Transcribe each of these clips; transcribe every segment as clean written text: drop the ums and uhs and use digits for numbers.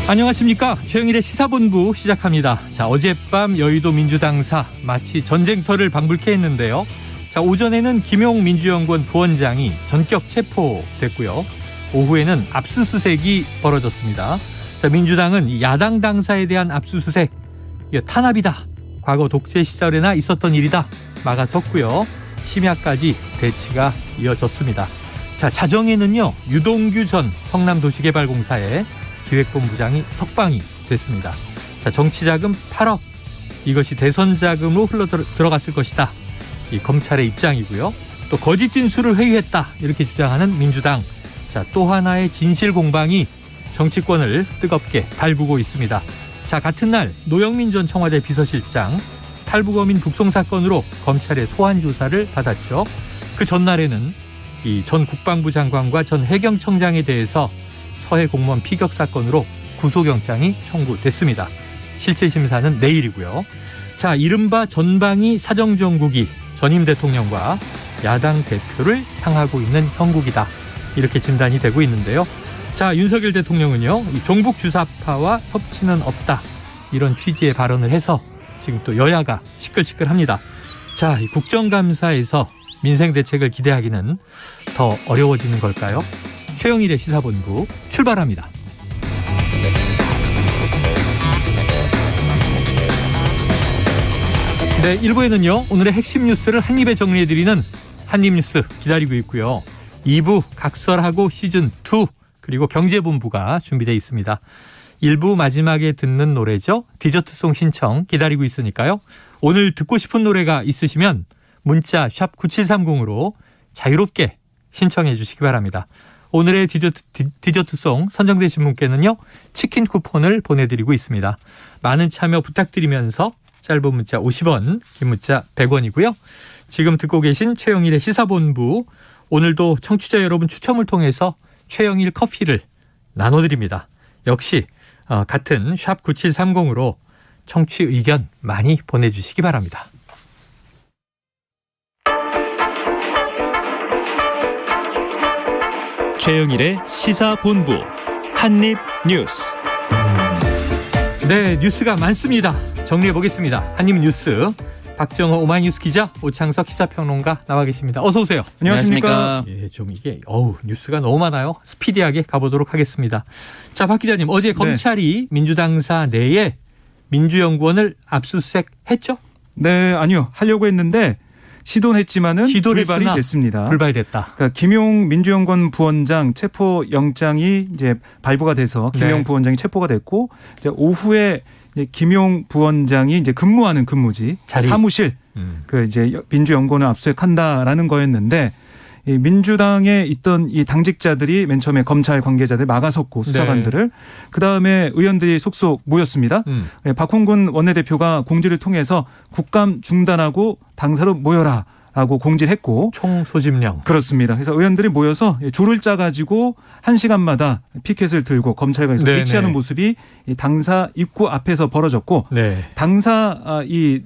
안녕하십니까. 최영일의 시사본부 시작합니다. 자, 어젯밤 여의도 민주당사 마치 전쟁터를 방불케 했는데요. 자, 오전에는 김용 민주연구원 부원장이 전격 체포됐고요. 오후에는 압수수색이 벌어졌습니다. 자, 민주당은 야당 당사에 대한 압수수색, 이거 탄압이다. 과거 독재 시절에나 있었던 일이다. 막아섰고요. 심야까지 대치가 이어졌습니다. 자, 자정에는요, 유동규 전 성남도시개발공사의 기획본부장이 석방이 됐습니다. 자, 정치자금 8억, 이것이 대선 자금으로 흘러들어갔을 것이다. 이 검찰의 입장이고요. 또 거짓 진술을 회유했다, 이렇게 주장하는 민주당. 자, 또 하나의 진실 공방이 정치권을 뜨겁게 달구고 있습니다. 자, 같은 날 노영민 전 청와대 비서실장 탈북어민 북송 사건으로 검찰의 소환 조사를 받았죠. 그 전날에는 이 전 국방부 장관과 전 해경청장에 대해서 서해 공무원 피격 사건으로 구속영장이 청구됐습니다. 실체 심사는 내일이고요. 자, 이른바 전방위 사정정국이 전임 대통령과 야당 대표를 향하고 있는 형국이다, 이렇게 진단이 되고 있는데요. 자, 윤석열 대통령은요, 이 종북 주사파와 협치는 없다, 이런 취지의 발언을 해서 지금 또 여야가 시끌시끌합니다. 자, 이 국정감사에서 민생 대책을 기대하기는 더 어려워지는 걸까요? 최영일의 시사본부 출발합니다. 네, 1부에는요, 오늘의 핵심 뉴스를 한입에 정리해드리는 한입뉴스 기다리고 있고요. 2부 각설하고 시즌2 그리고 경제본부가 준비되어 있습니다. 1부 마지막에 듣는 노래죠. 디저트송 신청 기다리고 있으니까요. 오늘 듣고 싶은 노래가 있으시면 문자 샵 9730으로 자유롭게 신청해 주시기 바랍니다. 오늘의 디저트송 선정되신 분께는요, 치킨 쿠폰을 보내드리고 있습니다. 많은 참여 부탁드리면서 짧은 문자 50원, 긴 문자 100원이고요. 지금 듣고 계신 최영일의 시사본부, 오늘도 청취자 여러분 추첨을 통해서 최영일 커피를 나눠드립니다. 역시 같은 샵 9730으로 청취 의견 많이 보내주시기 바랍니다. 최영일의 시사본부 한입뉴스. 네, 뉴스가 많습니다. 정리해보겠습니다. 한입뉴스 박정호 오마이뉴스 기자, 오창석 시사평론가 나와 계십니다. 어서 오세요. 안녕하십니까. 예, 좀 이게 뉴스가 너무 많아요. 스피디하게 가보도록 하겠습니다. 자, 박 기자님, 어제 검찰이 민주당사 내에 민주연구원을 압수수색했죠? 네, 아니요. 하려고 했는데 시도는 했지만은 불발이 됐습니다. 불발됐다. 그러니까 김용 민주연구원 부원장 체포 영장이 이제 발부가 돼서 김용 부원장이 체포가 됐고, 이제 오후에 김용 부원장이 이제 근무하는 근무지 자리. 사무실 그 이제 민주연구원을 압수수색한다라는 거였는데, 이 민주당에 있던 이 당직자들이 맨 처음에 검찰 관계자들 막아섰고, 수사관들을. 네. 그다음에 의원들이 속속 모였습니다. 박홍근 원내대표가 공지를 통해서 국감 중단하고 당사로 모여라 라고 공지를 했고, 총소집령. 그렇습니다. 그래서 의원들이 모여서 조를 짜가지고 1시간마다 피켓을 들고 검찰관에서 대치하는 모습이 이 당사 입구 앞에서 벌어졌고, 네. 당사 이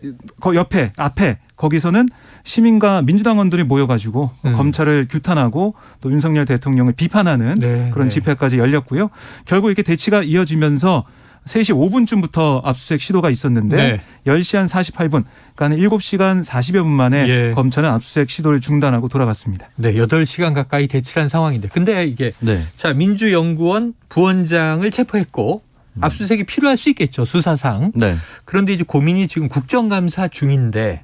앞에 거기서는 시민과 민주당원들이 모여가지고 검찰을 규탄하고 또 윤석열 대통령을 비판하는 그런 집회까지 열렸고요. 결국 이렇게 대치가 이어지면서 3시 5분쯤부터 압수수색 시도가 있었는데 10시 한 48분, 그러니까 7시간 40여 분 만에 검찰은 압수수색 시도를 중단하고 돌아갔습니다. 네, 8시간 가까이 대치한 상황인데, 근데 이게 자, 민주연구원 부원장을 체포했고 압수수색이 필요할 수 있겠죠, 수사상. 그런데 이제 고민이 지금 국정감사 중인데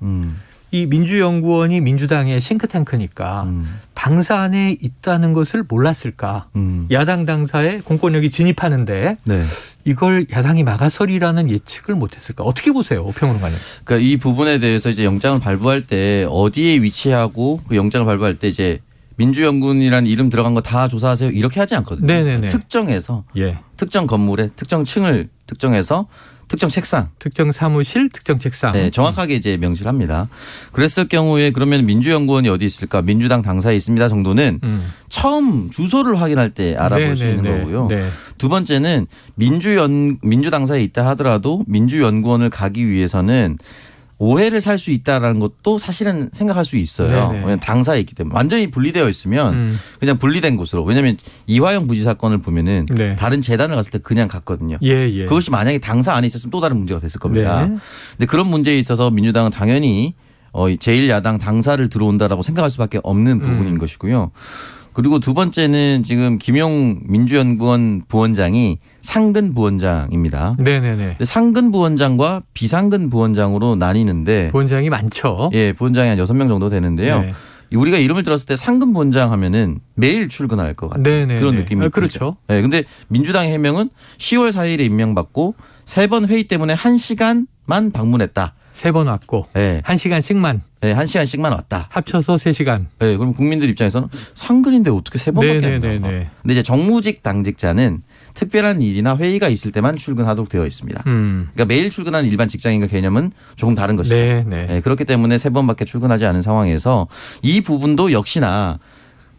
이 민주연구원이 민주당의 싱크탱크니까 당사 안에 있다는 것을 몰랐을까? 야당 당사에 공권력이 진입하는데 이걸 야당이 막아서리라는 예측을 못했을까? 어떻게 보세요, 평론가님? 그러니까 이 부분에 대해서 이제 영장을 발부할 때 어디에 위치하고 그 영장을 발부할 때 이제 민주연구원이라는 이름 들어간 거 다 조사하세요, 이렇게 하지 않거든요. 특정해서 특정 건물에 특정 층을 특정해서 특정 책상, 특정 사무실, 특정 책상. 네, 정확하게 이제 명시를 합니다. 그랬을 경우에 그러면 민주연구원이 어디 있을까? 민주당 당사에 있습니다 정도는 처음 주소를 확인할 때 알아볼 수 있는 거고요. 두 번째는 민주당사에 있다 하더라도 민주연구원을 가기 위해서는 오해를 살 수 있다라는 것도 사실은 생각할 수 있어요. 네네. 왜냐하면 당사에 있기 때문에 완전히 분리되어 있으면 그냥 분리된 곳으로. 왜냐하면 이화영 부지 사건을 보면은 네. 다른 재단을 갔을 때 그냥 갔거든요. 예. 그것이 만약에 당사 안에 있었으면 또 다른 문제가 됐을 겁니다. 네. 근데 그런 문제에 있어서 민주당은 당연히 제1야당 당사를 들어온다라고 생각할 수밖에 없는 부분인 것이고요. 그리고 두 번째는 지금 김용 민주연구원 부원장이 상근 부원장입니다. 네네네. 근데 상근 부원장과 비상근 부원장으로 나뉘는데 부원장이 많죠. 예, 부원장이 한 6명 정도 되는데요. 네. 우리가 이름을 들었을 때 상근 부원장 하면은 매일 출근할 것 같은 네네네. 그런 느낌이 그렇죠. 예, 근데 민주당의 해명은 10월 4일에 임명받고 3번 회의 때문에 1시간만 방문했다. 3번 왔고 예. 1시간씩만 네, 1시간씩만 왔다. 합쳐서 3시간. 네, 그럼 국민들 입장에서는 상근인데 어떻게 3번밖에 안 나와. 근데 이제 정무직 당직자는 특별한 일이나 회의가 있을 때만 출근하도록 되어 있습니다. 그러니까 매일 출근하는 일반 직장인과 개념은 조금 다른 것이죠. 네, 그렇기 때문에 3번밖에 출근하지 않은 상황에서 이 부분도 역시나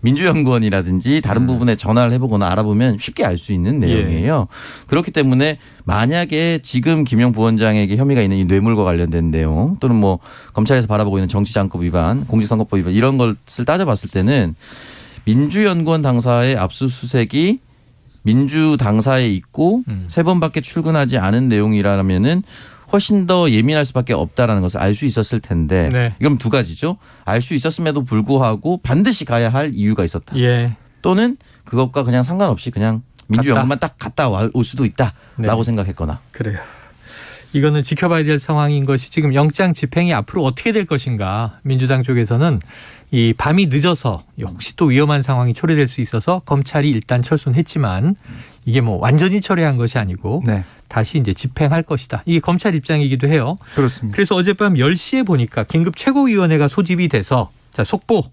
민주연구원이라든지 다른 부분에 전화를 해보거나 알아보면 쉽게 알 수 있는 내용이에요. 그렇기 때문에 만약에 지금 김용 부원장에게 혐의가 있는 이 뇌물과 관련된 내용 또는 뭐 검찰에서 바라보고 있는 정치자금법 위반, 공직선거법 위반 이런 것을 따져봤을 때는 민주연구원 당사의 압수수색이 민주 당사에 있고 3번밖에 출근하지 않은 내용이라면은 훨씬 더 예민할 수밖에 없다라는 것을 알 수 있었을 텐데 네. 이건 두 가지죠. 알 수 있었음에도 불구하고 반드시 가야 할 이유가 있었다. 예. 또는 그것과 그냥 상관없이 그냥 민주연구만 딱 갔다 올 수도 있다라고 생각했거나. 그래요. 이거는 지켜봐야 될 상황인 것이 지금 영장 집행이 앞으로 어떻게 될 것인가. 민주당 쪽에서는 이 밤이 늦어서 혹시 또 위험한 상황이 초래될 수 있어서 검찰이 일단 철수했지만 이게 뭐 완전히 철회한 것이 아니고 다시 이제 집행할 것이다. 이게 검찰 입장이기도 해요. 그렇습니다. 그래서 어젯밤 10시에 보니까 긴급 최고위원회가 소집이 돼서 자, 속보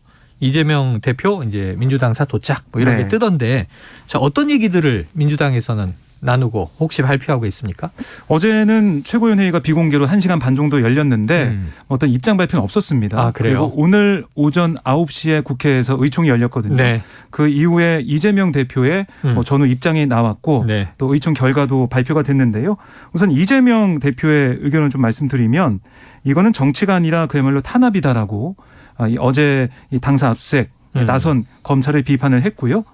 이재명 대표 이제 민주당사 도착 뭐 이런 게 뜨던데 자, 어떤 얘기들을 민주당에서는 나누고 혹시 발표하고 있습니까? 어제는 최고위원회의가 비공개로 1시간 반 정도 열렸는데 어떤 입장 발표는 없었습니다. 아, 그래요? 그리고 오늘 오전 9시에 국회에서 의총이 열렸거든요. 네. 그 이후에 이재명 대표의 전후 입장이 나왔고 또 의총 결과도 발표가 됐는데요. 우선 이재명 대표의 의견을 좀 말씀드리면 이거는 정치가 아니라 그야말로 탄압이다라고 어제 이 당사 압수수색 나선 검찰을 비판을 했고요.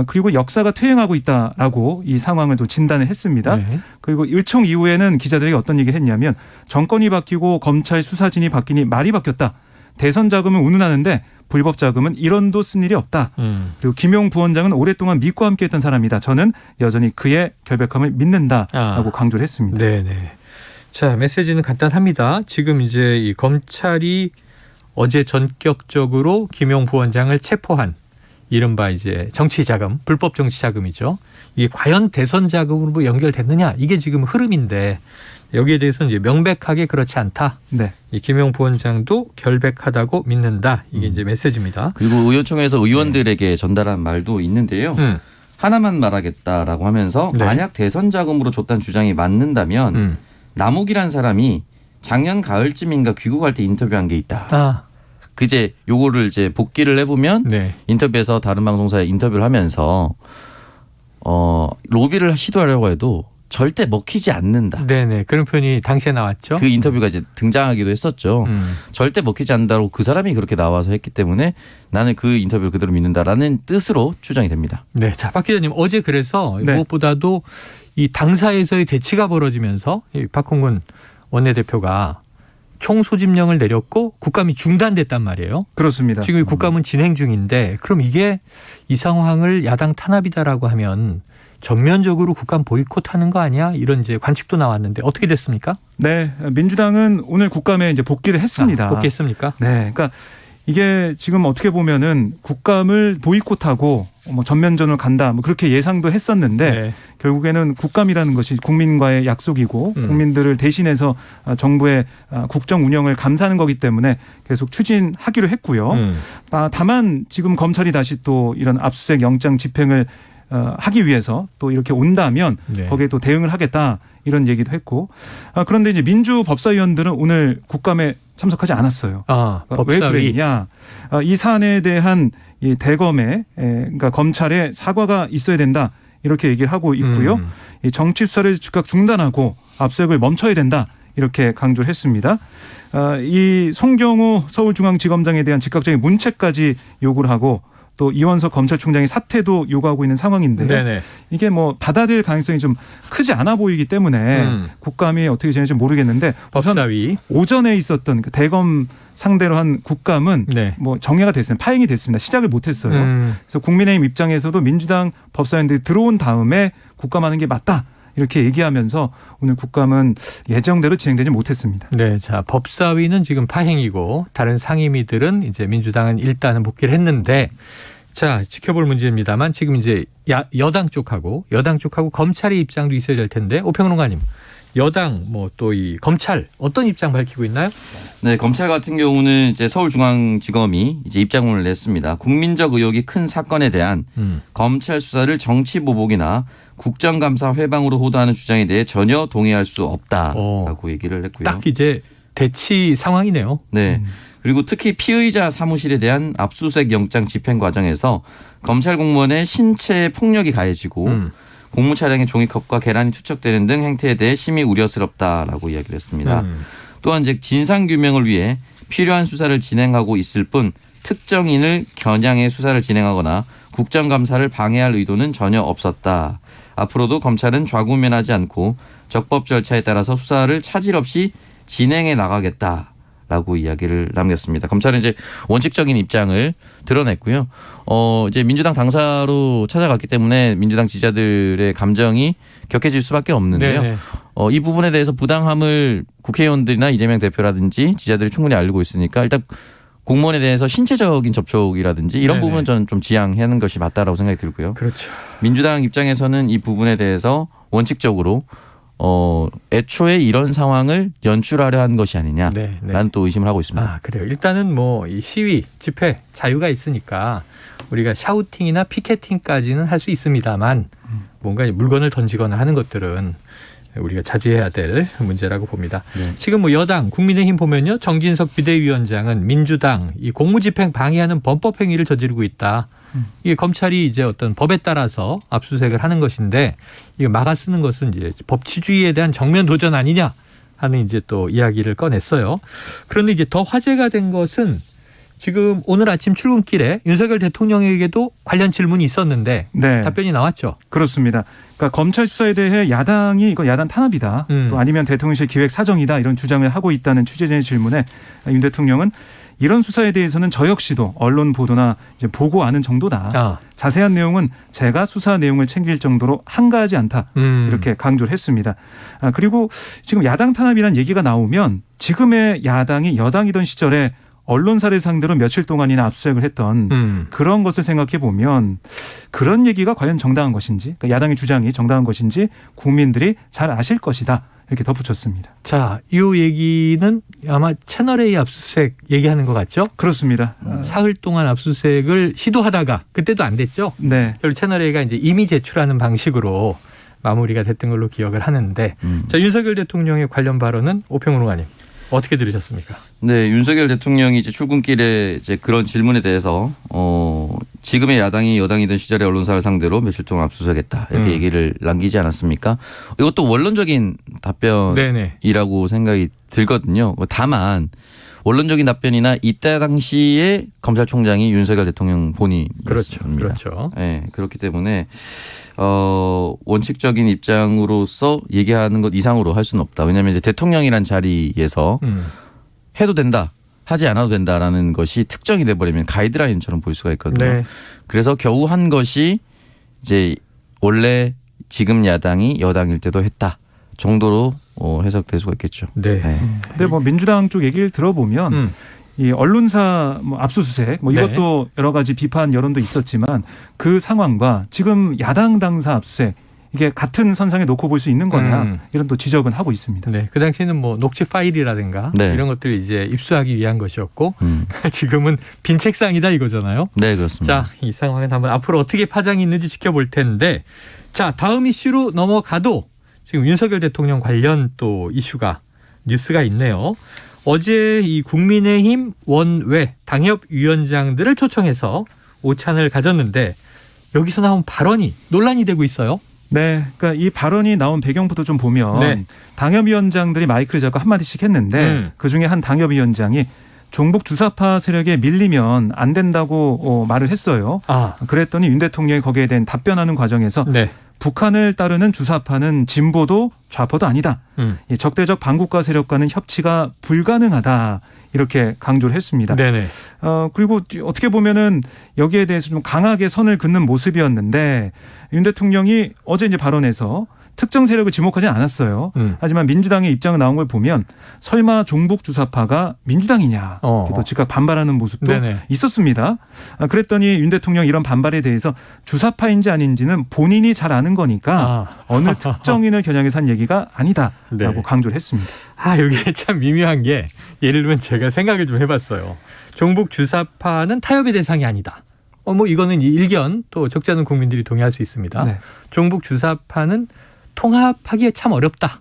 그리고 역사가 퇴행하고 있다라고 이 상황을 또 진단을 했습니다. 그리고 의총 이후에는 기자들에게 어떤 얘기를 했냐면 정권이 바뀌고 검찰 수사진이 바뀌니 말이 바뀌었다. 대선 자금은 운운하는데 불법 자금은 1원도 쓴 일이 없다. 그리고 김용 부원장은 오랫동안 믿고 함께했던 사람이다. 저는 여전히 그의 결백함을 믿는다라고 강조를 했습니다. 네네. 자, 메시지는 간단합니다. 지금 이제 이 검찰이 어제 전격적으로 김용 부원장을 체포한 이른바 이제 정치자금, 불법 정치자금이죠. 이게 과연 대선 자금으로 연결됐느냐 이게 지금 흐름인데 여기에 대해서는 이제 명백하게 그렇지 않다. 이 김용 부원장도 결백하다고 믿는다. 이게 이제 메시지입니다. 그리고 의원총회에서 의원들에게 전달한 말도 있는데요. 하나만 말하겠다라고 하면서 만약 대선 자금으로 줬다는 주장이 맞는다면 남욱이란 사람이 작년 가을쯤인가 귀국할 때 인터뷰한 게 있다. 그제 요거를 이제 복기를 해보면 인터뷰에서 다른 방송사에 인터뷰를 하면서 로비를 시도하려고 해도 절대 먹히지 않는다. 네네. 그런 표현이 당시에 나왔죠. 그 인터뷰가 이제 등장하기도 했었죠. 절대 먹히지 않는다고 그 사람이 그렇게 나와서 했기 때문에 나는 그 인터뷰를 그대로 믿는다라는 뜻으로 추정이 됩니다. 네. 자, 박 기자님 어제 그래서 무엇보다도 이 당사에서의 대치가 벌어지면서 이 박홍근 원내대표가 총소집령을 내렸고 국감이 중단됐단 말이에요. 그렇습니다. 지금 국감은 진행 중인데 그럼 이게 이 상황을 야당 탄압이다라고 하면 전면적으로 국감 보이콧하는 거 아니야? 이런 이제 관측도 나왔는데 어떻게 됐습니까? 네, 민주당은 오늘 국감에 이제 복귀를 했습니다. 복귀했습니까? 네, 그러니까 이게 지금 어떻게 보면은 국감을 보이콧하고 뭐 전면전으로 간다, 뭐 그렇게 예상도 했었는데 결국에는 국감이라는 것이 국민과의 약속이고 국민들을 대신해서 정부의 국정 운영을 감사하는 거기 때문에 계속 추진하기로 했고요. 다만 지금 검찰이 다시 또 이런 압수수색 영장 집행을 하기 위해서 또 이렇게 온다면 거기에 또 대응을 하겠다 이런 얘기도 했고 그런데 이제 민주법사위원들은 오늘 국감에 참석하지 않았어요. 왜 그랬냐? 이 사안에 대한 이 대검의 그러니까 검찰의 사과가 있어야 된다 이렇게 얘기를 하고 있고요. 이 정치 수사를 즉각 중단하고 압수수색을 멈춰야 된다 이렇게 강조를 했습니다. 이 송경우 서울중앙지검장에 대한 즉각적인 문책까지 요구를 하고 또 이원석 검찰총장의 사퇴도 요구하고 있는 상황인데요. 네네. 이게 뭐 받아들일 가능성이 좀 크지 않아 보이기 때문에 국감이 어떻게 되는지 모르겠는데 법사위 오전에 있었던 그 대검 상대로 한 국감은 네. 뭐 정회가 됐습니다. 파행이 됐습니다. 시작을 못했어요. 그래서 국민의힘 입장에서도 민주당 법사위원들이 들어온 다음에 국감하는 게 맞다. 이렇게 얘기하면서 오늘 국감은 예정대로 진행되지 못했습니다. 네, 자 법사위는 지금 파행이고 다른 상임위들은 이제 민주당은 일단은 복귀를 했는데 자 지켜볼 문제입니다만 지금 이제 여당 쪽하고 검찰의 입장도 있어야 될 텐데 오평론가님. 여당 뭐 또 이 검찰 어떤 입장 밝히고 있나요? 네, 검찰 같은 경우는 이제 서울중앙지검이 이제 입장문을 냈습니다. 국민적 의혹이 큰 사건에 대한 검찰 수사를 정치 보복이나 국정감사 회방으로 호도하는 주장에 대해 전혀 동의할 수 없다라고 얘기를 했고요. 딱 이제 대치 상황이네요. 네. 그리고 특히 피의자 사무실에 대한 압수수색 영장 집행 과정에서 검찰 공무원의 신체 폭력이 가해지고 공무 차량의 종이컵과 계란이 투척되는 등 행태에 대해 심히 우려스럽다라고 이야기를 했습니다. 또한 이제 진상 규명을 위해 필요한 수사를 진행하고 있을 뿐 특정인을 겨냥해 수사를 진행하거나 국정감사를 방해할 의도는 전혀 없었다. 앞으로도 검찰은 좌구면하지 않고 적법 절차에 따라서 수사를 차질 없이 진행해 나가겠다라고 이야기를 남겼습니다. 검찰은 이제 원칙적인 입장을 드러냈고요. 이제 민주당 당사로 찾아갔기 때문에 민주당 지지자들의 감정이 격해질 수밖에 없는데요. 이 부분에 대해서 부당함을 국회의원들이나 이재명 대표라든지 지지자들이 충분히 알고 있으니까 일단 공무원에 대해서 신체적인 접촉이라든지 이런 부분은 저는 좀 지양하는 것이 맞다라고 생각이 들고요. 그렇죠. 민주당 입장에서는 이 부분에 대해서 원칙적으로 애초에 이런 상황을 연출하려 한 것이 아니냐라는 또 의심을 하고 있습니다. 아, 그래요. 일단은 뭐 이 시위, 집회 자유가 있으니까 우리가 샤우팅이나 피켓팅까지는 할 수 있습니다만 뭔가 물건을 던지거나 하는 것들은 우리가 자제해야 될 문제라고 봅니다. 네. 지금 뭐 여당 국민의힘 보면요. 정진석 비대위원장은 민주당 이 공무집행 방해하는 범법 행위를 저지르고 있다. 이게 검찰이 이제 어떤 법에 따라서 압수수색을 하는 것인데 이거 막아 쓰는 것은 이제 법치주의에 대한 정면 도전 아니냐 하는 이제 또 이야기를 꺼냈어요. 그런데 이제 더 화제가 된 것은 지금 오늘 아침 출근길에 윤석열 대통령에게도 관련 질문이 있었는데 네. 답변이 나왔죠. 그렇습니다. 그러니까 검찰 수사에 대해 야당이 이거 야당 탄압이다. 또 아니면 대통령실 기획 사정이다. 이런 주장을 하고 있다는 취재진의 질문에 윤 대통령은 이런 수사에 대해서는 저 역시도 언론 보도나 이제 보고 아는 정도다. 자세한 내용은 제가 수사 내용을 챙길 정도로 한가하지 않다. 이렇게 강조를 했습니다. 그리고 지금 야당 탄압이라는 얘기가 나오면 지금의 야당이 여당이던 시절에 언론사를 상대로 며칠 동안이나 압수수색을 했던 그런 것을 생각해 보면 그런 얘기가 과연 정당한 것인지 그러니까 야당의 주장이 정당한 것인지 국민들이 잘 아실 것이다. 이렇게 덧붙였습니다. 자, 이 얘기는 아마 채널A 압수수색 얘기하는 것 같죠? 그렇습니다. 사흘 동안 압수수색을 시도하다가 그때도 안 됐죠? 네. 결국 채널A가 이제 이미 제출하는 방식으로 마무리가 됐던 걸로 기억을 하는데 자, 윤석열 대통령의 관련 발언은 오평훈 의원님 어떻게 들으셨습니까? 네, 윤석열 대통령이 이제 출근길에 이제 그런 질문에 대해서 지금의 야당이 여당이던 시절의 언론사를 상대로 며칠 동안 압수수색했다 이렇게 얘기를 남기지 않았습니까? 이것도 원론적인 답변이라고 생각이 들거든요. 다만 원론적인 답변이나 이때 당시에 검찰총장이 윤석열 대통령 본인이었습니다. 그렇죠. 네, 그렇기 때문에 원칙적인 입장으로서 얘기하는 것 이상으로 할 수는 없다. 왜냐하면 이제 대통령이란 자리에서 해도 된다, 하지 않아도 된다라는 것이 특정이 돼버리면 가이드라인처럼 보일 수가 있거든요. 네. 그래서 겨우 한 것이 이제 원래 지금 야당이 여당일 때도 했다 정도로 해석될 수가 있겠죠. 네. 근데 뭐 민주당 쪽 얘기를 들어보면 이 언론사 뭐 압수수색 뭐 이것도 여러 가지 비판 여론도 있었지만 그 상황과 지금 야당 당사 압수수색 이게 같은 선상에 놓고 볼 수 있는 거냐 이런 또 지적은 하고 있습니다. 네, 그 당시에는 뭐 녹취 파일이라든가 이런 것들을 이제 입수하기 위한 것이었고 지금은 빈 책상이다 이거잖아요. 네, 그렇습니다. 자, 이 상황은 한번 앞으로 어떻게 파장이 있는지 지켜볼 텐데 자, 다음 이슈로 넘어가도 지금 윤석열 대통령 관련 또 이슈가 뉴스가 있네요. 어제 이 국민의힘 원외 당협위원장들을 초청해서 오찬을 가졌는데 여기서 나온 발언이 논란이 되고 있어요. 네, 그러니까 이 발언이 나온 배경부터 좀 보면 네. 당협위원장들이 마이크를 잡고 한마디씩 했는데 그중에 한 당협위원장이 종북 주사파 세력에 밀리면 안 된다고 말을 했어요. 그랬더니 윤 대통령이 거기에 대한 답변하는 과정에서 네. 북한을 따르는 주사파는 진보도 좌파도 아니다. 적대적 반국가 세력과는 협치가 불가능하다. 이렇게 강조를 했습니다. 네네. 그리고 어떻게 보면은 여기에 대해서 좀 강하게 선을 긋는 모습이었는데 윤 대통령이 어제 이제 발언에서 특정 세력을 지목하지는 않았어요. 하지만 민주당의 입장을 나온 걸 보면 설마 종북 주사파가 민주당이냐. 또 즉각 반발하는 모습도 네네. 있었습니다. 그랬더니 윤 대통령 이런 반발에 대해서 주사파인지 아닌지는 본인이 잘 아는 거니까 어느 특정인을 겨냥해서 한 얘기가 아니다라고 네. 강조를 했습니다. 이게 참 미묘한 게 예를 들면 제가 생각을 좀 해봤어요. 종북 주사파는 타협의 대상이 아니다. 뭐 이거는 일견 또 적지 않은 국민들이 동의할 수 있습니다. 네. 종북 주사파는 통합하기에 참 어렵다.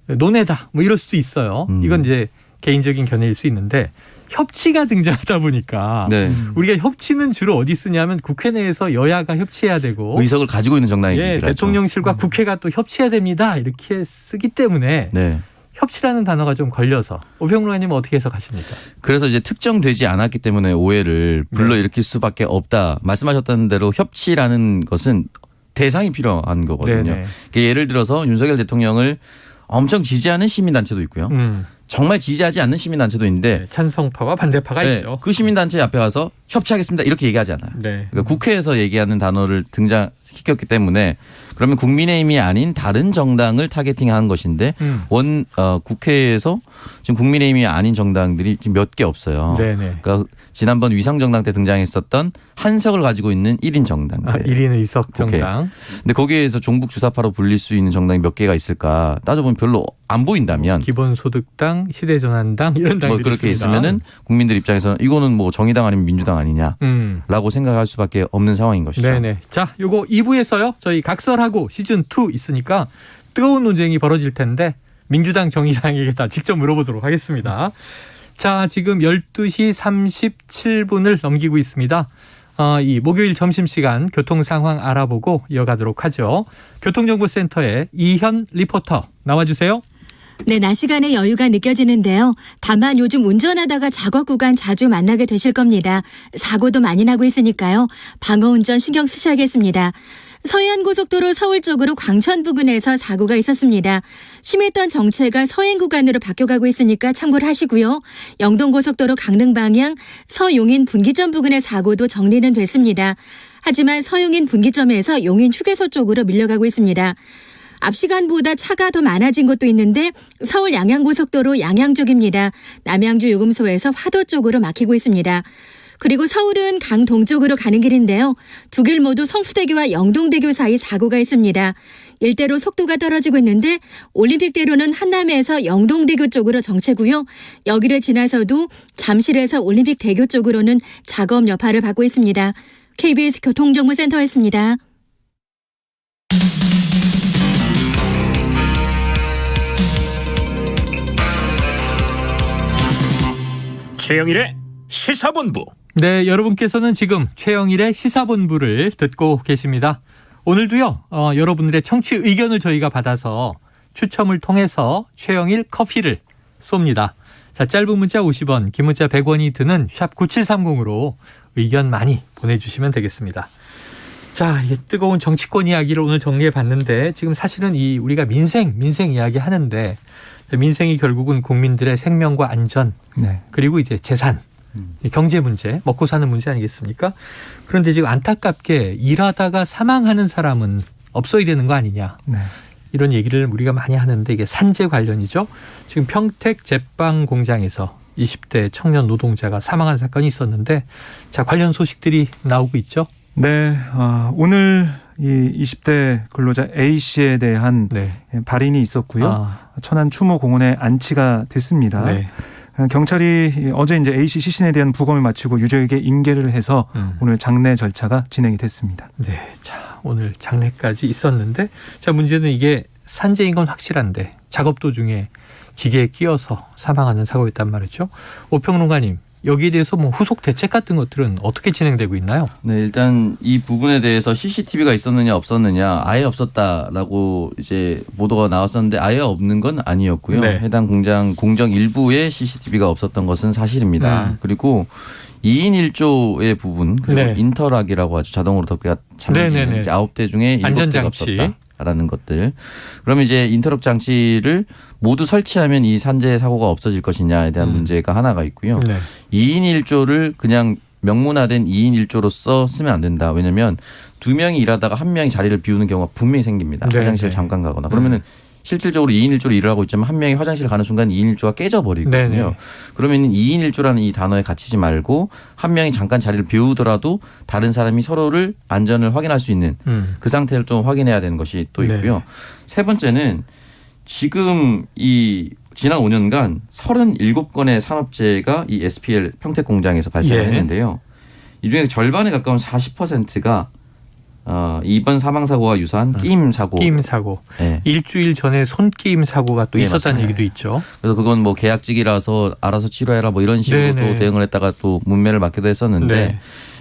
논외다. 뭐 이럴 수도 있어요. 이건 이제 개인적인 견해일 수 있는데 협치가 등장하다 보니까 네. 우리가 협치는 주로 어디 쓰냐면 국회 내에서 여야가 협치해야 되고 의석을 가지고 있는 정당이긴 예, 대통령실과 국회가 또 협치해야 됩니다. 이렇게 쓰기 때문에 네. 협치라는 단어가 좀 걸려서 오평론가님은 어떻게 해석하십니까? 그래서 이제 특정되지 않았기 때문에 오해를 불러일으킬 수밖에 없다. 말씀하셨던 대로 협치라는 것은 대상이 필요한 거거든요. 예를 들어서 윤석열 대통령을 엄청 지지하는 시민단체도 있고요. 정말 지지하지 않는 시민단체도 있는데 네, 찬성파와 반대파가 네, 있죠. 그 시민단체 앞에 가서 협치하겠습니다 이렇게 얘기하지 않아요. 네. 그러니까 국회에서 얘기하는 단어를 등장시켰기 때문에 그러면 국민의힘이 아닌 다른 정당을 타겟팅한 것인데 국회에서 지금 국민의힘이 아닌 정당들이 지금 몇 개 없어요. 네네. 그러니까 지난번 위상정당 때 등장했었던 한석을 가지고 있는 1인 정당. 1인 의석 정당. 근데 거기에서 종북 주사파로 불릴 수 있는 정당이 몇 개가 있을까 따져보면 별로 안 보인다면. 기본소득당, 시대전환당 이런 당들이 그렇게 있으면은 국민들 입장에서는 이거는 뭐 정의당 아니면 민주당 아니냐라고 생각할 수밖에 없는 상황인 것이죠. 네네. 자, 요거 2부에서요. 저희 각설하고 시즌2 있으니까 뜨거운 논쟁이 벌어질 텐데 민주당 정의당에게 다 직접 물어보도록 하겠습니다. 자, 지금 12시 37분을 넘기고 있습니다. 이 목요일 점심시간 교통 상황 알아보고 이어가도록 하죠. 교통정보센터의 이현 리포터 나와주세요. 네, 낮 시간에 여유가 느껴지는데요. 다만 요즘 운전하다가 작업 구간 자주 만나게 되실 겁니다. 사고도 많이 나고 있으니까요. 방어운전 신경 쓰셔야겠습니다. 서해안고속도로 서울 쪽으로 광천 부근에서 사고가 있었습니다. 심했던 정체가 서행 구간으로 바뀌어가고 있으니까 참고를 하시고요. 영동고속도로 강릉 방향 서용인 분기점 부근의 사고도 정리는 됐습니다. 하지만 서용인 분기점에서 용인 휴게소 쪽으로 밀려가고 있습니다. 앞 시간보다 차가 더 많아진 곳도 있는데 서울 양양고속도로 양양 쪽입니다. 남양주 요금소에서 화도 쪽으로 막히고 있습니다. 그리고 서울은 강동쪽으로 가는 길인데요. 두 길 모두 성수대교와 영동대교 사이 사고가 있습니다. 일대로 속도가 떨어지고 있는데 올림픽대로는 한남에서 영동대교 쪽으로 정체고요. 여기를 지나서도 잠실에서 올림픽대교 쪽으로는 작업 여파를 받고 있습니다. KBS 교통정보센터였습니다. 최영일의 시사본부. 네, 여러분께서는 지금 최영일의 시사본부를 듣고 계십니다. 오늘도요, 여러분들의 청취 의견을 저희가 받아서 추첨을 통해서 최영일 커피를 쏩니다. 자, 짧은 문자 50원, 긴 문자 100원이 드는 샵 9730으로 의견 많이 보내주시면 되겠습니다. 자, 이 뜨거운 정치권 이야기를 오늘 정리해 봤는데 지금 사실은 우리가 민생 이야기 하는데 민생이 결국은 국민들의 생명과 안전 네. 그리고 이제 재산 경제 문제, 먹고 사는 문제 아니겠습니까? 그런데 지금 안타깝게 일하다가 사망하는 사람은 없어야 되는 거 아니냐. 네. 이런 얘기를 우리가 많이 하는데 이게 산재 관련이죠. 지금 평택 제빵 공장에서 20대 청년 노동자가 사망한 사건이 있었는데 자, 관련 소식들이 나오고 있죠. 네, 오늘 이 20대 근로자 A씨에 대한 네. 발인이 있었고요. 천안 추모공원에 안치가 됐습니다. 네. 경찰이 어제 이제 A씨 시신에 대한 부검을 마치고 유족에게 인계를 해서 오늘 장례 절차가 진행이 됐습니다. 네, 자 오늘 장례까지 있었는데 자 문제는 이게 산재인 건 확실한데 작업 도중에 기계에 끼어서 사망하는 사고였단 말이죠. 오평론가님 여기에 대해서 뭐 후속 대책 같은 것들은 어떻게 진행되고 있나요? 네, 일단 이 부분에 대해서 CCTV가 있었느냐 없었느냐 아예 없었다라고 이제 보도가 나왔었는데 아예 없는 건 아니었고요. 네. 해당 공정 일부에 CCTV가 없었던 것은 사실입니다. 그리고 2인 1조의 부분 그리고 네. 인터락이라고 하죠. 자동으로 덮개가 잠기는 9대 중에 7대가 안전장치. 없었다라는 것들. 그러면 이제 인터럭 장치를 모두 설치하면 이 산재 사고가 없어질 것이냐에 대한 문제가 하나가 있고요. 네. 2인 1조를 그냥 명문화된 2인 1조로서 쓰면 안 된다. 왜냐하면 2명이 일하다가 1명이 자리를 비우는 경우가 분명히 생깁니다. 네, 화장실 네. 잠깐 가거나. 그러면은 실질적으로 2인 1조로 일을 하고 있지만 1명이 화장실 가는 순간 2인 1조가 깨져버리거든요. 네, 네. 그러면 2인 1조라는 이 단어에 갇히지 말고 1명이 잠깐 자리를 비우더라도 다른 사람이 서로를 안전을 확인할 수 있는 그 상태를 좀 확인해야 되는 것이 또 있고요. 네. 세 번째는 지금 이 지난 5년간 37건의 산업재해가 이 SPL 평택 공장에서 발생을 예. 했는데요. 이 중에 절반에 가까운 40%가 이번 사망 사고와 유사한 끼임 사고. 끼임 사고. 네. 일주일 전에 손끼임 사고가 또 네, 있었다는 맞습니다. 얘기도 있죠. 그래서 그건 뭐 계약직이라서 알아서 치료해라 뭐 이런 식으로 네네. 또 대응을 했다가 또 문매를 맞기도 했었는데 네.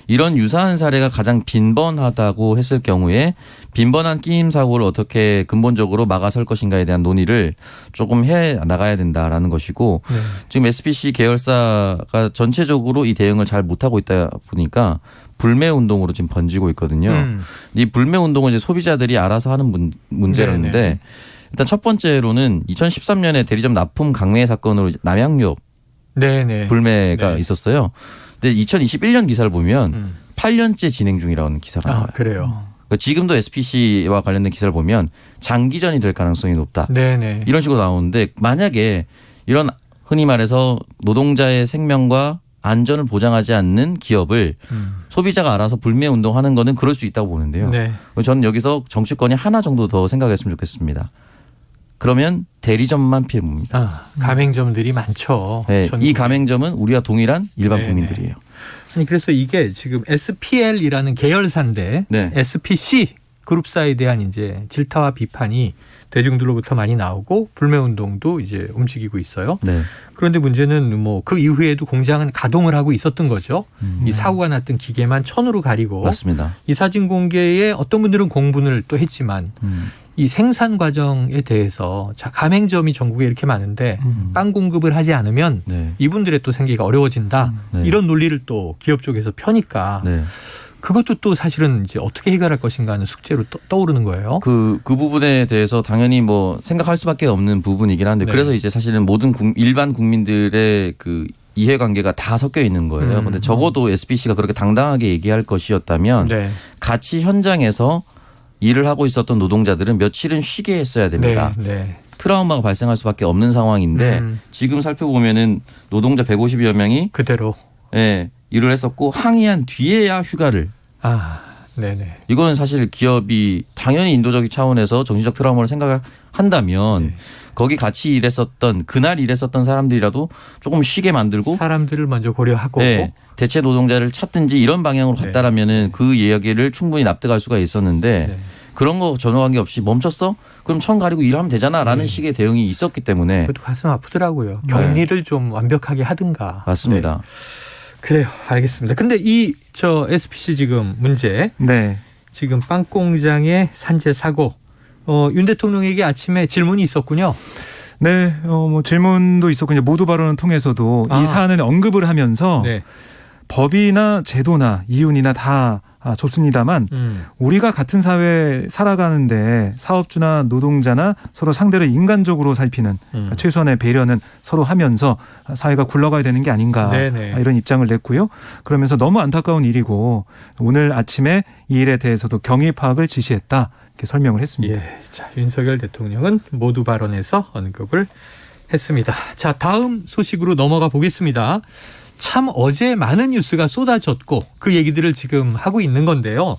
이런 유사한 사례가 가장 빈번하다고 했을 경우에 빈번한 끼임 사고를 어떻게 근본적으로 막아설 것인가에 대한 논의를 조금 해 나가야 된다라는 것이고 네. 지금 SPC 계열사가 전체적으로 이 대응을 잘 못하고 있다 보니까 불매 운동으로 지금 번지고 있거든요. 이 불매 운동은 이제 소비자들이 알아서 하는 문제였는데 네네. 일단 첫 번째로는 2013년에 대리점 납품 강매 사건으로 남양유업 네네. 불매가 네. 있었어요. 근데 2021년 기사를 보면 8년째 진행 중이라는 기사가 나와요. 그래요. 그러니까 지금도 SPC와 관련된 기사를 보면 장기전이 될 가능성이 높다. 네네. 이런 식으로 나오는데 만약에 이런 흔히 말해서 노동자의 생명과 안전을 보장하지 않는 기업을 소비자가 알아서 불매 운동하는 거는 그럴 수 있다고 보는데요. 네. 저는 여기서 정치권이 하나 정도 더 생각했으면 좋겠습니다. 그러면 대리점만 피해 봅니다. 가맹점들이 많죠. 네, 이 전국에. 가맹점은 우리와 동일한 일반 네네. 국민들이에요. 아니 그래서 이게 지금 SPL이라는 계열사인데 네. SPC 그룹사에 대한 이제 질타와 비판이 대중들로부터 많이 나오고 불매 운동도 이제 움직이고 있어요. 네. 그런데 문제는 뭐 그 이후에도 공장은 가동을 하고 있었던 거죠. 이 사고가 났던 기계만 천으로 가리고 맞습니다. 이 사진 공개에 어떤 분들은 공분을 또 했지만 이 생산 과정에 대해서 자 가맹점이 전국에 이렇게 많은데 빵 공급을 하지 않으면 네. 이분들의 또 생계가 어려워진다. 네. 이런 논리를 또 기업 쪽에서 펴니까 네. 그것도 또 사실은 이제 어떻게 해결할 것인가 하는 숙제로 떠오르는 거예요. 그 부분에 대해서 당연히 뭐 생각할 수밖에 없는 부분이긴 한데 네. 그래서 이제 사실은 모든 일반 국민들의 그 이해관계가 다 섞여 있는 거예요. 근데 적어도 SPC가 그렇게 당당하게 얘기할 것이었다면 네. 같이 현장에서 일을 하고 있었던 노동자들은 며칠은 쉬게 했어야 됩니다. 네. 네. 트라우마가 발생할 수밖에 없는 상황인데 지금 살펴보면은 노동자 150여 명이 그대로. 예, 일을 했었고 항의한 뒤에야 휴가를. 네네. 이거는 사실 기업이 당연히 인도적 차원에서 정신적 트라우마를 생각한다면 거기 같이 일했었던 그날 일했었던 사람들이라도 조금 쉬게 만들고 사람들을 먼저 고려하고 네, 대체 노동자를 찾든지 이런 방향으로 갔다라면은 그 이야기를 충분히 납득할 수가 있었는데 네. 그런 거 전혀 관계없이 멈췄어? 그럼 천 가리고 일하면 되잖아라는 식의 대응이 있었기 때문에 그것도 가슴 아프더라고요. 격리를 좀 완벽하게 하든가. 맞습니다. 네. 그래요. 알겠습니다. 근데 이 SPC 지금 문제 네. 지금 빵 공장의 산재 사고 윤 대통령에게 아침에 질문이 있었군요. 네, 뭐 질문도 있었고 이제 모두 발언을 통해서도 이 사안을 언급을 하면서 네. 법이나 제도나 이윤이나 다 좋습니다만 우리가 같은 사회에 살아가는데 사업주나 노동자나 서로 상대를 인간적으로 살피는 그러니까 최소한의 배려는 서로 하면서 사회가 굴러가야 되는 게 아닌가 네네. 이런 입장을 냈고요. 그러면서 너무 안타까운 일이고 오늘 아침에 이 일에 대해서도 경위 파악을 지시했다 이렇게 설명을 했습니다. 예. 자, 윤석열 대통령은 모두 발언에서 언급을 했습니다. 자, 다음 소식으로 넘어가 보겠습니다. 참 어제 많은 뉴스가 쏟아졌고 그 얘기들을 지금 하고 있는 건데요.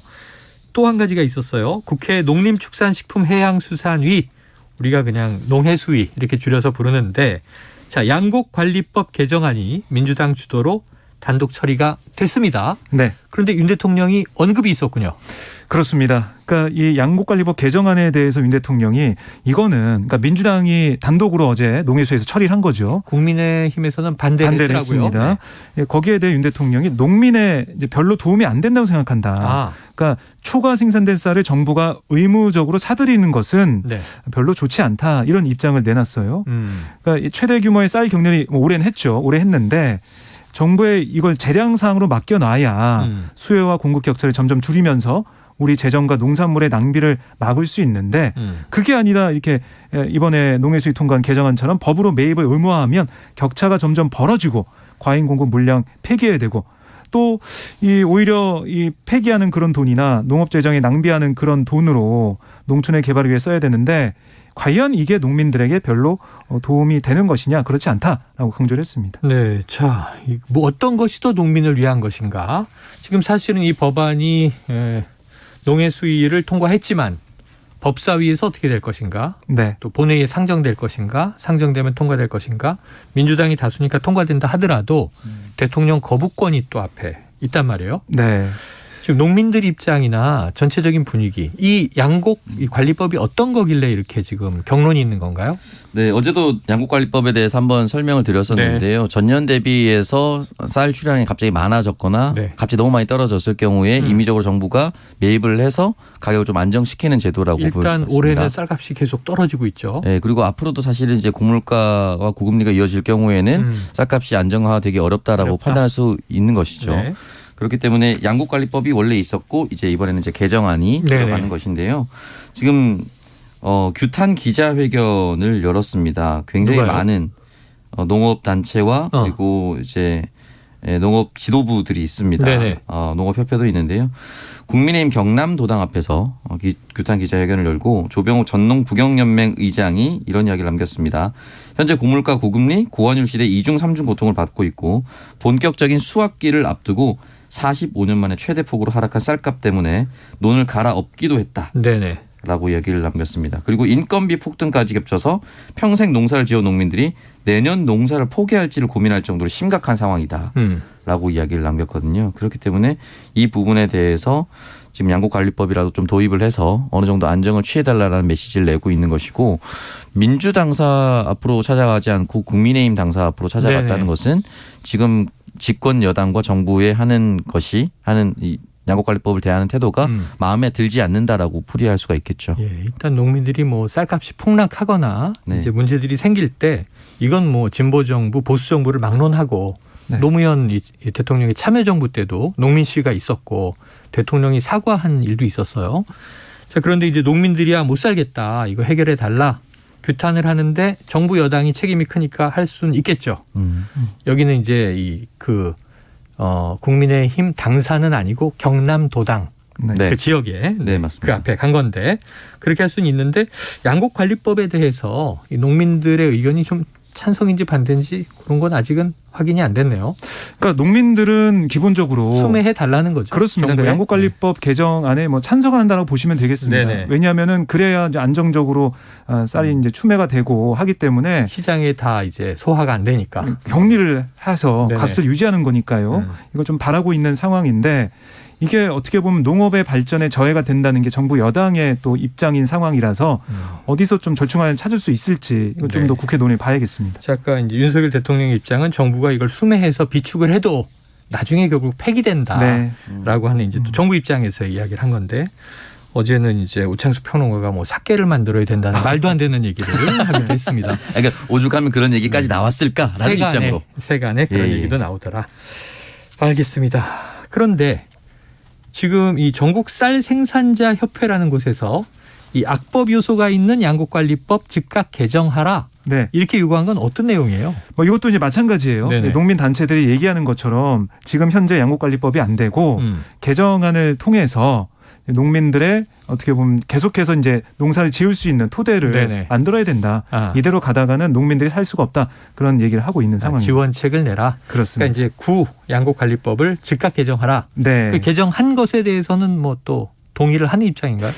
또 한 가지가 있었어요. 국회 농림축산식품해양수산위 우리가 그냥 농해수위 이렇게 줄여서 부르는데 자 양곡관리법 개정안이 민주당 주도로 단독 처리가 됐습니다. 네. 그런데 윤 대통령이 언급이 있었군요. 그렇습니다. 그러니까 이 양곡관리법 개정안에 대해서 윤 대통령이 이거는 그러니까 민주당이 단독으로 어제 농해수에서 처리를 한 거죠. 국민의힘에서는 반대를 했습니다. 네. 거기에 대해 윤 대통령이 농민에 이제 별로 도움이 안 된다고 생각한다. 그러니까 초과 생산된 쌀을 정부가 의무적으로 사들이는 것은 네. 별로 좋지 않다 이런 입장을 내놨어요. 그러니까 최대 규모의 쌀 경련이 올해는 했죠. 올해 했는데 정부에 이걸 재량상으로 맡겨놔야 수요와 공급 격차를 점점 줄이면서 우리 재정과 농산물의 낭비를 막을 수 있는데 그게 아니라 이렇게 이번에 농해수위 통과한 개정안처럼 법으로 매입을 의무화하면 격차가 점점 벌어지고 과잉 공급 물량 폐기해야 되고 또 이 오히려 이 폐기하는 그런 돈이나 농업 재정에 낭비하는 그런 돈으로 농촌의 개발을 위해 써야 되는데 과연 이게 농민들에게 별로 도움이 되는 것이냐 그렇지 않다라고 강조를 했습니다. 네, 자, 뭐 어떤 것이 더 농민을 위한 것인가? 지금 사실은 이 법안이 농해수위를 통과했지만 법사위에서 어떻게 될 것인가? 네. 또 본회의에 상정될 것인가? 상정되면 통과될 것인가? 민주당이 다수니까 통과된다 하더라도 대통령 거부권이 또 앞에 있단 말이에요. 네. 지금 농민들 입장이나 전체적인 분위기, 이 양곡 관리법이 어떤 거길래 이렇게 지금 경론이 있는 건가요? 네, 어제도 양곡관리법에 대해서 한번 설명을 드렸었는데요. 네. 전년 대비해서 쌀 출량이 갑자기 많아졌거나 네. 갑자기 너무 많이 떨어졌을 경우에 임의적으로 정부가 매입을 해서 가격을 좀 안정시키는 제도라고 볼 수 있습니다. 일단 올해는 쌀값이 계속 떨어지고 있죠. 네, 그리고 앞으로도 사실은 이제 고물가와 고금리가 이어질 경우에는 쌀값이 안정화되기 어렵다라고 판단할 수 있는 것이죠. 네. 그렇기 때문에 양곡관리법이 원래 있었고 이제 이번에는 이제 개정안이 들어가는 것인데요. 지금 규탄 기자회견을 열었습니다. 굉장히 누가요? 많은 농업 단체와 그리고 이제 농업 지도부들이 있습니다. 농업협회도 있는데요. 국민의힘 경남도당 앞에서 규탄 기자회견을 열고 조병호 전농부경연맹 의장이 이런 이야기를 남겼습니다. 현재 고물가 고금리 고환율 시대 2중 3중 고통을 받고 있고 본격적인 수확기를 앞두고 45년 만에 최대폭으로 하락한 쌀값 때문에 논을 갈아엎기도 했다. 네네. 라고 이야기를 남겼습니다. 그리고 인건비 폭등까지 겹쳐서 평생 농사를 지어 농민들이 내년 농사를 포기할지를 고민할 정도로 심각한 상황이다. 라고 이야기를 남겼거든요. 그렇기 때문에 이 부분에 대해서 지금 양곡관리법이라도 좀 도입을 해서 어느 정도 안정을 취해달라는 메시지를 내고 있는 것이고 민주당사 앞으로 찾아가지 않고 국민의힘 당사 앞으로 찾아갔다는 것은 지금 집권 여당과 정부에 하는 이 양곡관리법을 대하는 태도가 마음에 들지 않는다라고 풀이할 수가 있겠죠. 예, 일단 농민들이 뭐 쌀값이 폭락하거나 이제 문제들이 생길 때 이건 뭐 진보 정부, 보수 정부를 막론하고 노무현 대통령의 참여정부 때도 농민 시위가 있었고 대통령이 사과한 일도 있었어요. 자, 그런데 이제 농민들이야 못 살겠다. 이거 해결해 달라. 규탄을 하는데 정부 여당이 책임이 크니까 할 수는 있겠죠. 여기는 이제 국민의힘 당사는 아니고 경남도당 그 지역에 그 앞에 간 건데 그렇게 할 수는 있는데 양곡관리법에 대해서 이 농민들의 의견이 좀 찬성인지 반대인지 그런 건 아직은 확인이 안 됐네요. 그러니까 농민들은 기본적으로 수매해 달라는 거죠. 그렇습니다. 그러니까 양곡관리법 개정안에 뭐 찬성한다고 보시면 되겠습니다. 네네. 왜냐하면은 그래야 이제 안정적으로 쌀이 이제 추매가 되고 하기 때문에 시장에 다 이제 소화가 안 되니까 격리를 해서 값을 유지하는 거니까요. 이거 좀 바라고 있는 상황인데. 이게 어떻게 보면 농업의 발전에 저해가 된다는 게 정부 여당의 또 입장인 상황이라서 어디서 좀 절충안을 찾을 수 있을지 이거 좀 더 국회 논의 봐야겠습니다. 자, 아까 이제 윤석열 대통령의 입장은 정부가 이걸 수매해서 비축을 해도 나중에 결국 폐기된다라고 하는 이제 또 정부 입장에서 이야기를 한 건데 어제는 이제 오창수 평론가가 뭐 삭개를 만들어야 된다는 말도 안 되는 얘기를 하기도 했습니다. 그러니까 오죽하면 그런 얘기까지 나왔을까라는 입장으로. 세간에 그런 얘기도 나오더라. 알겠습니다. 그런데 지금 이 전국 쌀 생산자 협회라는 곳에서 이 악법 요소가 있는 양곡관리법 즉각 개정하라. 이렇게 요구한 건 어떤 내용이에요? 뭐 이것도 이제 마찬가지예요. 농민 단체들이 얘기하는 것처럼 지금 현재 양곡관리법이 안 되고 개정안을 통해서 농민들의 어떻게 보면 계속해서 이제 농사를 지을 수 있는 토대를 만들어야 된다. 이대로 가다가는 농민들이 살 수가 없다. 그런 얘기를 하고 있는 상황입니다. 지원책을 내라. 그렇습니다. 그러니까 이제 양곡관리법을 즉각 개정하라. 그 개정한 것에 대해서는 뭐 또 동의를 하는 입장인가요?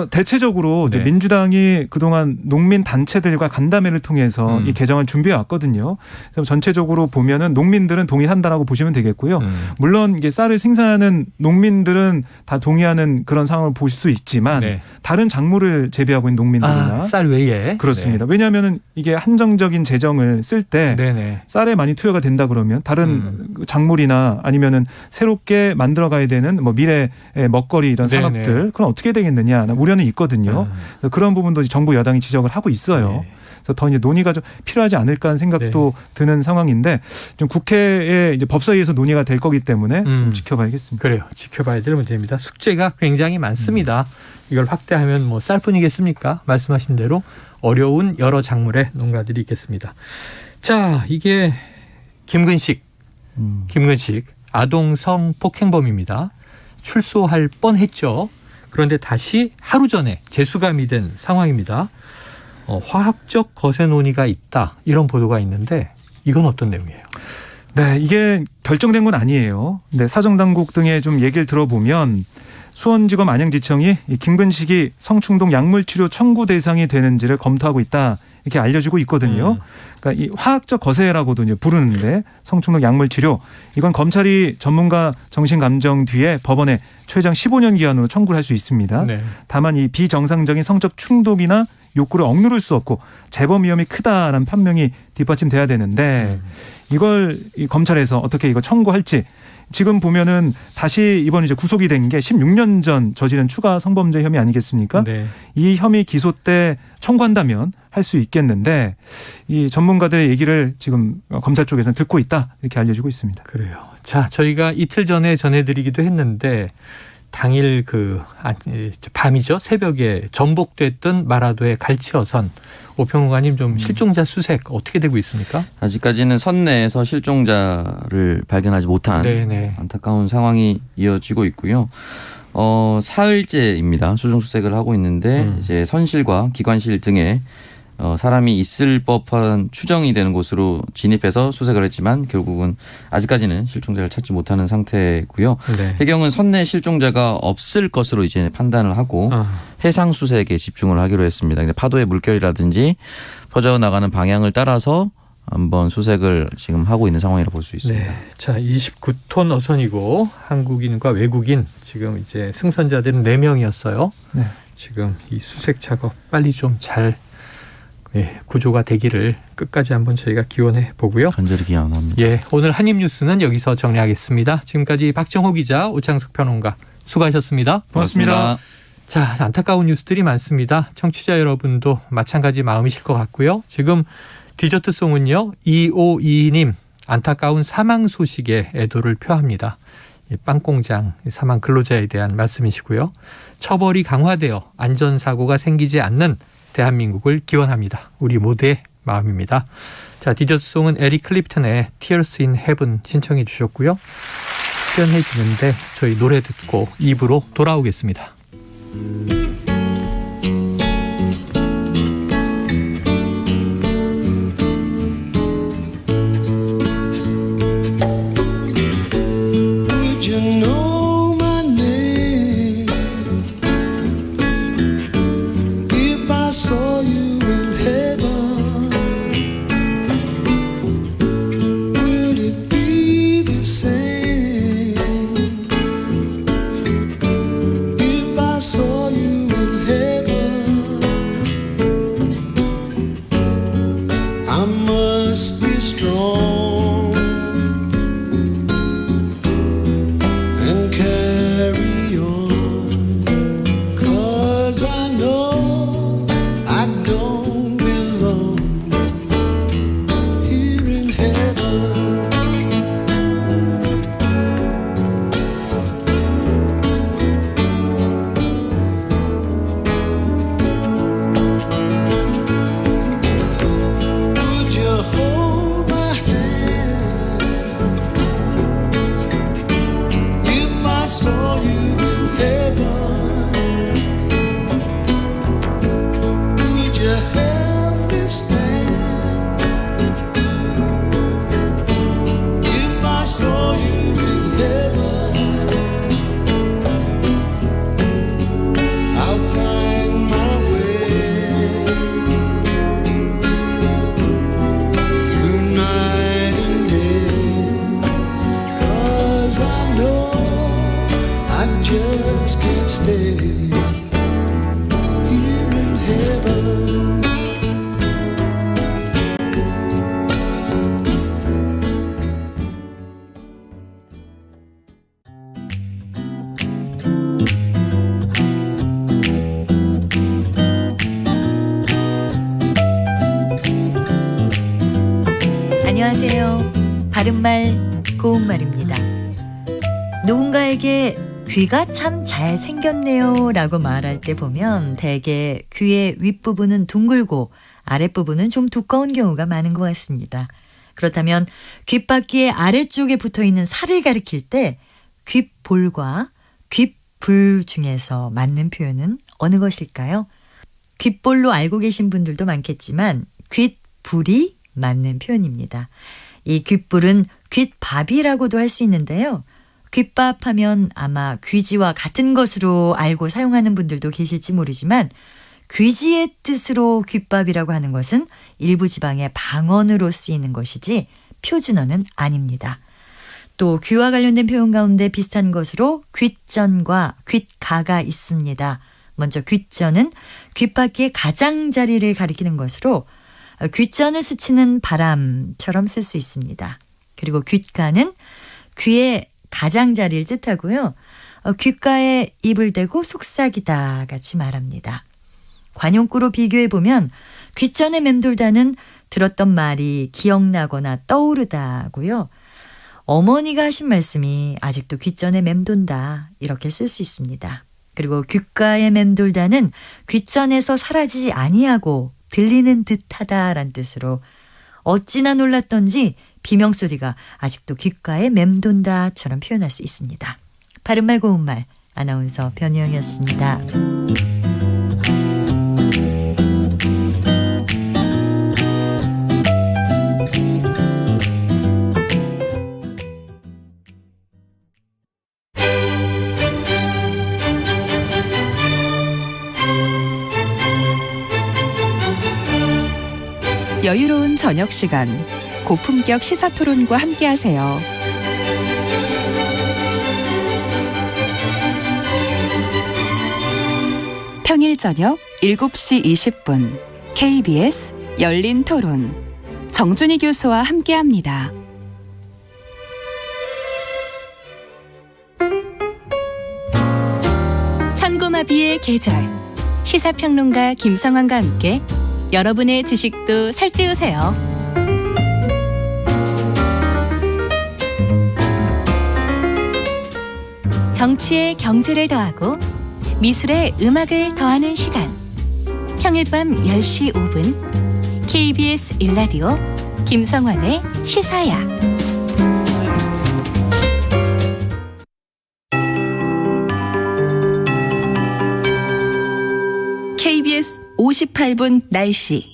대체적으로 네. 민주당이 그동안 농민 단체들과 간담회를 통해서 이 개정을 준비해 왔거든요. 전체적으로 보면은 농민들은 동의한다라고 보시면 되겠고요. 물론 이게 쌀을 생산하는 농민들은 다 동의하는 그런 상황을 보실 수 있지만 네. 다른 작물을 재배하고 있는 농민들이나 쌀 외에 그렇습니다. 왜냐하면은 이게 한정적인 재정을 쓸 때 쌀에 많이 투여가 된다 그러면 다른 작물이나 아니면은 새롭게 만들어가야 되는 뭐 미래 먹거리 이런 산업들 그럼 어떻게 되겠느냐 우려는 있거든요. 그런 부분도 정부 여당이 지적을 하고 있어요. 그래서 더 이제 논의가 좀 필요하지 않을까 하는 생각도 드는 상황인데 좀 국회에 이제 법사위에서 논의가 될 거기 때문에 좀 지켜봐야겠습니다. 그래요. 지켜봐야 될 문제입니다. 숙제가 굉장히 많습니다. 이걸 확대하면 뭐 쌀뿐이겠습니까? 말씀하신 대로 어려운 여러 작물의 농가들이 있겠습니다. 자, 이게 김근식 아동 성폭행범입니다. 출소할 뻔했죠. 그런데 다시 하루 전에 재수감이 된 상황입니다. 화학적 거세 논의가 있다 이런 보도가 있는데 이건 어떤 내용이에요? 네, 이게 결정된 건 아니에요. 근데 사정당국 등의 좀 얘기를 들어보면 수원지검 안양지청이 이 김근식이 성충동 약물치료 청구 대상이 되는지를 검토하고 있다 이렇게 알려지고 있거든요. 그러니까 이 화학적 거세라고도 이제 부르는데 성충동 약물치료 이건 검찰이 전문가 정신감정 뒤에 법원에 최장 15년 기한으로 청구를 할 수 있습니다. 네. 다만 이 비정상적인 성적 충동이나 욕구를 억누를 수 없고 재범 위험이 크다라는 판명이 뒷받침돼야 되는데 이걸 이 검찰에서 어떻게 이거 청구할지 지금 보면은 다시 이번 이제 구속이 된 게 16년 전 저지른 추가 성범죄 혐의 아니겠습니까? 네. 이 혐의 기소 때 청구한다면 할 수 있겠는데 이 전문가들의 얘기를 지금 검찰 쪽에서는 듣고 있다 이렇게 알려지고 있습니다. 그래요. 자, 저희가 이틀 전에 전해드리기도 했는데 당일 밤이죠. 새벽에 전복됐던 마라도의 갈치어선 오평론가님 좀 실종자 수색 어떻게 되고 있습니까? 아직까지는 선내에서 실종자를 발견하지 못한 안타까운 상황이 이어지고 있고요. 사흘째입니다. 수중수색을 하고 있는데 이제 선실과 기관실 등에 사람이 있을 법한 추정이 되는 곳으로 진입해서 수색을 했지만 결국은 아직까지는 실종자를 찾지 못하는 상태고요. 네. 해경은 선내 실종자가 없을 것으로 이제 판단을 하고 해상 수색에 집중을 하기로 했습니다. 파도의 물결이라든지 퍼져나가는 방향을 따라서 한번 수색을 지금 하고 있는 상황이라고 볼 수 있습니다. 네. 자, 29톤 어선이고 한국인과 외국인 지금 이제 승선자들은 4명이었어요. 네. 지금 이 수색 작업 빨리 좀 잘 구조가 되기를 끝까지 한번 저희가 기원해 보고요. 간절히 기원합니다. 예, 오늘 한입뉴스는 여기서 정리하겠습니다. 지금까지 박정호 기자, 오창석 평론가 수고하셨습니다. 고맙습니다. 자, 안타까운 뉴스들이 많습니다. 청취자 여러분도 마찬가지 마음이실 것 같고요. 지금 디저트송은요. 2522님 안타까운 사망 소식에 애도를 표합니다. 빵공장 사망 근로자에 대한 말씀이시고요. 처벌이 강화되어 안전사고가 생기지 않는 대한민국을 기원합니다. 우리 모두의 마음입니다. 자, 디저트송은 에릭 클립턴의 Tears in Heaven 신청해 주셨고요. 출연해지는데 저희 노래 듣고 2부로 돌아오겠습니다. I'll find 안녕하세요. 바른말 고운말입니다. 누군가에게 귀가 참 잘생겼네요 라고 말할 때 보면 대개 귀의 윗부분은 둥글고 아랫부분은 좀 두꺼운 경우가 많은 것 같습니다. 그렇다면 귓바퀴의 아래쪽에 붙어있는 살을 가리킬 때 귓볼과 귓불 중에서 맞는 표현은 어느 것일까요? 귓볼로 알고 계신 분들도 많겠지만 귓불이 맞는 표현입니다. 이 귓불은 귓밥이라고도 할 수 있는데요. 귓밥 하면 아마 귀지와 같은 것으로 알고 사용하는 분들도 계실지 모르지만 귀지의 뜻으로 귓밥이라고 하는 것은 일부 지방의 방언으로 쓰이는 것이지 표준어는 아닙니다. 또 귀와 관련된 표현 가운데 비슷한 것으로 귓전과 귓가가 있습니다. 먼저 귓전은 귓바퀴의 가장자리를 가리키는 것으로 귓전을 스치는 바람처럼 쓸 수 있습니다. 그리고 귓가는 귀의 가장자리를 뜻하고요. 귓가에 입을 대고 속삭이다 같이 말합니다. 관용구로 비교해보면 귓전에 맴돌다는 들었던 말이 기억나거나 떠오르다고요. 어머니가 하신 말씀이 아직도 귓전에 맴돈다 이렇게 쓸 수 있습니다. 그리고 귓가에 맴돌다는 귓전에서 사라지지 아니하고 들리는 듯하다라는 뜻으로 어찌나 놀랐던지 비명소리가 아직도 귓가에 맴돈다처럼 표현할 수 있습니다. 바른말 고운말 아나운서 변희영이었습니다. 여유로운 저녁 시간, 고품격 시사토론과 함께하세요. 평일 저녁 7시 20분 KBS 열린 토론 정준희 교수와 함께합니다. 천고마비의 계절 시사평론가 김성환과 함께 여러분의 지식도 살찌우세요. 정치에 경제를 더하고 미술에 음악을 더하는 시간. 평일 밤 10시 5분 KBS 1라디오 김성환의 시사야. KBS 58분 날씨.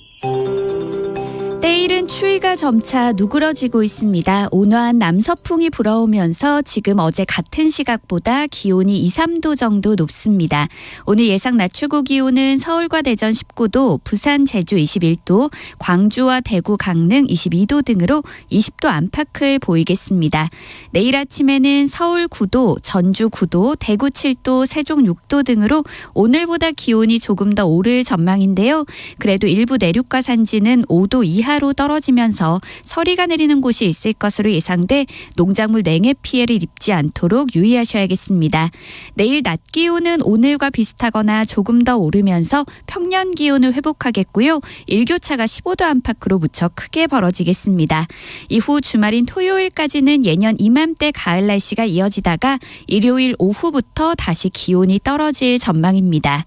내일은 추위가 점차 누그러지고 있습니다. 온화한 남서풍이 불어오면서 지금 어제 같은 시각보다 기온이 2, 3도 정도 높습니다. 오늘 예상 낮 최고 기온은 서울과 대전 19도, 부산, 제주 21도, 광주와 대구, 강릉 22도 등으로 20도 안팎을 보이겠습니다. 내일 아침에는 서울 9도, 전주 9도, 대구 7도, 세종 6도 등으로 오늘보다 기온이 조금 더 오를 전망인데요. 그래도 일부 내륙과 산지는 5도 이하로 떨어지면서 서리가 내리는 곳이 있을 것으로 예상돼 농작물 냉해 피해를 입지 않도록 유의하셔야겠습니다. 내일 낮 기온은 오늘과 비슷하거나 조금 더 오르면서 평년 기온을 회복하겠고요. 일교차가 15도 안팎으로 무척 크게 벌어지겠습니다. 이후 주말인 토요일까지는 예년 이맘때 가을 날씨가 이어지다가 일요일 오후부터 다시 기온이 떨어질 전망입니다.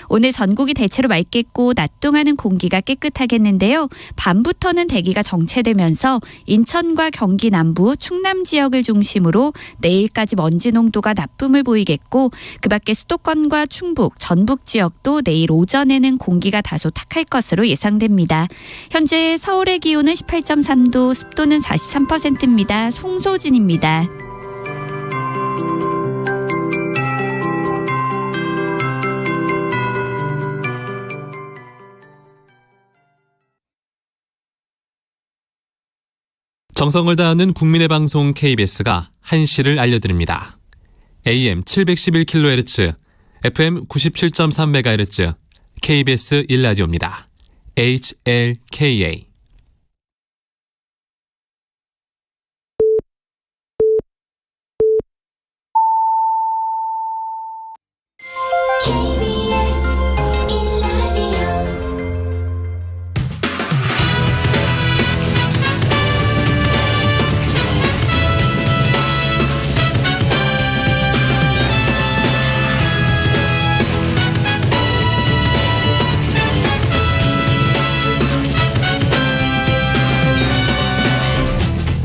오늘 전국이 대체로 맑겠고 낮 동안은 공기가 깨끗하겠는데요. 밤부터는 대기가 정체되면서 인천과 경기 남부, 충남 지역을 중심으로 내일까지 먼지 농도가 나쁨을 보이겠고 그 밖에 수도권과 충북, 전북 지역도 내일 오전에는 공기가 다소 탁할 것으로 예상됩니다. 현재 서울의 기온은 18.3도, 습도는 43%입니다. 송소진입니다. 정성을 다하는 국민의 방송 KBS가 한시를 알려드립니다. AM 711kHz, FM 97.3MHz, KBS 1라디오입니다. HLKA.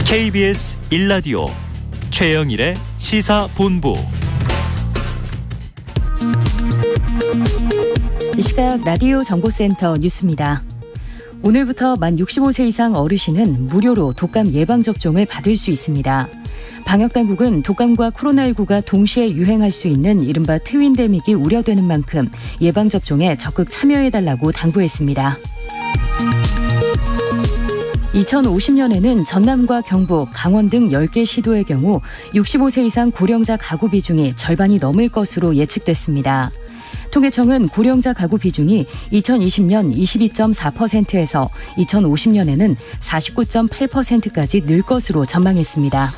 KBS 1라디오 최영일의 시사본부. 이 시각 라디오 정보센터 뉴스입니다. 오늘부터 만 65세 이상 어르신은 무료로 독감 예방접종을 받을 수 있습니다. 방역당국은 독감과 코로나19가 동시에 유행할 수 있는 이른바 트윈데믹이 우려되는 만큼 예방접종에 적극 참여해달라고 당부했습니다. 2050년에는 전남과 경북, 강원 등 10개 시도의 경우 65세 이상 고령자 가구 비중이 절반이 넘을 것으로 예측됐습니다. 통계청은 고령자 가구 비중이 2020년 22.4%에서 2050년에는 49.8%까지 늘 것으로 전망했습니다.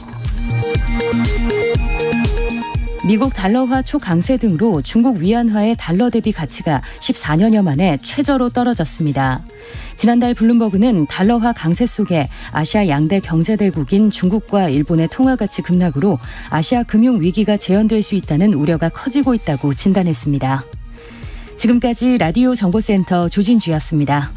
미국 달러화 초강세 등으로 중국 위안화의 달러 대비 가치가 14년여 만에 최저로 떨어졌습니다. 지난달 블룸버그는 달러화 강세 속에 아시아 양대 경제대국인 중국과 일본의 통화 가치 급락으로 아시아 금융 위기가 재현될 수 있다는 우려가 커지고 있다고 진단했습니다. 지금까지 라디오 정보센터 조진주였습니다.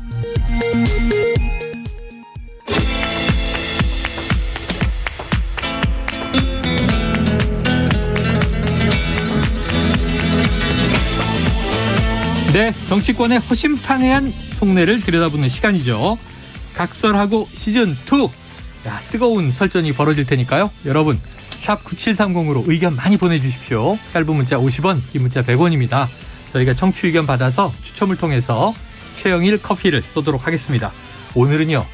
네, 정치권의 허심탄회한 속내를 들여다보는 시간이죠. 각설하고 시즌2. 야, 뜨거운 설전이 벌어질 테니까요. 여러분, 샵 9730으로 의견 많이 보내주십시오. 짧은 문자 50원, 긴 문자 100원입니다. 저희가 청취 의견 받아서 추첨을 통해서 최영일 커피를 쏘도록 하겠습니다. 오늘은요.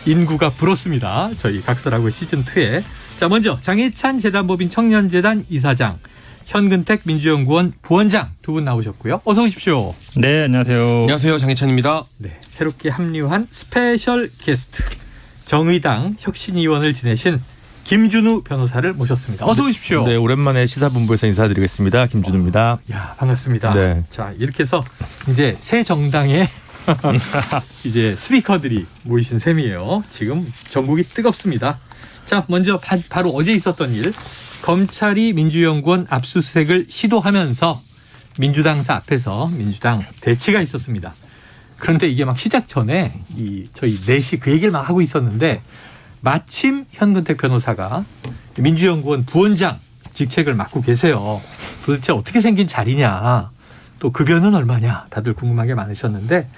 인구가 불었습니다. 저희 각설하고 시즌2에. 자, 먼저 장혜찬 재단법인 청년재단 이사장, 현근택 민주연구원 부원장 두 분 나오셨고요. 어서 오십시오. 네, 안녕하세요. 안녕하세요. 장혜찬입니다. 네, 새롭게 합류한 스페셜 게스트 정의당 혁신위원을 지내신 김준우 변호사를 모셨습니다. 어서 오십시오. 네, 오랜만에 시사본부에서 인사드리겠습니다. 김준우입니다. 야, 반갑습니다. 네. 자, 이렇게 해서 이제 새 정당의 이제 스피커들이 모이신 셈이에요. 지금 전국이 뜨겁습니다. 자, 먼저 바로 어제 있었던 일. 검찰이 민주연구원 압수수색을 시도하면서 민주당사 앞에서 민주당 대치가 있었습니다. 그런데 이게 막 시작 전에 저희 넷이 그 얘기를 막 하고 있었는데 마침 현근택 변호사가 민주연구원 부원장 직책을 맡고 계세요. 도대체 어떻게 생긴 자리냐, 또 급여는 얼마냐, 다들 궁금하게 많으셨는데,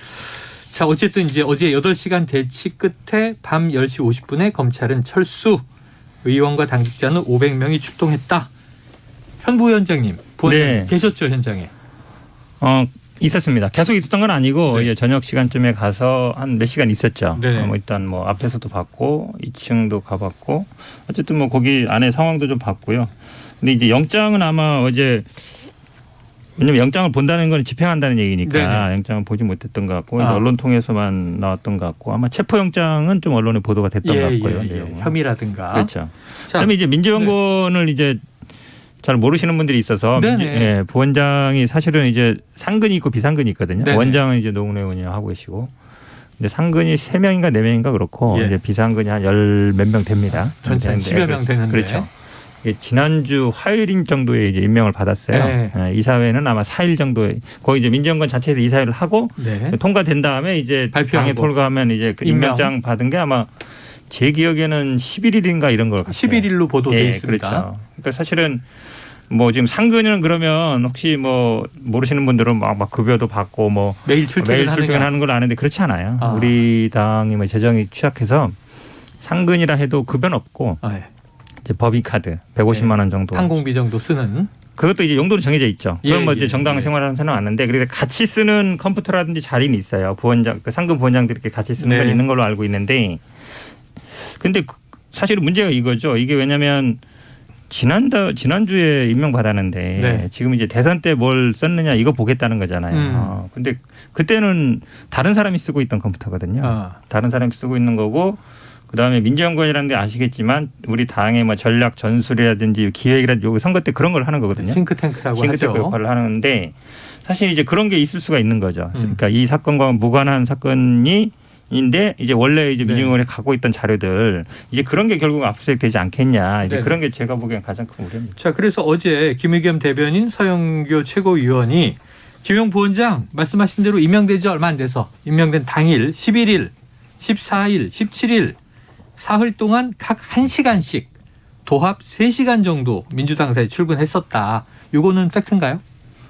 자, 어쨌든 이제 어제 8시간 대치 끝에 밤 10시 50분에 검찰은 철수, 의원과 당직자는 500명이 출동했다. 현 부위원장님, 부원장님 네. 계셨죠, 현장에? 있었습니다. 계속 있었던 건 아니고 네. 이제 저녁 시간쯤에 가서 한 몇 시간 있었죠. 네. 일단 앞에서도 봤고 2층도 가봤고 어쨌든 거기 안에 상황도 좀 봤고요. 근데 이제 영장은 아마 어제, 왜냐면 영장을 본다는 건 집행한다는 얘기니까 네네. 영장을 보지 못했던 것 같고 언론 통해서만 나왔던 것 같고 아마 체포영장은 좀 언론에 보도가 됐던 것 같고요. 혐의라든가. 그렇죠. 자, 그다음에 이제 민주연구원을 이제 잘 모르시는 분들이 있어서 부원장이 사실은 이제 상근이 있고 비상근이 있거든요. 네네. 원장은 이제 노웅래 의원이 하고 계시고, 근데 상근이 3명인가 4명인가 그렇고 이제 비상근이 한 10 몇 명 됩니다. 전체 한 10여 명 되는데. 그렇죠. 지난주 화요일인 정도에 이제 임명을 받았어요. 네. 이사회는 아마 4일 정도에 거의 이제 민주연구원 자체에서 이사회를 하고 통과된 다음에 이제 당에 통과하면 이제 그 임명장 받은 게 아마 제 기억에는 11일인가 이런 걸 같아요. 11일로 보도돼 있습니다. 그렇죠. 그러니까 사실은 지금 상근은 그러면 혹시 모르시는 분들은 막 급여도 받고 매일 출퇴근하는 걸 아는데 그렇지 않아요. 우리 당이 재정이 취약해서 상근이라 해도 급여는 없고 이제 법인카드 150만 원 정도, 항공비 정도 쓰는. 그것도 이제 용도는 정해져 있죠. 그럼 이제 정당 생활하는 사람은 아는데, 그런데 같이 쓰는 컴퓨터라든지 자리는 있어요. 부원장, 상근 부원장들이 이렇게 같이 쓰는 건 있는 걸로 알고 있는데, 근데 사실은 문제가 이거죠. 이게 왜냐하면 지난주에 임명받았는데 지금 이제 대선 때 뭘 썼느냐 이거 보겠다는 거잖아요. 근데 그때는 다른 사람이 쓰고 있던 컴퓨터거든요. 다른 사람이 쓰고 있는 거고, 그다음에 민주연구원이라는 데 아시겠지만 우리 당의 전략 전술이라든지 기획이라든지 여기 선거 때 그런 걸 하는 거거든요. 싱크탱크라고 하죠. 싱크탱크 역할을 하는데 사실 이제 그런 게 있을 수가 있는 거죠. 그러니까 이 사건과 무관한 사건이 인데 이제 원래 이제 민주연구원에 갖고 있던 자료들 이제 그런 게 결국 압수수색되지 않겠냐. 이제 그런 게 제가 보기엔 가장 큰 우려입니다. 자, 그래서 어제 김의겸 대변인, 서영교 최고위원이 김용 부원장 말씀하신 대로 임명된 지 얼마 안 돼서 임명된 당일 11일, 14일, 17일 사흘 동안 각 1시간씩 도합 3시간 정도 민주당사에 출근했었다. 이거는 팩트인가요?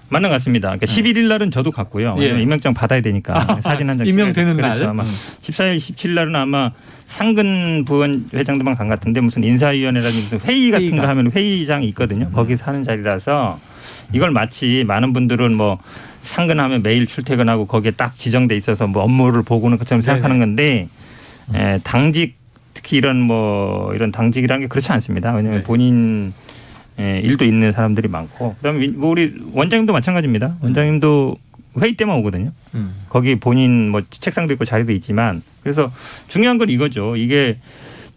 맞는 것 같습니다. 그러니까 11일 날은 저도 갔고요. 왜냐면 임명장 받아야 되니까 사진 한 장 임명되는 그렇죠. 날. 아마 14일, 17일 날은 아마 상근 부원회장들만 간 것 같은데 무슨 인사위원회라든지 무슨 회의 같은 거 하면 회의장이 있거든요. 거기서 하는 자리라서 이걸 마치 많은 분들은 뭐 상근하면 매일 출퇴근하고 거기에 딱 지정돼 있어서 뭐 업무를 보고는 것처럼 생각하는 건데 당직 특히 이런 당직이라는 게 그렇지 않습니다. 왜냐하면 본인 일도 있는 사람들이 많고 그다음에 뭐 우리 원장님도 마찬가지입니다. 원장님도 회의 때만 오거든요. 거기 본인 뭐 책상도 있고 자리도 있지만 그래서 중요한 건 이거죠. 이게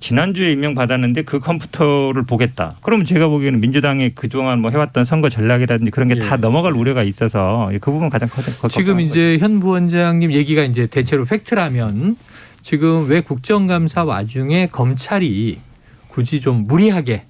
지난주에 임명받았는데 그 컴퓨터를 보겠다. 그러면 제가 보기에는 민주당이 그동안 뭐 해왔던 선거 전략이라든지 그런 게 다 넘어갈 우려가 있어서 그 부분 가장 지금 이제 현 부원장님 얘기가 이제 대체로 팩트라면 지금 왜 국정감사 와중에 검찰이 굳이 좀 무리하게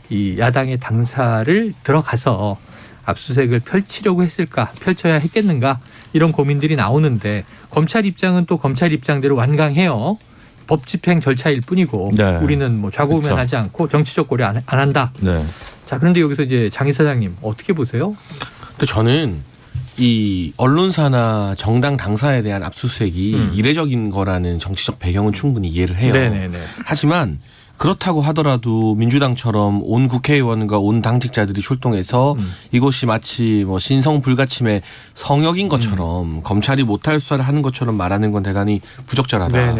이 야당의 당사를 들어가서 압수수색을 펼치려고 했을까, 펼쳐야 했겠는가 이런 고민들이 나오는데 검찰 입장은 또 검찰 입장대로 완강해요. 법 집행 절차일 뿐이고 우리는 뭐 좌고우면하지 않고 정치적 고려 안 한다. 자, 그런데 여기서 이제 장 이사장님 어떻게 보세요? 근데 저는 이 언론사나 정당 당사에 대한 압수수색이 이례적인 거라는 정치적 배경은 충분히 이해를 해요. 하지만 그렇다고 하더라도 민주당처럼 온 국회의원과 온 당직자들이 출동해서 이것이 마치 뭐 신성 불가침의 성역인 것처럼 검찰이 못할 수사를 하는 것처럼 말하는 건 대단히 부적절하다.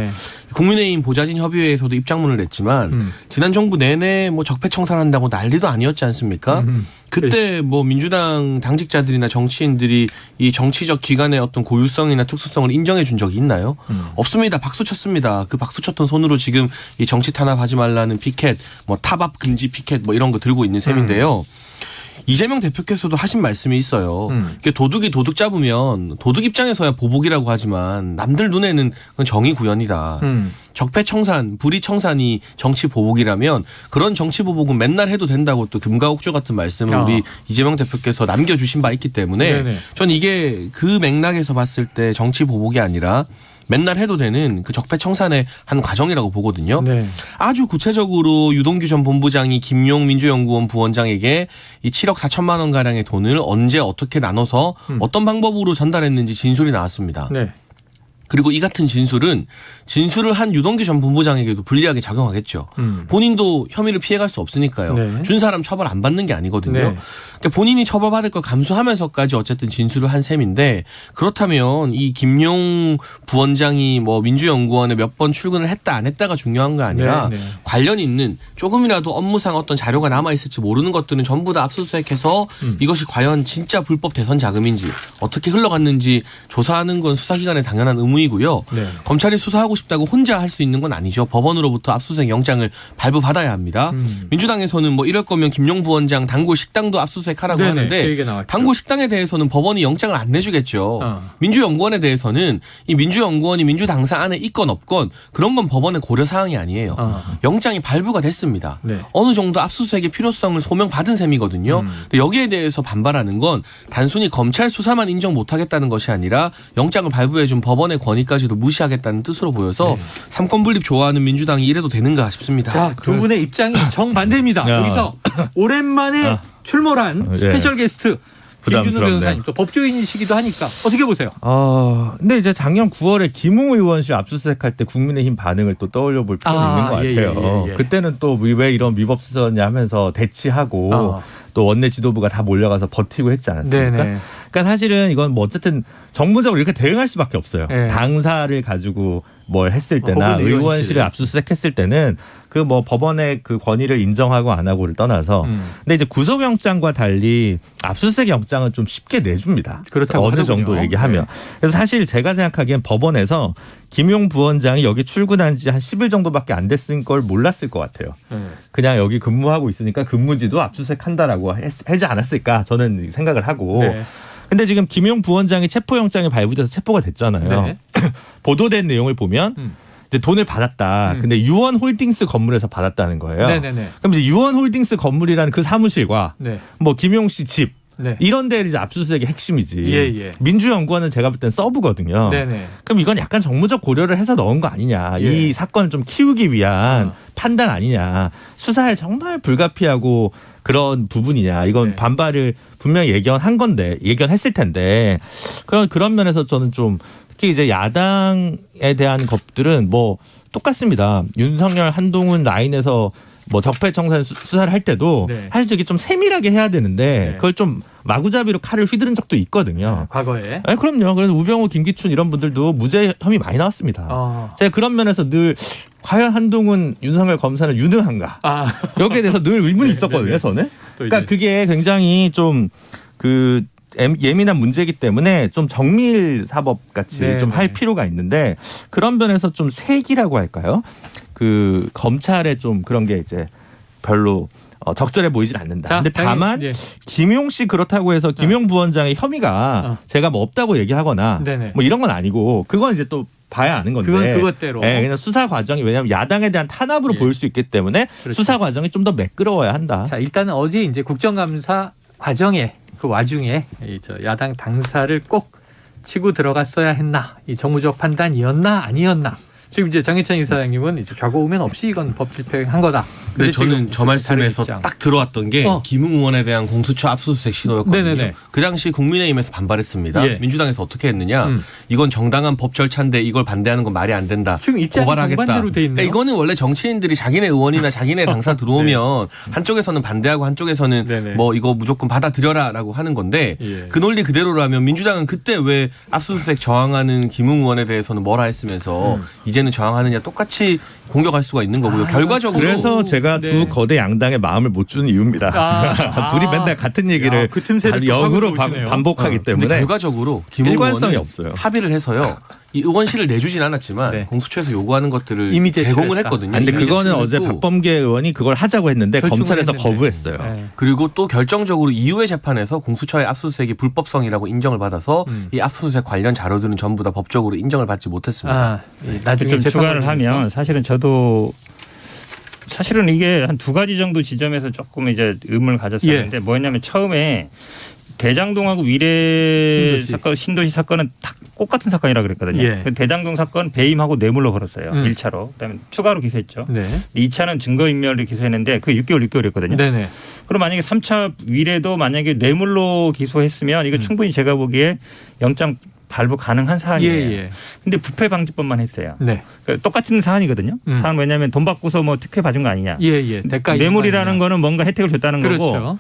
국민의힘 보좌진 협의회에서도 입장문을 냈지만 지난 정부 내내 뭐 적폐청산한다고 난리도 아니었지 않습니까? 그때 뭐 민주당 당직자들이나 정치인들이 이 정치적 기관의 어떤 고유성이나 특수성을 인정해 준 적이 있나요? 없습니다. 박수 쳤습니다. 그 박수 쳤던 손으로 지금 이 정치 탄압하지 말라는 피켓, 뭐 타밥 금지 피켓 뭐 이런 거 들고 있는 셈인데요. 이재명 대표께서도 하신 말씀이 있어요. 도둑이 도둑 잡으면 도둑 입장에서야 보복이라고 하지만 남들 눈에는 그건 정의 구현이다. 적폐청산, 불의청산이 정치 보복이라면 그런 정치 보복은 맨날 해도 된다고 또 금가옥조 같은 말씀을 우리 이재명 대표께서 남겨주신 바 있기 때문에 전 이게 그 맥락에서 봤을 때 정치 보복이 아니라 맨날 해도 되는 그 적폐청산의 한 과정이라고 보거든요. 아주 구체적으로 유동규 전 본부장이 김용 민주연구원 부원장에게 이 7억 4천만 원 가량의 돈을 언제 어떻게 나눠서 어떤 방법으로 전달했는지 진술이 나왔습니다. 그리고 이 같은 진술을 한 유동규 전 본부장에게도 불리하게 작용하겠죠. 본인도 혐의를 피해갈 수 없으니까요. 준 사람 처벌 안 받는 게 아니거든요. 그러니까 본인이 처벌받을 걸 감수하면서까지 어쨌든 진술을 한 셈인데 그렇다면 이 김용 부원장이 뭐 민주연구원에 몇 번 출근을 했다 안 했다가 중요한 거 아니라 관련 있는 조금이라도 업무상 어떤 자료가 남아있을지 모르는 것들은 전부 다 압수수색해서 이것이 과연 진짜 불법 대선 자금인지 어떻게 흘러갔는지 조사하는 건 수사기관의 당연한 의무이고요. 검찰이 수사하고 싶다고 혼자 할 수 있는 건 아니죠. 법원으로부터 압수수색 영장을 발부받아야 합니다. 민주당에서는 뭐 이럴 거면 김용 부원장 단골 식당도 압수수색하라고 하는데 단골 식당에 대해서는 법원이 영장을 안 내주겠죠. 민주연구원에 대해서는 이 민주연구원이 민주당사 안에 있건 없건 그런 건 법원의 고려사항이 아니에요. 영장이 발부가 됐습니다. 어느 정도 압수수색의 필요성을 소명받은 셈이거든요. 근데 여기에 대해서 반발하는 건 단순히 검찰 수사만 인정 못하겠다는 것이 아니라 영장을 발부해준 법원의 권위까지도 무시하겠다는 뜻으로 보여서 삼권 분립 좋아하는 민주당이 이래도 되는가 싶습니다. 자, 두 분의 입장이 정반대입니다. 여기서 오랜만에 출몰한 스페셜 게스트 김준우 변호사님 또 법조인이시기도 하니까 어떻게 보세요? 근데 이제 작년 9월에 김웅 의원실 압수수색할 때 국민의힘 반응을 또 떠올려 볼 필요가 있는 것 같아요. 그때는 또 왜 이런 위법 수사냐 하면서 대치하고 또 원내 지도부가 다 몰려가서 버티고 했지 않았습니까? 그러니까 사실은 이건 뭐 어쨌든 정무적으로 이렇게 대응할 수밖에 없어요. 당사를 가지고 뭘 했을 때나 의원실을 압수수색했을 때는 그 뭐 법원의 그 권위를 인정하고 안 하고를 떠나서 근데 이제 구속영장과 달리 압수수색 영장은 좀 쉽게 내줍니다. 그렇다고 어느 정도 얘기하면. 그래서 사실 제가 생각하기엔 법원에서 김용 부원장이 여기 출근한 지 한 10일 정도밖에 안 됐을 걸 몰랐을 것 같아요. 그냥 여기 근무하고 있으니까 근무지도 압수수색한다라고 하지 않았을까 저는 생각을 하고 근데 지금 김용 부원장이 체포영장이 발부돼서 체포가 됐잖아요. 보도된 내용을 보면 이제 돈을 받았다. 근데 유원홀딩스 건물에서 받았다는 거예요. 그럼 이제 유원홀딩스 건물이라는 그 사무실과 뭐 김용 씨 집 네. 이런 데 이제 압수수색의 핵심이지. 민주연구원은 제가 볼 땐 서브거든요. 네네. 그럼 이건 약간 정무적 고려를 해서 넣은 거 아니냐. 예. 이 사건을 좀 키우기 위한 판단 아니냐. 수사에 정말 불가피하고 그런 부분이냐. 이건 반발을 분명히 예견한 건데, 예견했을 텐데. 그런 면에서 저는 좀 특히 이제 야당에 대한 것들은 뭐 똑같습니다. 윤석열 한동훈 라인에서 뭐 적폐청산 수사를 할 때도 사실 이게 좀 세밀하게 해야 되는데 그걸 좀 마구잡이로 칼을 휘두른 적도 있거든요. 과거에. 네, 그럼요. 그래서 우병우, 김기춘 이런 분들도 무죄 혐의 많이 나왔습니다. 제가 그런 면에서 늘 과연 한동훈, 윤석열 검사는 유능한가? 여기에 대해서 늘 의문이 있었거든요. 저는. 그러니까 그게 굉장히 좀 예민한 문제이기 때문에 좀 정밀 사법 같이 좀 할 필요가 있는데 그런 면에서 좀 세기라고 할까요? 그 검찰에 좀 그런 게 이제 별로 적절해 보이질 않는다. 근데 다만 김용 씨 그렇다고 해서 김용 부원장의 혐의가 제가 뭐 없다고 얘기하거나 뭐 이런 건 아니고 그건 이제 또 봐야 아는 건데. 그건 그것대로. 그냥 수사 과정이 왜냐하면 야당에 대한 탄압으로 보일 수 있기 때문에 수사 과정이 좀 더 매끄러워야 한다. 자, 일단은 어제 이제 국정감사 과정에 그 와중에 야당 당사를 꼭 치고 들어갔어야 했나? 이 정무적 판단이었나 아니었나? 지금 이제 장혜찬 이사장님은 이제 좌고 우면 없이 이건 법 집행한 거다. 근데 저는 저 말씀에서 딱 들어왔던 게 김웅 의원에 대한 공수처 압수수색 신호였거든요. 네네네. 그 당시 국민의힘에서 반발했습니다. 민주당에서 어떻게 했느냐. 이건 정당한 법 절차인데 이걸 반대하는 건 말이 안 된다. 지금 입장이 고발하겠다. 정반대로 돼 있네요. 그러니까 이거는 원래 정치인들이 자기네 의원이나 자기네 당사 들어오면 한쪽에서는 반대하고 한쪽에서는 뭐 이거 무조건 받아들여라라고 하는 건데 그 논리 그대로라면 민주당은 그때 왜 압수수색 저항하는 김웅 의원에 대해서는 뭐라 했으면서 이제는 저항하느냐 똑같이 공격할 수가 있는 거고요. 결과적으로 그래서 제가 두 거대 양당의 마음을 못 주는 이유입니다. 둘이 맨날 같은 얘기를 그 틈새를 역으로 반복하기 때문에 근데 결과적으로 김웅 일관성이 의원은 없어요. 합의를 해서요. 이 의원실을 내주진 않았지만 공수처에서 요구하는 것들을 이미 제공을 했거든요. 근데 그거는 어제 박범계 의원이 그걸 하자고 했는데 검찰에서 거부했어요. 그리고 또 결정적으로 이후의 재판에서 공수처의 압수수색이 불법성이라고 인정을 받아서 이 압수수색 관련 자료들은 전부 다 법적으로 인정을 받지 못했습니다. 나중에 좀 추가를 하면 사실은 저도 사실은 이게 한 두 가지 정도 지점에서 조금 이제 의문을 가졌었는데 뭐였냐면 처음에 대장동하고 위례 사건, 신도시 사건은 다 똑같은 사건이라 그랬거든요. 대장동 사건 배임하고 뇌물로 걸었어요. 1차로. 그다음에 추가로 기소했죠. 2차는 증거인멸을 기소했는데 그게 6개월이었거든요. 그럼 만약에 3차 위례도 만약에 뇌물로 기소했으면 이거 충분히 제가 보기에 영장 발부 가능한 사안이에요. 근데 부패방지법만 했어요. 그러니까 똑같은 사안이거든요. 사안 왜냐하면 돈 받고서 뭐 특혜 받은 거 아니냐. 뇌물이라는 거는 뭔가 혜택을 줬다는 거고.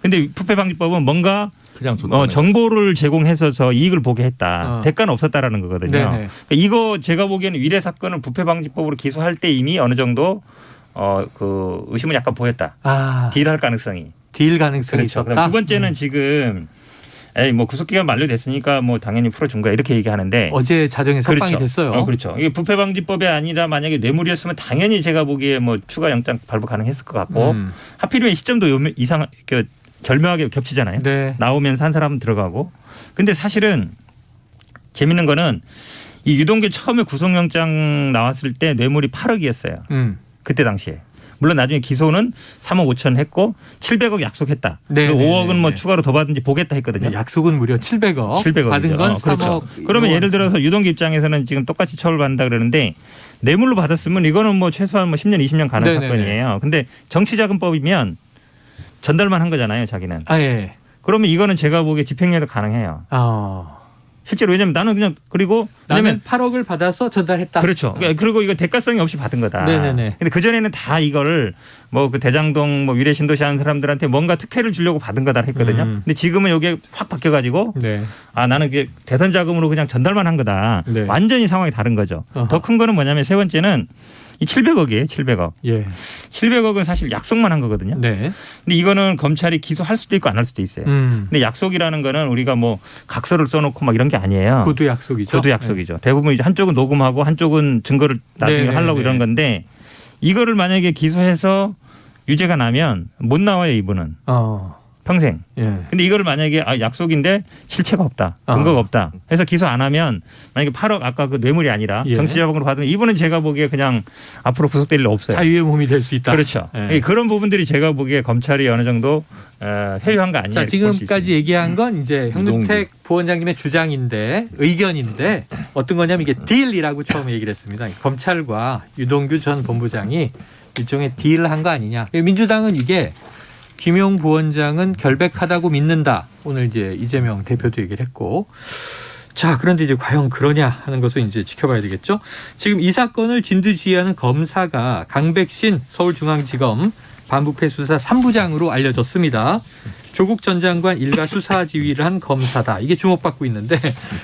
근데 부패방지법은 뭔가 그냥 정보를 제공해서 이익을 보게 했다. 대가는 없었다라는 거거든요. 그러니까 이거 제가 보기에는 위례 사건을 부패방지법으로 기소할 때 이미 어느 정도 그 의심은 약간 보였다. 딜할 가능성이. 딜 가능성이 있었다. 두 번째는 지금 뭐 구속기간 만료됐으니까 뭐 당연히 풀어준 거야 이렇게 얘기하는데 어제 자정에 석방이 됐어요. 그렇죠. 이게 부패방지법이 아니라 만약에 뇌물이었으면 당연히 제가 보기에 뭐 추가 영장 발부 가능했을 것 같고 하필이면 시점도 이상 절묘하게 겹치잖아요. 나오면서 한 사람은 들어가고. 근데 사실은 재밌는 거는 이 유동규 처음에 구속영장 나왔을 때 뇌물이 8억이었어요. 그때 당시에. 물론 나중에 기소는 3억 5천 했고 700억 약속했다. 5억은 뭐 추가로 더 받은지 보겠다 했거든요. 약속은 무려 700억. 700억 받은 건 3억. 그렇죠. 그러면 예를 들어서 유동규 입장에서는 지금 똑같이 처벌받는다 그러는데 뇌물로 받았으면 이거는 뭐 최소한 뭐 10년 20년 가는 사건이에요. 근데 정치자금법이면 전달만 한 거잖아요, 자기는. 그러면 이거는 제가 보기에 집행유예도 가능해요. 실제로 왜냐면 나는 그냥 그리고 나는 8억을 받아서 전달했다. 그렇죠. 그리고 이거 대가성이 없이 받은 거다. 근데 그 전에는 다 이거를 뭐 그 대장동 뭐 위례 신도시 하는 사람들한테 뭔가 특혜를 주려고 받은 거다 했거든요. 근데 지금은 이게 확 바뀌어가지고 나는 이게 대선 자금으로 그냥 전달만 한 거다. 완전히 상황이 다른 거죠. 더 큰 거는 뭐냐면 세 번째는 이 700억이에요. 700억. 700억은 사실 약속만 한 거거든요. 근데 이거는 검찰이 기소할 수도 있고 안 할 수도 있어요. 근데 약속이라는 거는 우리가 뭐 각서를 써놓고 막 이런 게 아니에요. 구두 약속이죠. 구두 약속이죠. 대부분 이제 한쪽은 녹음하고 한쪽은 증거를 나중에 하려고 이런 건데 이거를 만약에 기소해서 유죄가 나면 못 나와요, 이분은. 평생. 근데 이거를 만약에 약속인데 실체가 없다. 근거가 없다. 해서 기소 안 하면 만약에 8억 아까 그 뇌물이 아니라 정치자금으로 받으면 이분은 제가 보기에 그냥 앞으로 구속될 일 없어요. 자유의 몸이 될 수 있다. 그렇죠. 그런 부분들이 제가 보기에 검찰이 어느 정도 회유한 거 아니냐. 자, 지금까지 얘기한 건 이제 현근택 부원장님의 주장인데 의견인데 어떤 거냐면 이게 딜이라고 처음에 얘기를 했습니다. 검찰과 유동규 전 본부장이 일종의 딜을 한 거 아니냐. 민주당은 이게 김용 부원장은 결백하다고 믿는다. 오늘 이제 이재명 대표도 얘기를 했고. 자, 그런데 이제 과연 그러냐 하는 것을 이제 지켜봐야 되겠죠. 지금 이 사건을 진두지휘하는 검사가 강백신 서울중앙지검 반부패 수사 3부장으로 알려졌습니다. 조국 전 장관 일가 수사 지휘를 한 검사다. 이게 주목받고 있는데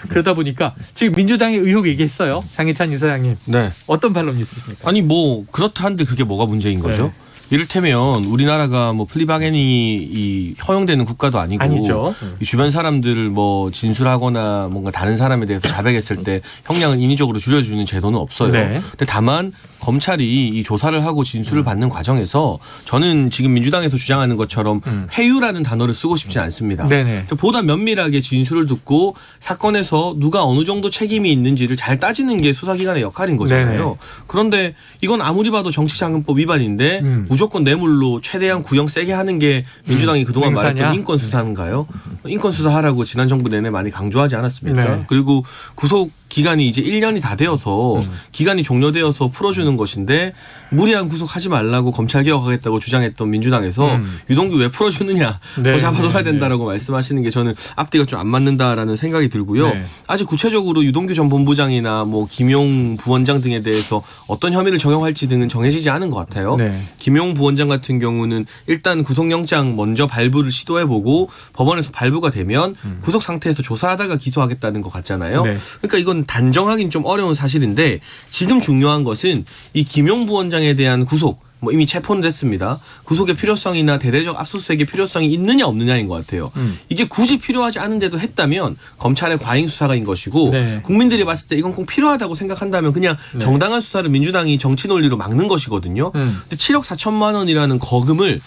그러다 보니까 지금 민주당의 의혹 얘기했어요. 장해찬 이사장님. 네. 어떤 반론이 있습니까? 아니 뭐 그렇다 한데 그게 뭐가 문제인 거죠? 이를테면 우리나라가 뭐 플리바게닝이 허용되는 국가도 아니고 이 주변 사람들을 뭐 진술하거나 뭔가 다른 사람에 대해서 자백했을 때 형량을 인위적으로 줄여주는 제도는 없어요. 근데 다만 검찰이 이 조사를 하고 진술을 받는 과정에서 저는 지금 민주당에서 주장하는 것처럼 회유라는 단어를 쓰고 싶지 않습니다. 보다 면밀하게 진술을 듣고 사건에서 누가 어느 정도 책임이 있는지를 잘 따지는 게 수사기관의 역할인 거잖아요. 그런데 이건 아무리 봐도 정치자금법 위반인데 무조건 뇌물로 최대한 구형 세게 하는 게 민주당이 그동안 말했던 인권수사인가요? 인권수사하라고 지난 정부 내내 많이 강조하지 않았습니까? 그리고 구속 기간이 이제 1년이 다 되어서 기간이 종료되어서 풀어주는 것인데 무리한 구속하지 말라고 검찰개혁하겠다고 주장했던 민주당에서 유동규 왜 풀어주느냐 더 잡아둬야 된다라고 말씀하시는 게 저는 앞뒤가 좀 안 맞는다라는 생각이 들고요. 아직 구체적으로 유동규 전 본부장이나 뭐 김용 부원장 등에 대해서 어떤 혐의를 적용할지 등은 정해지지 않은 것 같아요. 김용 부원장 같은 경우는 일단 구속영장 먼저 발부를 시도해보고 법원에서 발부가 되면 구속 상태에서 조사하다가 기소하겠다는 것 같잖아요. 그러니까 이건 단정하기는 좀 어려운 사실인데 지금 중요한 것은 이 김용 부원장에 대한 구속 뭐 이미 체포는 됐습니다. 구속의 필요성이나 대대적 압수수색의 필요성이 있느냐 없느냐인 것 같아요. 이게 굳이 필요하지 않은데도 했다면 검찰의 과잉 수사가인 것이고 국민들이 봤을 때 이건 꼭 필요하다고 생각한다면 그냥 정당한 수사를 민주당이 정치 논리로 막는 것이거든요. 근데 7억 4천만 원이라는 거금을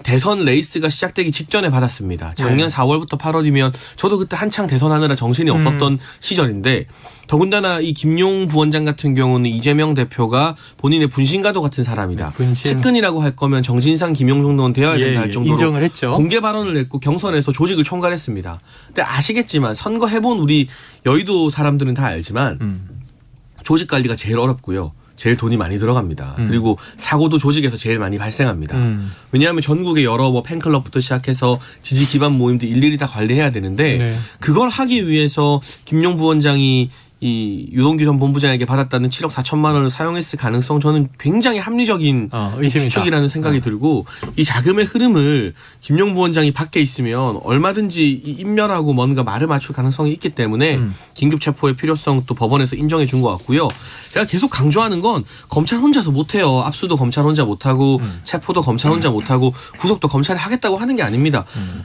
대선 레이스가 시작되기 직전에 받았습니다. 작년 4월부터 8월이면 저도 그때 한창 대선하느라 정신이 없었던 시절인데 더군다나 이 김용 부원장 같은 경우는 이재명 대표가 본인의 분신과도 같은 사람이다. 측근이라고 할 거면 정진상 김용 정도는 되어야 된다 할 정도로 인정을 했죠. 공개 발언을 했고 경선에서 조직을 총괄했습니다. 근데 아시겠지만 선거 해본 우리 여의도 사람들은 다 알지만 조직 관리가 제일 어렵고요. 제일 돈이 많이 들어갑니다. 그리고 사고도 조직에서 제일 많이 발생합니다. 왜냐하면 전국의 여러 뭐 팬클럽부터 시작해서 지지 기반 모임도 일일이 다 관리해야 되는데 그걸 하기 위해서 김용 부원장이 이 유동규 전 본부장에게 받았다는 7억 4천만 원을 사용했을 가능성 저는 굉장히 합리적인 추측이라는 생각이 들고 이 자금의 흐름을 김용 부원장이 밖에 있으면 얼마든지 인멸하고 뭔가 말을 맞출 가능성이 있기 때문에 긴급 체포의 필요성 또 법원에서 인정해 준 것 같고요. 제가 계속 강조하는 건 검찰 혼자서 못해요. 압수도 검찰 혼자 못하고 체포도 검찰 혼자 못하고 구속도 검찰이 하겠다고 하는 게 아닙니다.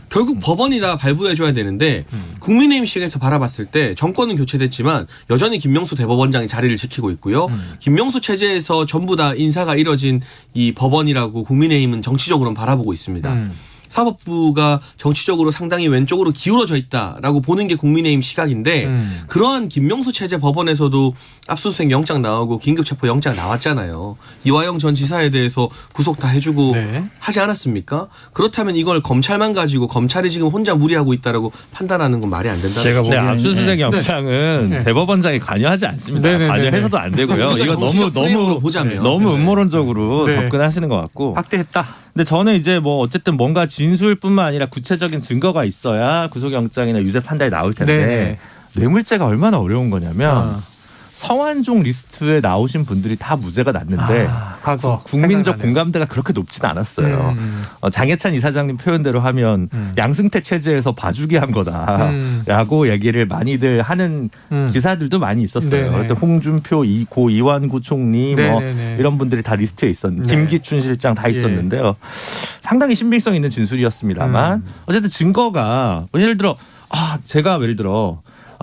결국 법원이 다 발부해 줘야 되는데 국민의힘 시각에서 바라봤을 때 정권은 교체됐지만 여전히 김명수 대법원장이 자리를 지키고 있고요. 김명수 체제에서 전부 다 인사가 이뤄진 이 법원이라고 국민의힘은 정치적으로는 바라보고 있습니다. 사법부가 정치적으로 상당히 왼쪽으로 기울어져 있다라고 보는 게 국민의힘 시각인데 그러한 김명수 체제 법원에서도 압수수색 영장 나오고 긴급체포 영장 나왔잖아요. 이화영 전 지사에 대해서 구속 다 해주고 하지 않았습니까? 그렇다면 이걸 검찰만 가지고 검찰이 지금 혼자 무리하고 있다라고 판단하는 건 말이 안 된다. 제가 보기에는 압수수색 영장은 대법원장이 관여하지 않습니다. 관여해서도 안 되고요. 이거 너무 음모론적으로 접근하시는 것 같고. 확대했다. 근데 저는 이제 뭐 어쨌든 뭔가 진술뿐만 아니라 구체적인 증거가 있어야 구속영장이나 유죄 판단이 나올 텐데 뇌물죄가 얼마나 어려운 거냐면 성완종 리스트에 나오신 분들이 다 무죄가 났는데 국민적 공감대가 그렇게 높지는 않았어요. 장해찬 이사장님 표현대로 하면 양승태 체제에서 봐주기 한 거다라고 얘기를 많이들 하는 기사들도 많이 있었어요. 홍준표, 고 이완구 총리 뭐 이런 분들이 다 리스트에 있었는데 김기춘 실장 다 있었는데요. 상당히 신빙성 있는 진술이었습니다만 어쨌든 증거가 예를 들어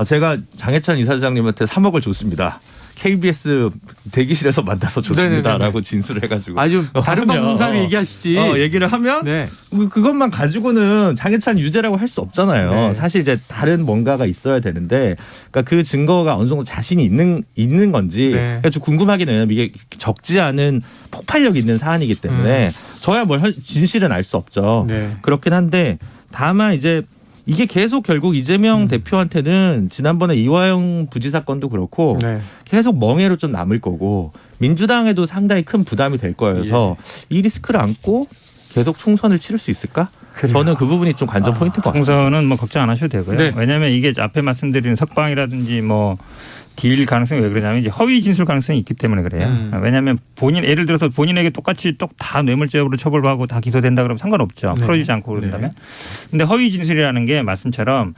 제가 장해찬 이사장님한테 3억을 줬습니다. KBS 대기실에서 만나서 줬습니다라고 진술을 해가지고 아주 다른 방송사를 얘기하시지. 얘기를 하면 네. 그것만 가지고는 장해찬 유죄라고 할 수 없잖아요. 네. 사실 이제 다른 뭔가가 있어야 되는데, 그러니까 그 증거가 어느 정도 자신이 있는 건지 네. 좀 궁금하긴 해요. 이게 적지 않은 폭발력 있는 사안이기 때문에 저야 뭐 진실은 알 수 없죠. 네. 그렇긴 한데 다만 이제 이게 계속 결국 이재명 대표한테는 지난번에 이화영 부지 사건도 그렇고 네. 계속 멍해로 좀 남을 거고 민주당에도 상당히 큰 부담이 될 거여서 이 리스크를 안고 계속 총선을 치를 수 있을까? 그래요. 저는 그 부분이 좀 관전 포인트인 것 같습니다. 총선은 뭐 걱정 안 하셔도 되고요. 네. 왜냐하면 이게 앞에 말씀드린 석방이라든지 뭐 딜 가능성이 왜 그러냐면 이제 허위 진술 가능성이 있기 때문에 그래요. 왜냐하면 예를 들어서 본인에게 똑같이 다 뇌물죄로 처벌하고 다 기소된다 그러면 상관없죠. 네. 풀어지지 않고 그런다면. 근데 허위 진술이라는 게 말씀처럼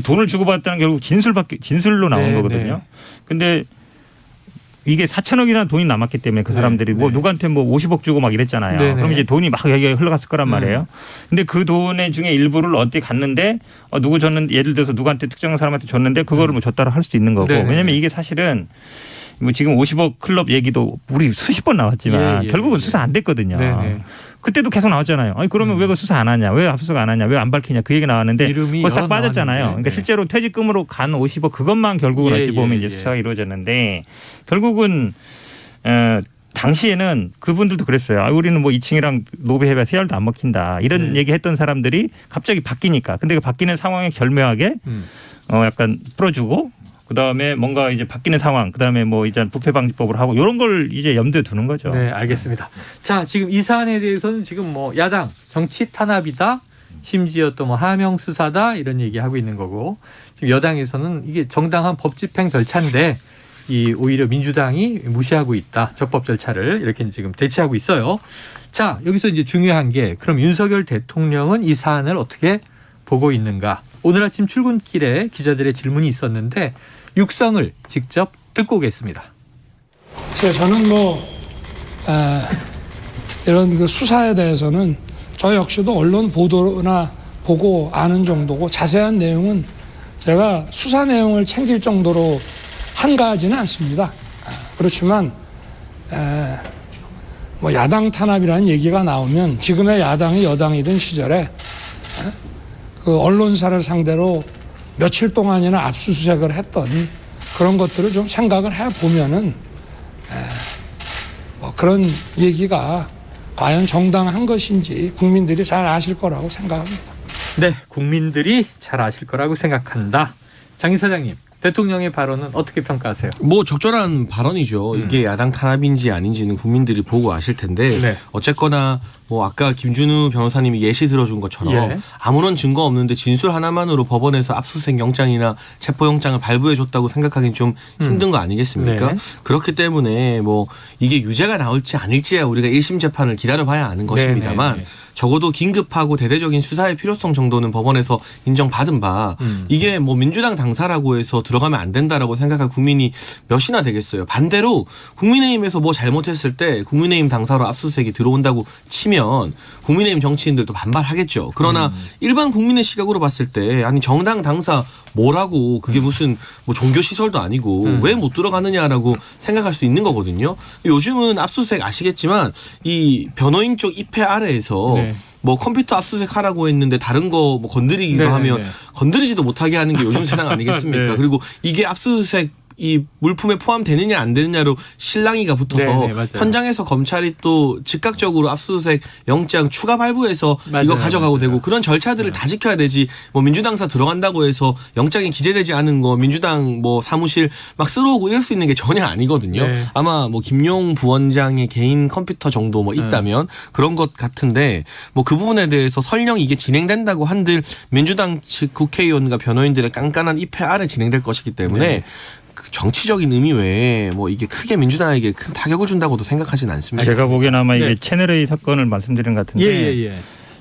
돈을 주고받았다는 결국 진술로 나온 네, 거거든요. 네. 근데 이게 4천억이라는 돈이 남았기 때문에 그 사람들이 뭐 누구한테 뭐 50억 주고 막 이랬잖아요. 네, 그럼 네. 이제 돈이 막 여기에 흘러갔을 거란 말이에요. 근데 그 돈의 중에 일부를 어디 갔는데 누구 줬는데 예를 들어서 누구한테 특정 사람한테 줬는데 그거를 뭐 줬다고 할 수도 있는 거고. 네, 네. 왜냐하면 이게 사실은 뭐 지금 50억 클럽 얘기도 우리 수십 번 나왔지만 예, 예, 결국은 예. 수사 안 됐거든요. 네, 네. 그때도 계속 나왔잖아요. 아니 그러면 왜 그 수사 안 하냐? 왜 압수수색 안 하냐? 왜 안 밝히냐? 그 얘기 나왔는데 이름이 그거 싹 여러 빠졌잖아요. 나왔는데. 그러니까 네. 실제로 퇴직금으로 간 50억 그것만 결국은 예, 어찌 보면 예, 이제 예. 수사가 이루어졌는데 결국은 당시에는 그분들도 그랬어요. 우리는 뭐 2층이랑 노베해봐 세알도 안 먹힌다. 이런 네. 얘기했던 사람들이 갑자기 바뀌니까. 근데 그 바뀌는 상황에 결묘하게 약간 풀어주고 그다음에 뭔가 이제 바뀌는 상황, 그다음에 뭐 이제 부패 방지법을 하고 이런 걸 이제 염두에 두는 거죠. 네, 알겠습니다. 자, 지금 이 사안에 대해서는 지금 뭐 야당 정치 탄압이다, 심지어 또 뭐 하명 수사다 이런 얘기하고 있는 거고, 지금 여당에서는 이게 정당한 법 집행 절차인데 이 오히려 민주당이 무시하고 있다, 적법 절차를 이렇게 지금 대치하고 있어요. 자, 여기서 이제 중요한 게 그럼 윤석열 대통령은 이 사안을 어떻게 보고 있는가? 오늘 아침 출근길에 기자들의 질문이 있었는데 육성을 직접 듣고 오겠습니다. 그래서 저는 이런 그 수사에 대해서는 저 역시도 언론 보도나 보고 아는 정도고 자세한 내용은 제가 수사 내용을 챙길 정도로 한가하지는 않습니다. 그렇지만 뭐 야당 탄압이라는 얘기가 나오면 지금의 야당이 여당이던 시절에 그 언론사를 상대로 며칠 동안이나 압수수색을 했던 그런 것들을 좀 생각을 해보면은 뭐 그런 얘기가 과연 정당한 것인지 국민들이 잘 아실 거라고 생각합니다. 네, 국민들이 잘 아실 거라고 생각한다. 장 이사장님, 대통령의 발언은 어떻게 평가하세요? 뭐 적절한 발언이죠. 이게 야당 탄압인지 아닌지는 국민들이 보고 아실 텐데 네. 어쨌거나 뭐 아까 김준우 변호사님이 예시 들어준 것처럼 예. 아무런 증거 없는데 진술 하나만으로 법원에서 압수수색 영장이나 체포영장을 발부해 줬다고 생각하기는 좀 힘든 거 아니겠습니까? 네. 그렇기 때문에 뭐 이게 유죄가 나올지 아닐지야 우리가 1심 재판을 기다려봐야 아는 것입니다만 네. 적어도 긴급하고 대대적인 수사의 필요성 정도는 법원에서 인정받은 바 이게 뭐 민주당 당사라고 해서 들어가면 안 된다라고 생각할 국민이 몇이나 되겠어요. 반대로 국민의힘에서 뭐 잘못했을 때 국민의힘 당사로 압수수색이 들어온다고 치면 국민의힘 정치인들도 반발하겠죠. 그러나 일반 국민의 시각으로 봤을 때 아니 정당 당사 뭐라고 그게 무슨 뭐 종교 시설도 아니고 왜 못 들어가느냐라고 생각할 수 있는 거거든요. 요즘은 압수수색 아시겠지만 이 변호인 쪽 입회 아래에서 네. 뭐 컴퓨터 압수수색 하라고 했는데 다른 거 뭐 건드리기도 네, 하면 네. 건드리지도 못하게 하는 게 요즘 세상 아니겠습니까? 네. 그리고 이게 압수수색 이 물품에 포함되느냐 안 되느냐로 실랑이가 붙어서 네, 맞아요. 현장에서 검찰이 또 즉각적으로 압수수색 영장 추가 발부해서 맞아요, 이거 가져가고 맞아요. 되고 그런 절차들을 다 지켜야 되지. 뭐 민주당사 들어간다고 해서 영장이 기재되지 않은 거 민주당 뭐 사무실 막 쓸어오고 이럴 수 있는 게 전혀 아니거든요. 네. 아마 뭐 김용 부원장의 개인 컴퓨터 정도 뭐 있다면 그런 것 같은데 뭐 그 부분에 대해서 설령 이게 진행된다고 한들 민주당 측 국회의원과 변호인들의 깐깐한 입회 아래 진행될 것이기 때문에 네. 그 정치적인 의미 외에 뭐 이게 크게 민주당에게 큰 타격을 준다고도 생각하지는 않습니다. 제가 보기에는 아마 네. 이게 채널A 사건을 말씀드리는 것 같은데 예.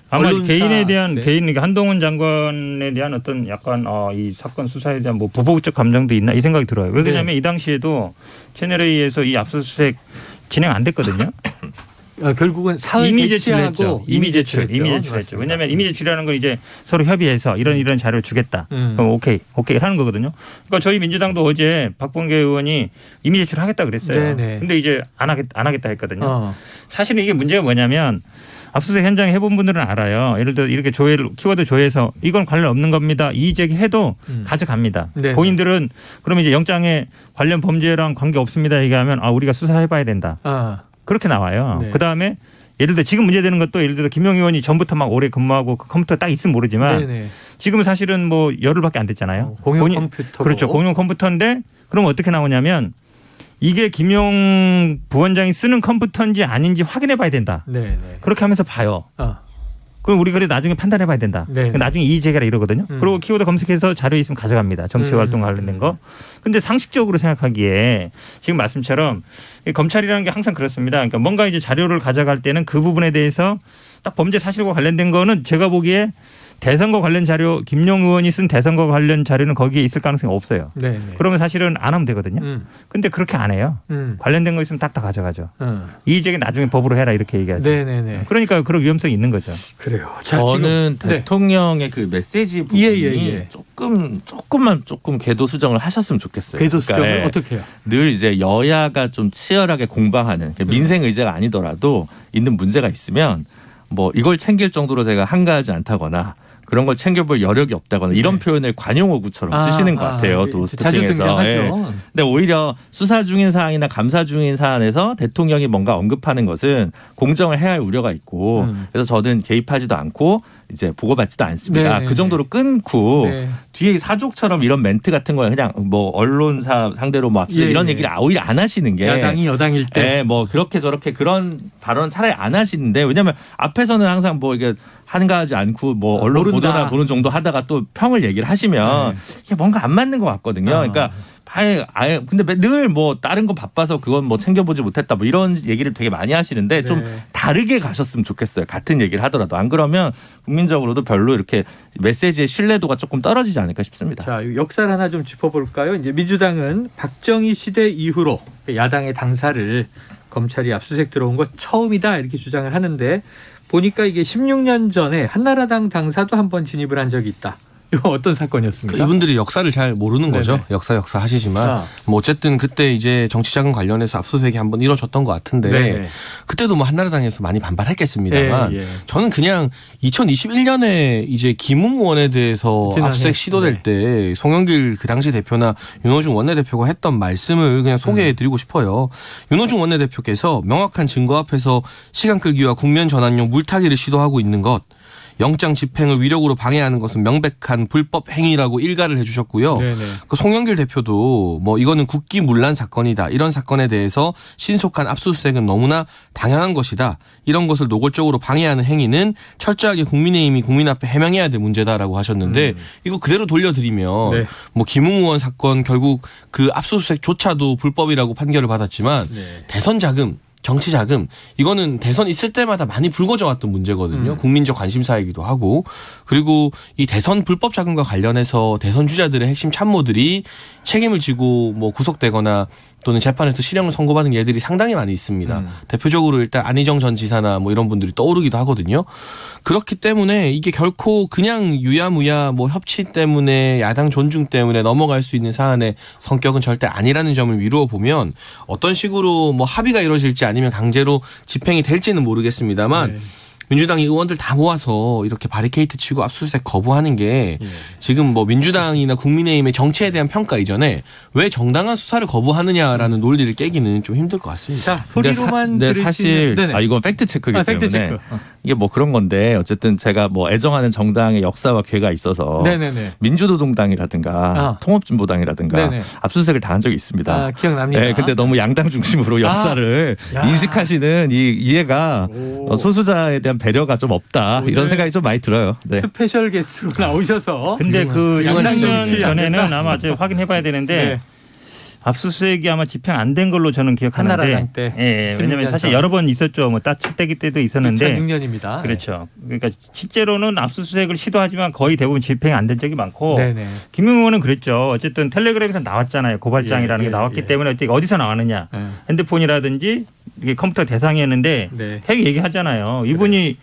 아마 언론사, 개인에 대한 네. 개인 한동훈 장관에 대한 어떤 약간 이 사건 수사에 대한 뭐 보복적 감정도 있나 이 생각이 들어요. 왜 그러냐면 이 당시에도 채널A에서 이 압수수색 진행 안 됐거든요. 결국은 사을 이미 제출했죠. 이미 제출했죠. 왜냐하면 이미 제출이라는 건 이제 서로 협의해서 이런 자료를 주겠다. 그럼 오케이 하는 거거든요. 그러니까 저희 민주당도 어제 박범계 의원이 이미 제출하겠다 그랬어요. 근데 이제 안 하겠다 했거든요. 사실은 이게 문제가 뭐냐면 압수수색 현장에 해본 분들은 알아요. 예를 들어 이렇게 키워드 조회해서 이건 관련 없는 겁니다. 이의 제기해도 가져갑니다. 본인들은 그러면 이제 영장에 관련 범죄랑 관계 없습니다 얘기하면 우리가 수사해봐야 된다. 그렇게 나와요. 그다음에 예를 들어 지금 문제되는 것도 예를 들어 김용 의원이 전부터 막 오래 근무하고 그 컴퓨터 딱 있으면 모르지만 지금은 사실은 뭐 열흘밖에 안 됐잖아요. 공용 컴퓨터. 그렇죠. 공용 컴퓨터인데 그러면 어떻게 나오냐면 이게 김용 부원장이 쓰는 컴퓨터인지 아닌지 확인해 봐야 된다. 그렇게 하면서 봐요. 그럼 우리 그래 나중에 판단해 봐야 된다. 나중에 이의 제기라 이러거든요. 그리고 키워드 검색해서 자료 있으면 가져갑니다. 정치활동 관련된 거. 근데 상식적으로 생각하기에 지금 말씀처럼 검찰이라는 게 항상 그렇습니다. 그러니까 뭔가 이제 자료를 가져갈 때는 그 부분에 대해서 딱 범죄 사실과 관련된 거는 제가 보기에 대선거 관련 자료 김용 의원이 쓴 대선거 관련 자료는 거기에 있을 가능성이 없어요. 그러면 사실은 안 하면 되거든요. 근데 그렇게 안 해요. 관련된 거 있으면 딱 다 가져가죠. 이의 제기 나중에 법으로 해라 이렇게 얘기하죠. 그러니까 그런 위험성이 있는 거죠. 그래요. 저는 대통령의 그 메시지 부분이 조금 궤도 수정을 하셨으면 좋겠어요. 궤도 수정을 그러니까 어떻게 해요? 늘 이제 여야가 좀 치열하게 공방하는 민생 의제가 아니더라도 있는 문제가 있으면 뭐 이걸 챙길 정도로 제가 한가하지 않다거나 그런 걸 챙겨볼 여력이 없다거나 이런 표현을 관용어구처럼 쓰시는 것 같아요. 또 자주 등장하죠. 근데 오히려 수사 중인 사안이나 감사 중인 사안에서 대통령이 뭔가 언급하는 것은 공정을 해야 할 우려가 있고 그래서 저는 개입하지도 않고 이제 보고받지도 않습니다. 그 정도로 끊고 뒤에 사족처럼 이런 멘트 같은 거에 그냥 뭐 언론사 상대로 막 이런 얘기를 오히려 안 하시는 게 야당이 여당일 때 뭐 그렇게 저렇게 그런 발언 차라리 안 하시는데 왜냐하면 앞에서는 항상 뭐 이게 한가하지 않고 뭐 언론 보도나 보는 정도 하다가 또 평을 얘기를 하시면 이게 뭔가 안 맞는 것 같거든요. 그러니까 아예 근데 늘 뭐 다른 거 바빠서 그건 뭐 챙겨보지 못했다 뭐 이런 얘기를 되게 많이 하시는데 좀 다르게 가셨으면 좋겠어요. 같은 얘기를 하더라도 안 그러면 국민적으로도 별로 이렇게 메시지의 신뢰도가 조금 떨어지지 않을까 싶습니다. 자, 역사를 하나 좀 짚어볼까요? 이제 민주당은 박정희 시대 이후로 야당의 당사를 검찰이 압수수색 들어온 것 처음이다 이렇게 주장을 하는데 보니까 이게 16년 전에 한나라당 당사도 한번 진입을 한 적이 있다. 이거 어떤 사건이었습니까? 이분들이 역사를 잘 모르는 거죠. 역사 하시지만 뭐 어쨌든 그때 이제 정치자금 관련해서 압수수색이 한번 이루어졌던 것 같은데 그때도 뭐 한나라당에서 많이 반발했겠습니다만 저는 그냥 2021년에 이제 김웅 의원에 대해서 압수수색 시도될 때 송영길 그 당시 대표나 윤호중 원내대표가 했던 말씀을 그냥 소개해드리고 싶어요. 윤호중 원내대표께서 명확한 증거 앞에서 시간 끌기와 국면 전환용 물타기를 시도하고 있는 것. 영장 집행을 위력으로 방해하는 것은 명백한 불법 행위라고 일가를 해주셨고요. 그 송영길 대표도 뭐 이거는 국기문란 사건이다. 이런 사건에 대해서 신속한 압수수색은 너무나 당연한 것이다. 이런 것을 노골적으로 방해하는 행위는 철저하게 국민의힘이 국민 앞에 해명해야 될 문제다라고 하셨는데 이거 그대로 돌려드리면 뭐 김웅 의원 사건 결국 그 압수수색조차도 불법이라고 판결을 받았지만 대선 자금 정치 자금 이거는 대선 있을 때마다 많이 불거져 왔던 문제거든요. 국민적 관심사이기도 하고 그리고 이 대선 불법 자금과 관련해서 대선 주자들의 핵심 참모들이 책임을 지고 뭐 구속되거나 또는 재판에서 실형을 선고받은 예들이 상당히 많이 있습니다. 대표적으로 일단 안희정 전 지사나 뭐 이런 분들이 떠오르기도 하거든요. 그렇기 때문에 이게 결코 그냥 유야무야 뭐 협치 때문에 야당 존중 때문에 넘어갈 수 있는 사안의 성격은 절대 아니라는 점을 미루어 보면 어떤 식으로 뭐 합의가 이루어질지 아니면 강제로 집행이 될지는 모르겠습니다만 민주당이 의원들 다 모아서 이렇게 바리케이트 치고 압수수색 거부하는 게 지금 뭐 민주당이나 국민의힘의 정치에 대한 평가 이전에 왜 정당한 수사를 거부하느냐라는 논리를 깨기는 좀 힘들 것 같습니다. 자, 소리로만 들으시는 사실 이건 팩트 체크이기 때문에 이게 뭐 그런 건데 어쨌든 제가 뭐 애정하는 정당의 역사와 괴가 있어서 민주노동당이라든가 통합진보당이라든가 압수수색을 당한 적이 있습니다. 기억납니다. 네, 근데 너무 양당 중심으로 역사를 인식하시는 이 이해가 소수자에 대한 배려가 좀 없다 이런 생각이 좀 많이 들어요. 스페셜 게스트로 나오셔서 근데 그 양당년 전에는 아마 제가 확인해봐야 되는데 압수수색이 아마 집행 안 된 걸로 저는 기억하는데 한나라당 때 왜냐하면 사실 여러 번 있었죠. 뭐 첫대기 때도 있었는데 2006년입니다. 그렇죠. 그러니까 실제로는 압수수색을 시도하지만 거의 대부분 집행이 안 된 적이 많고 김용 의원은 그랬죠. 어쨌든 텔레그램에서 나왔잖아요. 고발장이라는 게 나왔기 때문에 어디서 나왔느냐. 핸드폰이라든지 이게 컴퓨터 대상이었는데 되게 얘기하잖아요. 이분이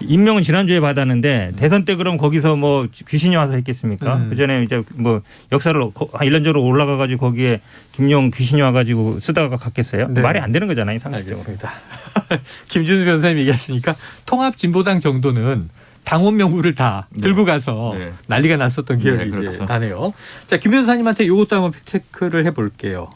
임명은 지난주에 받았는데 대선 때 그럼 거기서 뭐 귀신이 와서 했겠습니까? 그전에 이제 뭐 역사를 일련적으로 올라가가지고 거기에 김용 귀신이 와가지고 쓰다가 갔겠어요? 네. 말이 안 되는 거잖아요. 상식적으로. 알겠습니다. 김준우 변호사님 얘기하시니까 통합진보당 정도는 당원 명부를 다 들고 가서 난리가 났었던 기억이 이제 나네요. 자, 김 변호사님한테 이것도 한번 팩트체크를 해볼게요.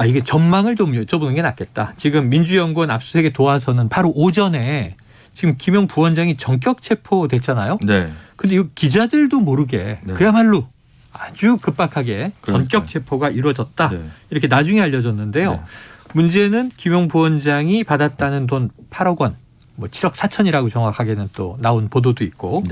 이게 전망을 좀 여쭤보는 게 낫겠다. 지금 민주연구원 압수수색에 도와서는 바로 오전에 지금 김용 부원장이 전격 체포됐잖아요. 네. 근데 이 기자들도 모르게 그야말로 아주 급박하게 전격 체포가 이루어졌다. 이렇게 나중에 알려졌는데요. 문제는 김용 부원장이 받았다는 돈 8억 원, 뭐 7억 4천이라고 정확하게는 또 나온 보도도 있고.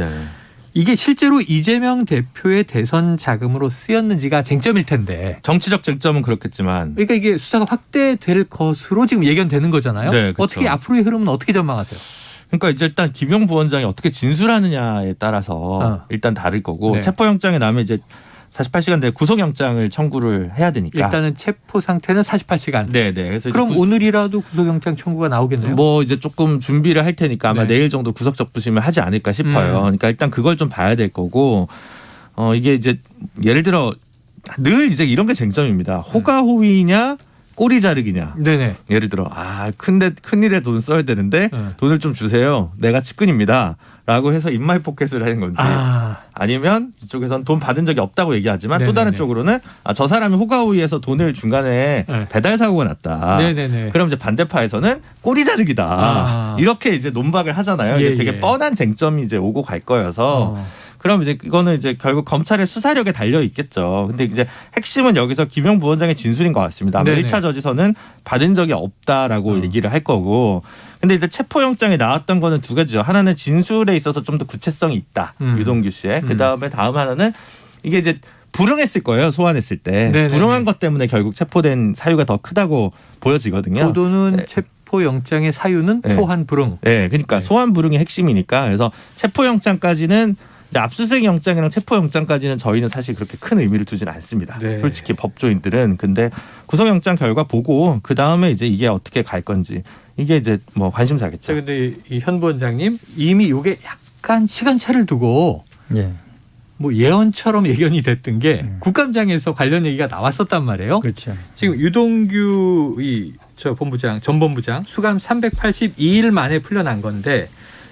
이게 실제로 이재명 대표의 대선 자금으로 쓰였는지가 쟁점일 텐데. 정치적 쟁점은 그렇겠지만. 그러니까 이게 수사가 확대될 것으로 지금 예견되는 거잖아요. 네, 그렇죠. 어떻게 앞으로의 흐름은 어떻게 전망하세요? 그러니까 이제 일단 김용 부원장이 어떻게 진술하느냐에 따라서 일단 다를 거고 체포영장에 나면 이제 48시간 내에 구속영장을 청구를 해야 되니까. 일단은 체포 상태는 48시간. 네네. 그래서 그럼 오늘이라도 구속영장 청구가 나오겠네요. 뭐 이제 조금 준비를 할 테니까 아마 내일 정도 구속적부심을 하지 않을까 싶어요. 그러니까 일단 그걸 좀 봐야 될 거고 이게 이제 예를 들어 늘 이제 이런 게 쟁점입니다. 호가호위냐 꼬리 자르기냐. 네네. 예를 들어 큰일에 돈 써야 되는데 돈을 좀 주세요. 내가 측근입니다. 라고 해서 입마이 포켓을 하는 건지 아니면 이쪽에서는 돈 받은 적이 없다고 얘기하지만 네네네. 또 다른 쪽으로는 저 사람이 호가호위에서 돈을 중간에 배달 사고가 났다. 네네네. 그럼 이제 반대파에서는 꼬리 자르기다. 이렇게 이제 논박을 하잖아요. 이게 되게 뻔한 쟁점이 이제 오고 갈 거여서 그럼 이제 이거는 이제 결국 검찰의 수사력에 달려 있겠죠. 근데 이제 핵심은 여기서 김용 부원장의 진술인 것 같습니다. 아마 1차 저지서는 받은 적이 없다라고 얘기를 할 거고. 근데 이제 체포영장에 나왔던 거는 두 가지죠. 하나는 진술에 있어서 좀 더 구체성이 있다. 유동규 씨의. 그다음에 다음 하나는 이게 이제 불응했을 거예요. 소환했을 때. 네네네. 불응한 것 때문에 결국 체포된 사유가 더 크다고 보여지거든요. 보도는 체포영장의 사유는 소환 불응. 네. 그러니까 소환 불응이 핵심이니까. 그래서 체포영장까지는 압수수색 영장이랑 체포영장까지는 저희는 사실 그렇게 큰 의미를 두지는 않습니다. 솔직히 법조인들은. 근데 구속영장 결과 보고 그 다음에 이제 이게 어떻게 갈 건지 이게 이제 뭐 관심사겠죠. 그런데 이 현 부원장님 이미 이게 약간 시간차를 두고 뭐 예언처럼 예견이 됐던 게 국감장에서 관련 얘기가 나왔었단 말이에요. 그렇죠. 지금 유동규 전 본부장 수감 382일 만에 풀려난 건데.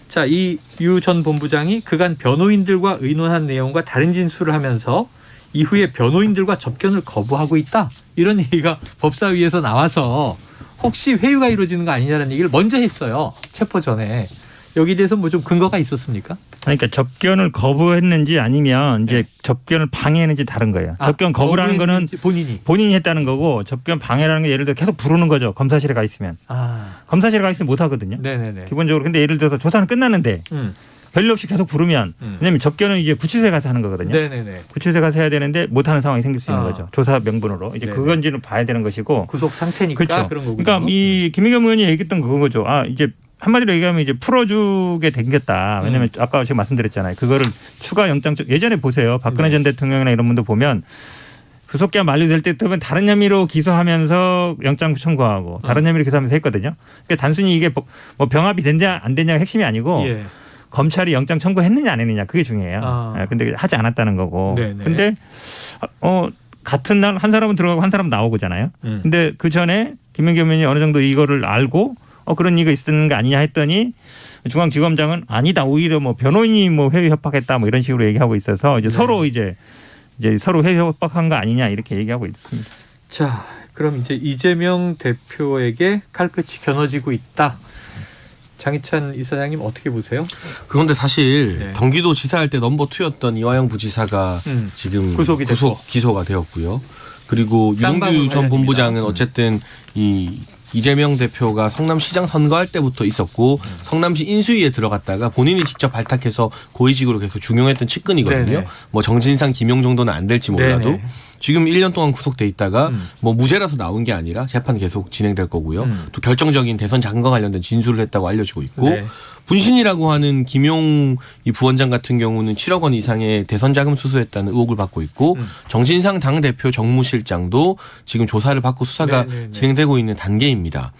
자, 이 유 전 본부장이 그간 변호인들과 의논한 내용과 다른 진술을 하면서 이후에 변호인들과 접견을 거부하고 있다. 이런 얘기가 법사위에서 나와서 혹시 회유가 이루어지는 거 아니냐는 얘기를 먼저 했어요. 체포 전에. 여기에 대해서 뭐 좀 근거가 있었습니까? 그러니까 접견을 거부했는지 아니면 이제 접견을 방해했는지 다른 거예요. 접견 거부라는 거는 본인이 했다는 거고 접견 방해라는 게 예를 들어 계속 부르는 거죠. 검사실에 가 있으면. 검사실에 가 있으면 못 하거든요. 네네네. 기본적으로. 근데 예를 들어서 조사는 끝났는데 별일 없이 계속 부르면 왜냐하면 접견은 이제 구치소에 가서 하는 거거든요. 네네네. 구치소에 가서 해야 되는데 못 하는 상황이 생길 수 있는 거죠. 조사 명분으로. 이제 그건지는 봐야 되는 것이고. 구속 상태니까 그렇죠. 그런 거군요. 그러니까 이 김의겸 의원이 얘기했던 그거죠. 이제 한마디로 얘기하면 이제 풀어주게 생겼다. 왜냐하면 아까 제가 말씀드렸잖아요. 그거를 추가 영장 예전에 보세요. 박근혜 전 대통령이나 이런 분도 보면 구속기한 만료될 때 되면 다른 혐의로 기소하면서 영장 청구하고 다른 혐의로 기소하면서 했거든요. 그러니까 단순히 이게 뭐 병합이 됐냐 안 됐냐가 핵심이 아니고 검찰이 영장 청구했느냐 안 했느냐 그게 중요해요. 근데 하지 않았다는 거고. 근데 같은 날 한 사람은 들어가고 한 사람은 나오고잖아요. 근데 그 전에 김의겸 의원이 어느 정도 이거를 알고 그런 얘기가 있었는 거 아니냐 했더니 중앙지검장은 아니다. 오히려 뭐 변호인이 뭐 회유 협박했다 뭐 이런 식으로 얘기하고 있어서 이제 서로 이제 서로 회유 협박한 거 아니냐 이렇게 얘기하고 있습니다. 자, 그럼 이제 이재명 대표에게 칼끝이 겨눠지고 있다. 장희찬 이사장님 어떻게 보세요? 그런데 사실 경기도 지사할 때 넘버 2였던 이화영 부지사가 지금 기소가 되었고요. 그리고 유동규 전 본부장은 어쨌든 이재명 대표가 성남시장 선거할 때부터 있었고 성남시 인수위에 들어갔다가 본인이 직접 발탁해서 고위직으로 계속 중용했던 측근이거든요. 네네. 뭐 정진상, 김용 정도는 안 될지 몰라도. 네네. 지금 1년 동안 구속돼 있다가 뭐 무죄라서 나온 게 아니라 재판 계속 진행될 거고요. 또 결정적인 대선 자금과 관련된 진술을 했다고 알려지고 있고 네. 분신이라고 하는 김용 이 부원장 같은 경우는 7억 원 이상의 대선 자금 수수했다는 의혹을 받고 있고 정진상 당대표 정무실장도 지금 조사를 받고 수사가 진행되고 있는 단계입니다.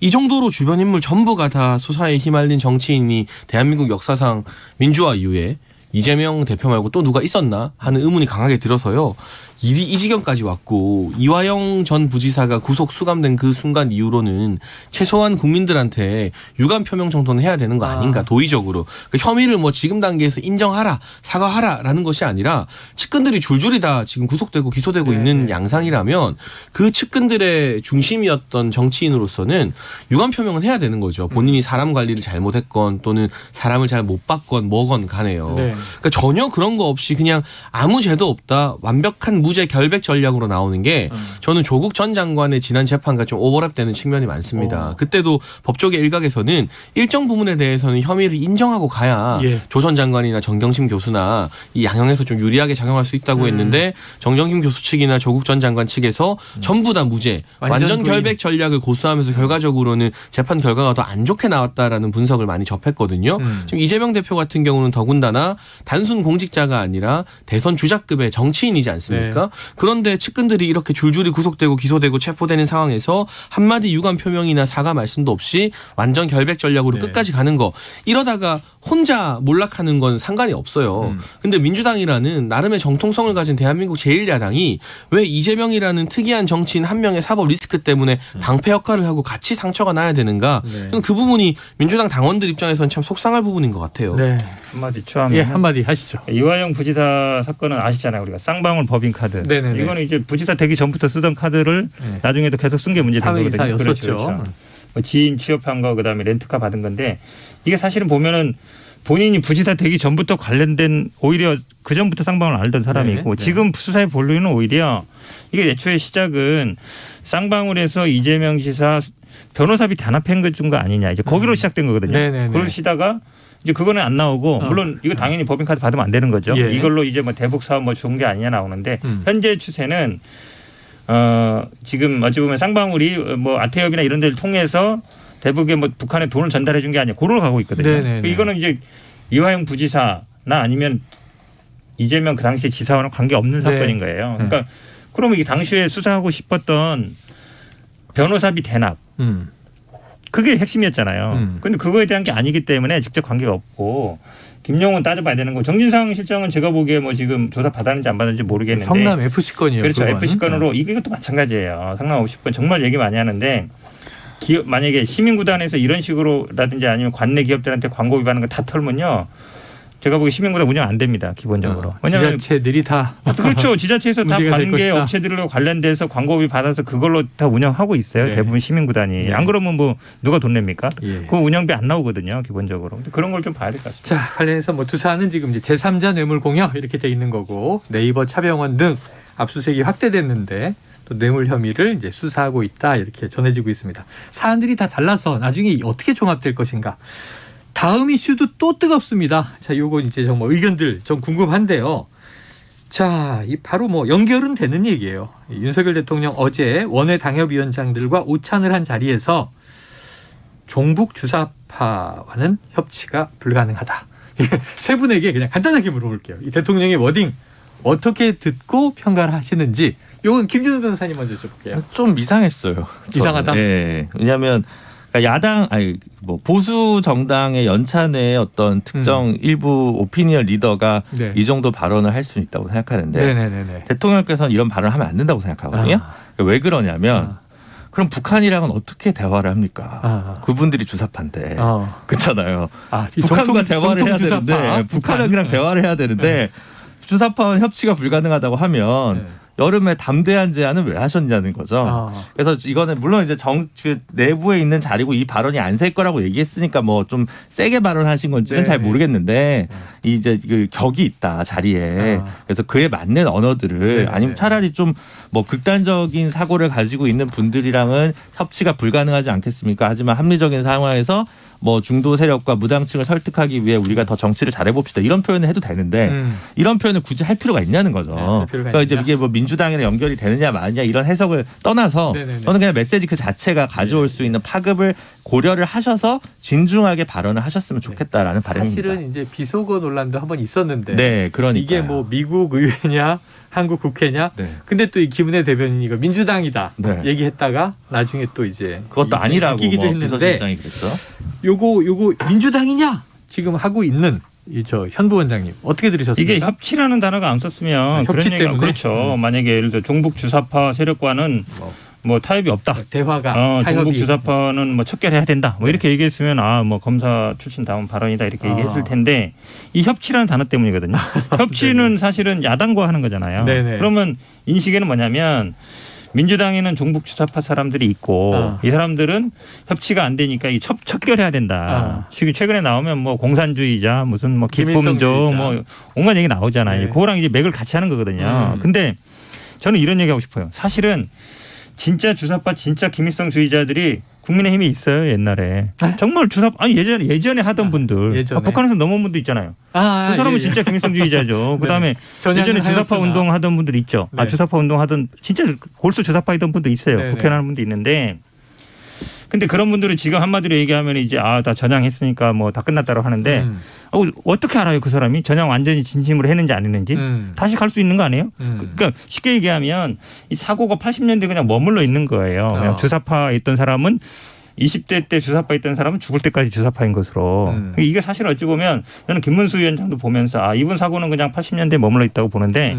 이 정도로 주변 인물 전부가 다 수사에 휘말린 정치인이 대한민국 역사상 민주화 이후에 이재명 대표 말고 또 누가 있었나 하는 의문이 강하게 들어서요. 이 지경까지 왔고 이화영 전 부지사가 구속 수감된 그 순간 이후로는 최소한 국민들한테 유감 표명 정도는 해야 되는 거 아닌가 도의적으로. 그러니까 혐의를 뭐 지금 단계에서 인정하라 사과하라라는 것이 아니라 측근들이 줄줄이 다 지금 구속되고 기소되고 있는 양상이라면 그 측근들의 중심이었던 정치인으로서는 유감 표명은 해야 되는 거죠. 본인이 사람 관리를 잘못했건 또는 사람을 잘 못 봤건 뭐건 간에요. 그러니까 전혀 그런 거 없이 그냥 아무 죄도 없다 완벽한 무죄 결백 전략으로 나오는 게 저는 조국 전 장관의 지난 재판과 좀 오버랩되는 측면이 많습니다. 그때도 법조계 일각에서는 일정 부분에 대해서는 혐의를 인정하고 가야 조 전 장관이나 정경심 교수나 이 양형에서 좀 유리하게 작용할 수 있다고 했는데 정경심 교수 측이나 조국 전 장관 측에서 전부 다 무죄 완전 결백 전략을 고수하면서 결과적으로는 재판 결과가 더 안 좋게 나왔다라는 분석을 많이 접했거든요. 지금 이재명 대표 같은 경우는 더군다나 단순 공직자가 아니라 대선 주자급의 정치인이지 않습니까? 그런데 측근들이 이렇게 줄줄이 구속되고 기소되고 체포되는 상황에서 한마디 유감 표명이나 사과 말씀도 없이 완전 결백 전략으로 끝까지 가는 거 이러다가 혼자 몰락하는 건 상관이 없어요. 근데 민주당이라는 나름의 정통성을 가진 대한민국 제1야당이 왜 이재명이라는 특이한 정치인 한 명의 사법 리스크 때문에 방패 역할을 하고 같이 상처가 나야 되는가? 그 부분이 민주당 당원들 입장에서는 참 속상할 부분인 것 같아요. 한마디 추하면 한마디 하시죠. 이화영 부지사 사건은 아시잖아요. 우리가 쌍방울 법인카드. 이거는 이제 부지사 되기 전부터 쓰던 카드를 나중에도 계속 쓴 게 문제된 거거든요. 그렇죠. 뭐 지인 취업한 거 그다음에 렌트카 받은 건데 이게 사실은 보면은 본인이 부지사 되기 전부터 관련된 오히려 그 전부터 쌍방울 알던 사람이고 지금 수사의 본론은 오히려 이게 애초에 시작은 쌍방울에서 이재명 지사 변호사비 단합한 준 거 아니냐 이제 거기로 시작된 거거든요. 그러시다가 이제 그거는 안 나오고 물론 이거 당연히 법인카드 받으면 안 되는 거죠. 이걸로 이제 뭐 대북 사업 뭐 좋은 게 아니냐 나오는데 현재 추세는 지금 어찌 보면 쌍방울이 뭐 아태협이나 이런 데를 통해서 대북에 뭐 북한에 돈을 전달해 준 게 아니라 고로 가고 있거든요. 이거는 이제 이화영 부지사나 아니면 이재명 그 당시 지사와는 관계 없는 사건인 거예요. 그러니까 그러면 이 당시에 수사하고 싶었던 변호사비 대납 그게 핵심이었잖아요. 그런데 그거에 대한 게 아니기 때문에 직접 관계가 없고 김용은 따져봐야 되는 거. 정진상 실장은 제가 보기에 뭐 지금 조사 받았는지 안 받았는지 모르겠는데 성남 FC 건이에요. 그렇죠. 그거는. FC 건으로 이것도 마찬가지예요. 성남 FC 건 정말 얘기 많이 하는데 기업 만약에 시민구단에서 이런 식으로라든지 아니면 관내 기업들한테 광고 위반하는 거 다 털면요. 제가 보기 시민구단 운영 안 됩니다. 기본적으로. 왜냐하면 지자체들이 다 그렇죠. 지자체에서 다 관계 업체들로 관련돼서 광고비 받아서 그걸로 다 운영하고 있어요. 대부분 시민구단이. 안 그러면 뭐 누가 돈 냅니까? 그 운영비 안 나오거든요. 기본적으로. 그런 걸 좀 봐야 될 것 같습니다. 자, 관련해서 뭐 투사는 지금 이제 제3자 뇌물 공여 이렇게 돼 있는 거고 네이버 차병원 등 압수수색이 확대됐는데 또 뇌물 혐의를 이제 수사하고 있다 이렇게 전해지고 있습니다. 사안들이 다 달라서 나중에 어떻게 종합될 것인가. 다음 이슈도 또 뜨겁습니다. 자, 요거 이제 정말 의견들 좀 궁금한데요. 자, 이 바로 뭐 연결은 되는 얘기예요. 윤석열 대통령 어제 원외 당협위원장들과 오찬을 한 자리에서 종북 주사파와는 협치가 불가능하다. 세 분에게 그냥 간단하게 물어볼게요. 이 대통령의 워딩 어떻게 듣고 평가를 하시는지. 이건 김준호 변호사님 먼저 여쭤볼게요. 좀 이상했어요. 이상하다? 네. 왜냐하면 야당 뭐 보수 정당의 연찬의 어떤 특정 일부 오피니언 리더가 이 정도 발언을 할 수 있다고 생각하는데 대통령께서는 이런 발언을 하면 안 된다고 생각하거든요. 왜 그러냐면 그럼 북한이랑은 어떻게 대화를 합니까? 그분들이 주사파인데 그렇잖아요. 북한과 대화를 해야 되는데 북한이랑 대화를 해야 되는데 주사파와 협치가 불가능하다고 하면 여름에 담대한 제안은 왜 하셨냐는 거죠. 그래서 이거는 물론 이제 그 내부에 있는 자리고 이 발언이 안 셀 거라고 얘기했으니까 뭐 좀 세게 발언하신 건지는 잘 모르겠는데 이제 그 격이 있다 자리에. 그래서 그에 맞는 언어들을 아니면 차라리 좀 뭐 극단적인 사고를 가지고 있는 분들이랑은 협치가 불가능하지 않겠습니까? 하지만 합리적인 상황에서 뭐 중도 세력과 무당층을 설득하기 위해 우리가 더 정치를 잘해봅시다 이런 표현을 해도 되는데 이런 표현을 굳이 할 필요가 있냐는 거죠. 그러니까 이제 이게 뭐 민주당이랑 연결이 되느냐 마느냐 이런 해석을 떠나서 저는 그냥 메시지 그 자체가 가져올 수 있는 파급을 고려를 하셔서 진중하게 발언을 하셨으면 좋겠다라는 바람입니다. 사실은 이제 비속어 논란도 한번 있었는데 네, 그러니까 이게 뭐 미국 의회냐 한국 국회냐 근데 또 이 김은혜 대변인이 이거 민주당이다 얘기했다가 나중에 또 이제 그것도 아니라고 바뀌기도 뭐 했는데 비서실장이 그랬죠. 요거 민주당이냐 지금 하고 있는 저 현 부원장님 어떻게 들으셨습니까? 이게 협치라는 단어가 안 썼으면 협치 그런 얘기가 때문에 그렇죠. 만약에 예를 들어 종북 주사파 세력과는 뭐 타협이 없다. 대화가 종북 주사파는 뭐 척결해야 된다. 뭐 이렇게 얘기했으면 뭐 검사 출신 다운 발언이다 이렇게 얘기했을 텐데 이 협치라는 단어 때문이거든요. 협치는 사실은 야당과 하는 거잖아요. 그러면 인식에는 뭐냐면 민주당에는 종북 주사파 사람들이 있고 이 사람들은 협치가 안 되니까 이 척결해야 된다. 최근에 나오면 뭐 공산주의자 무슨 뭐 기쁨조 뭐 온갖 얘기 나오잖아요. 그거랑 이제 맥을 같이 하는 거거든요. 근데 저는 이런 얘기하고 싶어요. 사실은 진짜 주사파 진짜 김일성주의자들이 국민의힘에 있어요. 옛날에 정말 주사파 예전에 하던 분들 북한에서 넘어온 분도 있잖아요. 그 사람은 진짜 김일성주의자죠. 그다음에 예전에 주사파 운동 하던 분들 있죠. 주사파 운동 하던 진짜 골수 주사파이던 분도 있어요. 국회의원 분도 있는데 근데 그런 분들은 지금 한마디로 얘기하면 이제 다 전향했으니까 뭐 다 끝났다고 하는데 어떻게 알아요 그 사람이 전향 완전히 진심으로 했는지 안 했는지 다시 갈 수 있는 거 아니에요? 그러니까 쉽게 얘기하면 이 사고가 80년대 그냥 머물러 있는 거예요. 그냥 주사파에 있던 사람은 20대 때 주사파 있던 사람은 죽을 때까지 주사파인 것으로. 이게 사실 어찌 보면 저는 김문수 위원장도 보면서 이분 사고는 그냥 80년대에 머물러 있다고 보는데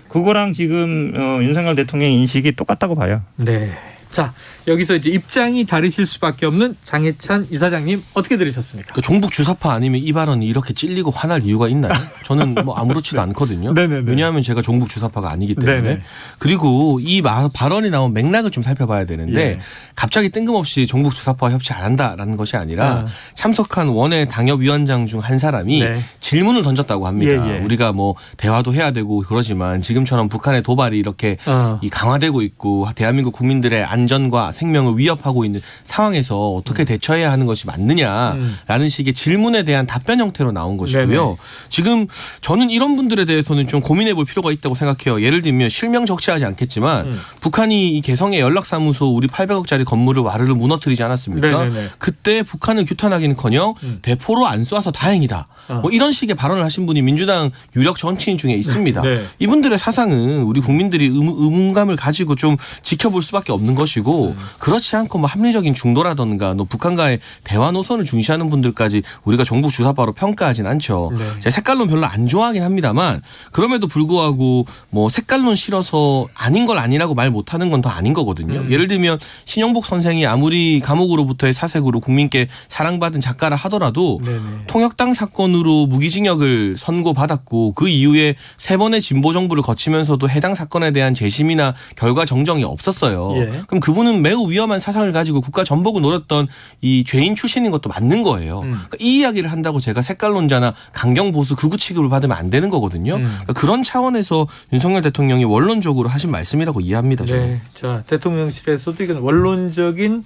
그거랑 지금 윤석열 대통령의 인식이 똑같다고 봐요. 네. 자, 여기서 이제 입장이 다르실 수밖에 없는 장해찬 이사장님 어떻게 들으셨습니까? 그 종북 주사파 아니면 이 발언이 이렇게 찔리고 화날 이유가 있나요? 저는 뭐 아무렇지도 않거든요. 왜냐하면 제가 종북 주사파가 아니기 때문에. 그리고 이 발언이 나온 맥락을 좀 살펴봐야 되는데 갑자기 뜬금없이 종북 주사파와 협치 안 한다라는 것이 아니라 참석한 원외 당협위원장 중 한 사람이 질문을 던졌다고 합니다. 우리가 뭐 대화도 해야 되고 그러지만 지금처럼 북한의 도발이 이렇게 이 강화되고 있고 대한민국 국민들의 안전과 생명을 위협하고 있는 상황에서 어떻게 대처해야 하는 것이 맞느냐라는 식의 질문에 대한 답변 형태로 나온 것이고요. 지금 저는 이런 분들에 대해서는 좀 고민해 볼 필요가 있다고 생각해요. 예를 들면 실명 적시하지 않겠지만 북한이 이 개성의 연락사무소 우리 800억짜리 건물을 와르르 무너뜨리지 않았습니까? 그때 북한을 규탄하기는커녕 대포로 안 쏴서 다행이다. 뭐 이런 식의 발언을 하신 분이 민주당 유력 정치인 중에 있습니다. 이분들의 사상은 우리 국민들이 의문감을 가지고 좀 지켜볼 수밖에 없는 것이고 그렇지 않고 뭐 합리적인 중도라든가 북한과의 대화 노선을 중시하는 분들까지 우리가 종북 주사파로 평가하진 않죠. 제가 색깔론 별로 안 좋아하긴 합니다만 그럼에도 불구하고 뭐 색깔론 싫어서 아닌 걸 아니라고 말 못하는 건 더 아닌 거거든요. 예를 들면 신영복 선생이 아무리 감옥으로부터의 사색으로 국민께 사랑받은 작가라 하더라도 통역당 사건으로 무기징역을 선고받았고 그 이후에 3번의 진보 정부를 거치면서도 해당 사건에 대한 재심이나 결과 정정이 없었어요. 그럼 그분은 매우 위험한 사상을 가지고 국가 전복을 노렸던 이 죄인 출신인 것도 맞는 거예요. 그러니까 이 이야기를 한다고 제가 색깔론자나 강경보수 극우 취급을 받으면 안 되는 거거든요. 그러니까 그런 차원에서 윤석열 대통령이 원론적으로 하신 말씀이라고 이해합니다. 저는. 자, 대통령실에서도 이건 원론적인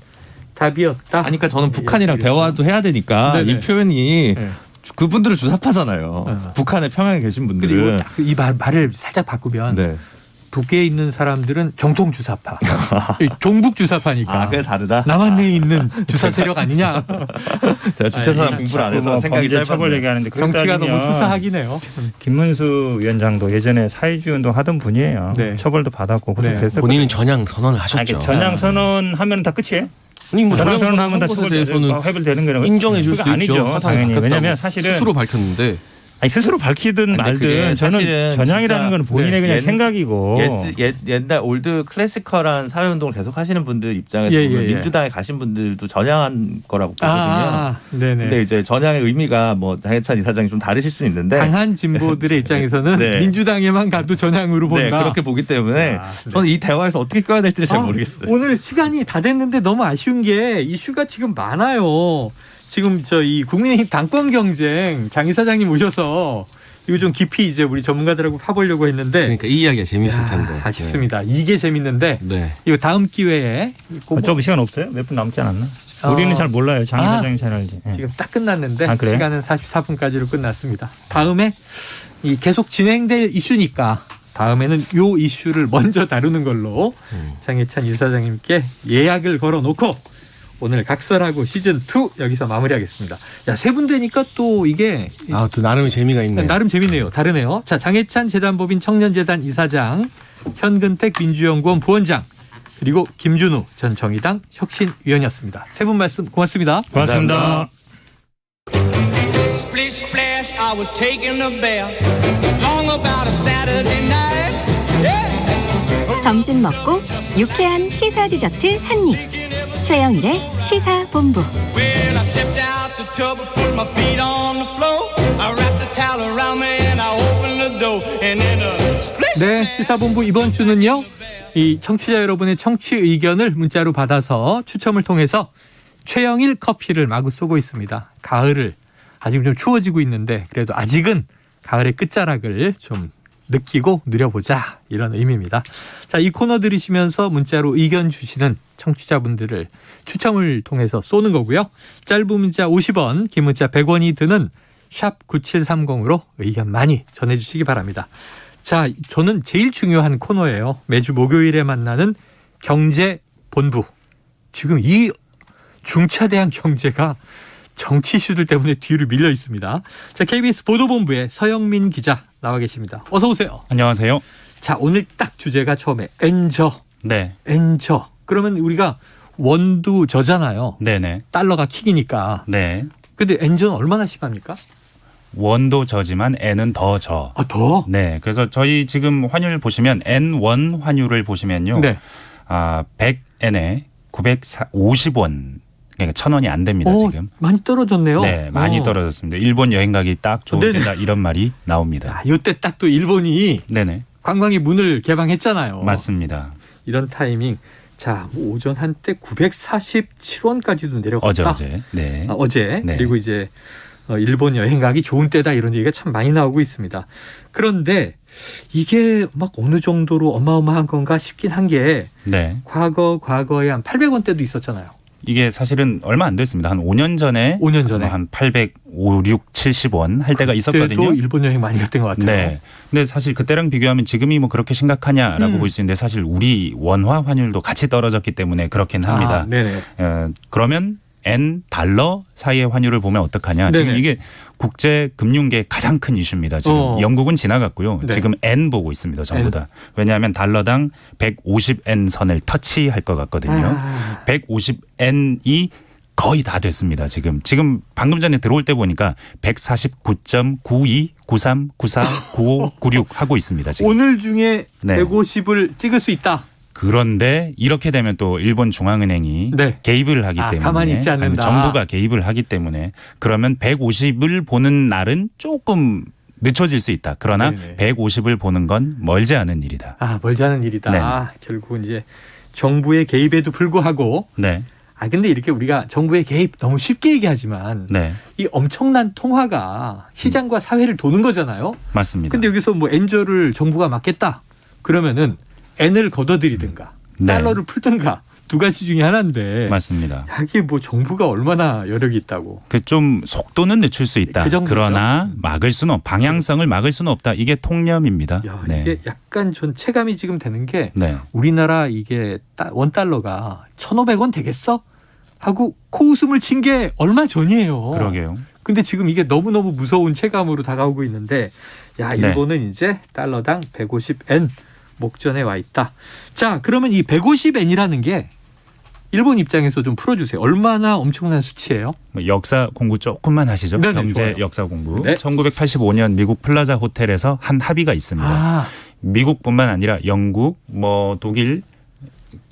답이었다. 그러니까 저는 북한이랑 대화도 해야 되니까 이 표현이 그분들은 주사파잖아요. 북한에 평양에 계신 분들은. 그리고 이 말을 살짝 바꾸면 북에 있는 사람들은 정통 주사파, 종북 주사파니까. 그게 다르다. 남한내에 있는 주사 세력 아니냐. 제가 주체사상 공부를 안 해서 생각이 짧았네. 얘기하는데 정치가 너무 수사하긴 해요. 김문수 위원장도 예전에 사회주의 운동 하던 분이에요. 처벌도 받았고. 본인은 전향 선언을 하셨죠. 전향 선언하면 다 끝이에요. 아니 뭐 전향 선언하면 다 것에 대해서는 해결되는 거는 인정해 줄 수 있죠. 사상이 왜냐하면 사실은 스스로 밝혔는데. 스스로 밝히든 말든 저는 전향이라는 건 본인의 그냥 생각이고 옛날 올드 클래시컬한 사회운동을 계속 하시는 분들 입장에서 보면 민주당에 가신 분들도 전향한 거라고 보거든요. 근데 이제 전향의 의미가 뭐 장해찬 이사장이 좀 다르실 수 있는데 강한 진보들의 입장에서는 민주당에만 가도 전향으로 본다. 그렇게 보기 때문에 저는 이 대화에서 어떻게 껴야 될지를 잘 모르겠어요. 오늘 시간이 다 됐는데 너무 아쉬운 게 이슈가 지금 많아요. 지금 이 국민의힘 당권 경쟁 장 이사장님 오셔서 이거 좀 깊이 이제 우리 전문가들하고 파보려고 했는데 그러니까 이 이야기가 재밌을 텐데 아쉽습니다. 이게 재밌는데 이거 다음 기회에 좀 시간 없어요? 몇 분 남지 않았나? 우리는 잘 몰라요. 장 이사장이 잘 알지. 지금 딱 끝났는데 그래요? 시간은 44분까지로 끝났습니다. 다음에 이 계속 진행될 이슈니까 다음에는 요 이슈를 먼저 다루는 걸로 장혜찬 이사장님께 예약을 걸어놓고 오늘 각설하고 시즌2 여기서 마무리하겠습니다. 야, 세 분 되니까 또 이게 또 나름 재미가 있네요. 나름 재밌네요. 다르네요. 자, 장혜찬 재단법인 청년재단 이사장, 현근택 민주연구원 부원장, 그리고 김준우 전 정의당 혁신위원이었습니다. 세 분 말씀 고맙습니다. 고맙습니다. Splish splash, I was taking a bath. Long about a Saturday night. Yeah. 점심 먹고 유쾌한 시사 디저트 한 입. 최영일의 시사본부. Well, I stepped out the tub and put my feet on the floor. I wrapped the towel around me and I opened the door. And then a splish. 네, 시사본부 이번 주는요. 이 청취자 여러분의 청취 의견을 문자로 받아서 추첨을 통해서 최영일 커피를 마구 쏘고 있습니다. 가을을 아직 좀 추워지고 있는데 그래도 아직은 가을의 끝자락을 좀 느끼고 누려보자 이런 의미입니다. 자, 이 코너 들으시면서 문자로 의견 주시는 청취자분들을 추첨을 통해서 쏘는 거고요. 짧은 문자 50원, 긴 문자 100원이 드는 샵 9730으로 의견 많이 전해주시기 바랍니다. 자, 저는 제일 중요한 코너예요. 매주 목요일에 만나는 경제본부. 지금 이 중차대한 경제가 정치 이슈들 때문에 뒤로 밀려 있습니다. 자, KBS 보도본부의 서영민 기자 나와 계십니다. 어서 오세요. 안녕하세요. 자, 오늘 딱 주제가 처음에 엔저. 네. 엔저. 그러면 우리가 원두저잖아요. 네네. 달러가 킥이니까. 네. 근데 엔저는 얼마나 심합니까? 원도 저지만 N은 더 저. 아, 더? 네. 그래서 저희 지금 환율 보시면 N1 환율을 보시면요. 네. 100N에 950원. 그러니까 1,000원이 안 됩니다, 지금. 많이 떨어졌네요. 네, 많이 떨어졌습니다. 일본 여행 가기 딱 좋은 네네. 때다 이런 말이 나옵니다. 이때 딱 또 일본이 네네. 관광의 문을 개방했잖아요. 맞습니다. 이런 타이밍. 자, 뭐 오전 한때 947원까지도 내려갔다. 어제. 네. 어제. 네. 그리고 이제 일본 여행 가기 좋은 때다 이런 얘기가 참 많이 나오고 있습니다. 그런데 이게 막 어느 정도로 어마어마한 건가 싶긴 한 게 네. 과거에 한 800원대도 있었잖아요. 이게 사실은 얼마 안 됐습니다. 한 5년 전에 한 805, 6, 70원 할 때가 있었거든요. 그때도 일본 여행 많이 갔던 것 같아요. 네. 근데 사실 그때랑 비교하면 지금이 뭐 그렇게 심각하냐라고 볼 수 있는데 사실 우리 원화 환율도 같이 떨어졌기 때문에 그렇긴 합니다. 네네. 그러면 N 달러 사이의 환율을 보면 어떡하냐. 네네. 지금 이게 국제 금융계 가장 큰 이슈입니다. 지금 영국은 지나갔고요. 네. 지금 N 보고 있습니다. 전부 다. 왜냐하면 달러당 150N 선을 터치할 것 같거든요. 150N이 거의 다 됐습니다. 지금 방금 전에 들어올 때 보니까 149.92, 93, 94, 95, 96 하고 있습니다. 지금. 오늘 중에 네. 150을 찍을 수 있다. 그런데 이렇게 되면 또 일본 중앙은행이 개입을 하기 때문에 가만히 있지 않는다. 정부가 개입을 하기 때문에 그러면 150을 보는 날은 조금 늦춰질 수 있다. 그러나 네네. 150을 보는 건 멀지 않은 일이다. 멀지 않은 일이다. 네. 결국은 이제 정부의 개입에도 불구하고 네. 근데 이렇게 우리가 정부의 개입 너무 쉽게 얘기하지만 네. 이 엄청난 통화가 시장과 사회를 도는 거잖아요. 맞습니다. 근데 여기서 뭐 엔저를 정부가 막겠다. 그러면은 N을 걷어들이든가 달러를 풀든가 두 가지 중에 하나인데. 맞습니다. 이게 뭐 정부가 얼마나 여력이 있다고. 그 좀 속도는 늦출 수 있다. 그 정도죠? 그러나 막을 수는 방향성을 막을 수는 없다. 이게 통념입니다. 네. 이게 약간 전 체감이 지금 되는 게 네. 우리나라 이게 원달러가 1,500원 되겠어? 하고 코웃음을 친 게 얼마 전이에요. 그러게요. 근데 지금 이게 너무너무 무서운 체감으로 다가오고 있는데 일본은 네. 이제 달러당 150엔 목전에 와 있다. 자, 그러면 이 150엔이라는 게 일본 입장에서 좀 풀어주세요. 얼마나 엄청난 수치예요? 역사 공부 조금만 하시죠. 네네, 경제 좋아요. 역사 공부. 네. 1985년 미국 플라자 호텔에서 한 합의가 있습니다. 미국뿐만 아니라 영국, 독일,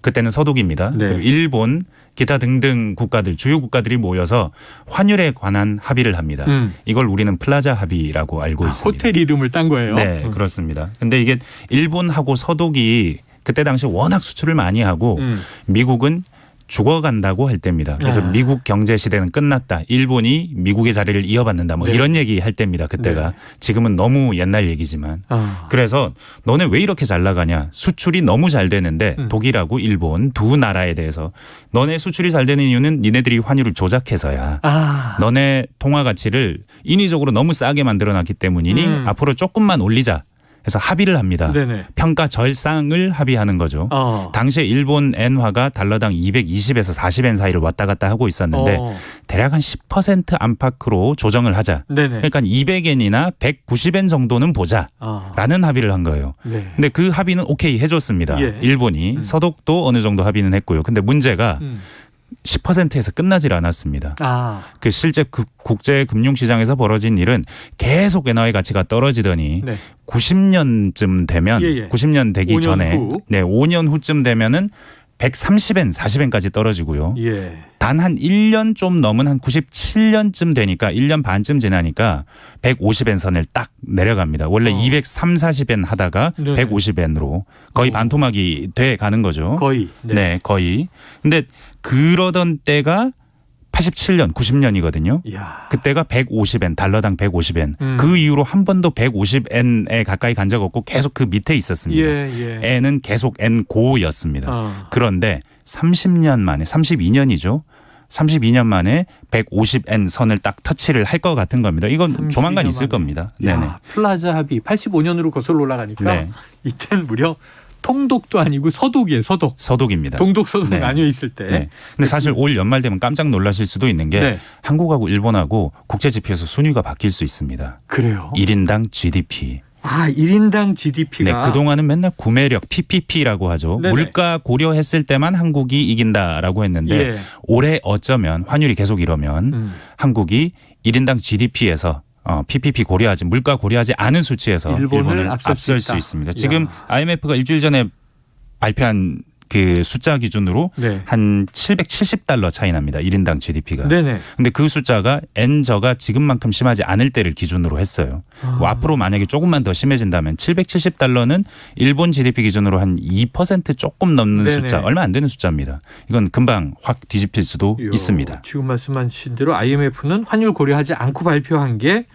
그때는 서독입니다. 네. 그리고 일본, 기타 등등 국가들, 주요 국가들이 모여서 환율에 관한 합의를 합니다. 이걸 우리는 플라자 합의라고 알고 있습니다. 호텔 이름을 딴 거예요? 네, 그렇습니다. 근데 이게 일본하고 서독이 그때 당시 워낙 수출을 많이 하고 미국은 죽어간다고 할 때입니다. 그래서 미국 경제 시대는 끝났다. 일본이 미국의 자리를 이어받는다. 뭐 이런 얘기 할 때입니다. 그때가. 지금은 너무 옛날 얘기지만. 그래서 너네 왜 이렇게 잘 나가냐. 수출이 너무 잘 되는데 독일하고 일본 두 나라에 대해서 너네 수출이 잘 되는 이유는 니네들이 환율을 조작해서야. 너네 통화 가치를 인위적으로 너무 싸게 만들어놨기 때문이니 앞으로 조금만 올리자. 그래서 합의를 합니다. 네네. 평가 절상을 합의하는 거죠. 당시에 일본 엔화가 달러당 220에서 40엔 사이를 왔다 갔다 하고 있었는데 대략 한 10% 안팎으로 조정을 하자. 네네. 그러니까 200엔이나 190엔 정도는 보자라는 합의를 한 거예요. 네. 근데 그 합의는 오케이 해줬습니다. 예. 일본이 서독도 어느 정도 합의는 했고요. 근데 문제가 10%에서 끝나질 않았습니다. 그 실제 국제 금융시장에서 벌어진 일은 계속 엔화의 가치가 떨어지더니 90년쯤 되면 90년 되기 5년 전에 후. 5년 후쯤 되면은 130엔, 40엔까지 떨어지고요. 예. 단 한 1년 좀 넘은 한 97년쯤 되니까 1년 반쯤 지나니까 150엔 선을 딱 내려갑니다. 원래 230, 40엔 하다가 150엔으로 거의 반토막이 돼 가는 거죠. 거의. 네, 거의. 근데 그러던 때가 87년, 90년이거든요. 그때가 150엔, 달러당 150엔. 그 이후로 한 번도 150엔에 가까이 간 적 없고 계속 그 밑에 있었습니다. 엔은 계속 엔 고였습니다. 그런데 30년 만에, 32년이죠. 32년 만에 150엔 선을 딱 터치를 할 것 같은 겁니다. 이건 조만간 있을 겁니다. 네네. 플라자 합의 85년으로 거슬러 올라가니까 이때는 무려 통독도 아니고 서독이에요. 서독입니다. 동독 서독 나뉘어 있을 때. 네. 근데 사실 올 연말 되면 깜짝 놀라실 수도 있는 게 한국하고 일본하고 국제 지표에서 순위가 바뀔 수 있습니다. 그래요? 1인당 GDP. 1인당 GDP가. 네, 그동안은 맨날 구매력 PPP라고 하죠. 네네. 물가 고려했을 때만 한국이 이긴다라고 했는데 올해 어쩌면 환율이 계속 이러면 한국이 1인당 GDP에서 PPP 고려하지 물가 고려하지 않은 수치에서 일본을 앞설 수 있습니다. 지금 IMF가 일주일 전에 발표한 그 숫자 기준으로 한 770달러 차이 납니다. 1인당 GDP가. 그런데 그 숫자가 엔저가 지금만큼 심하지 않을 때를 기준으로 했어요. 뭐 앞으로 만약에 조금만 더 심해진다면 770달러는 일본 GDP 기준으로 한 2% 조금 넘는 숫자, 얼마 안 되는 숫자입니다. 이건 금방 확 뒤집힐 수도 있습니다. 지금 말씀하신 대로 IMF는 환율 고려하지 않고 발표한 게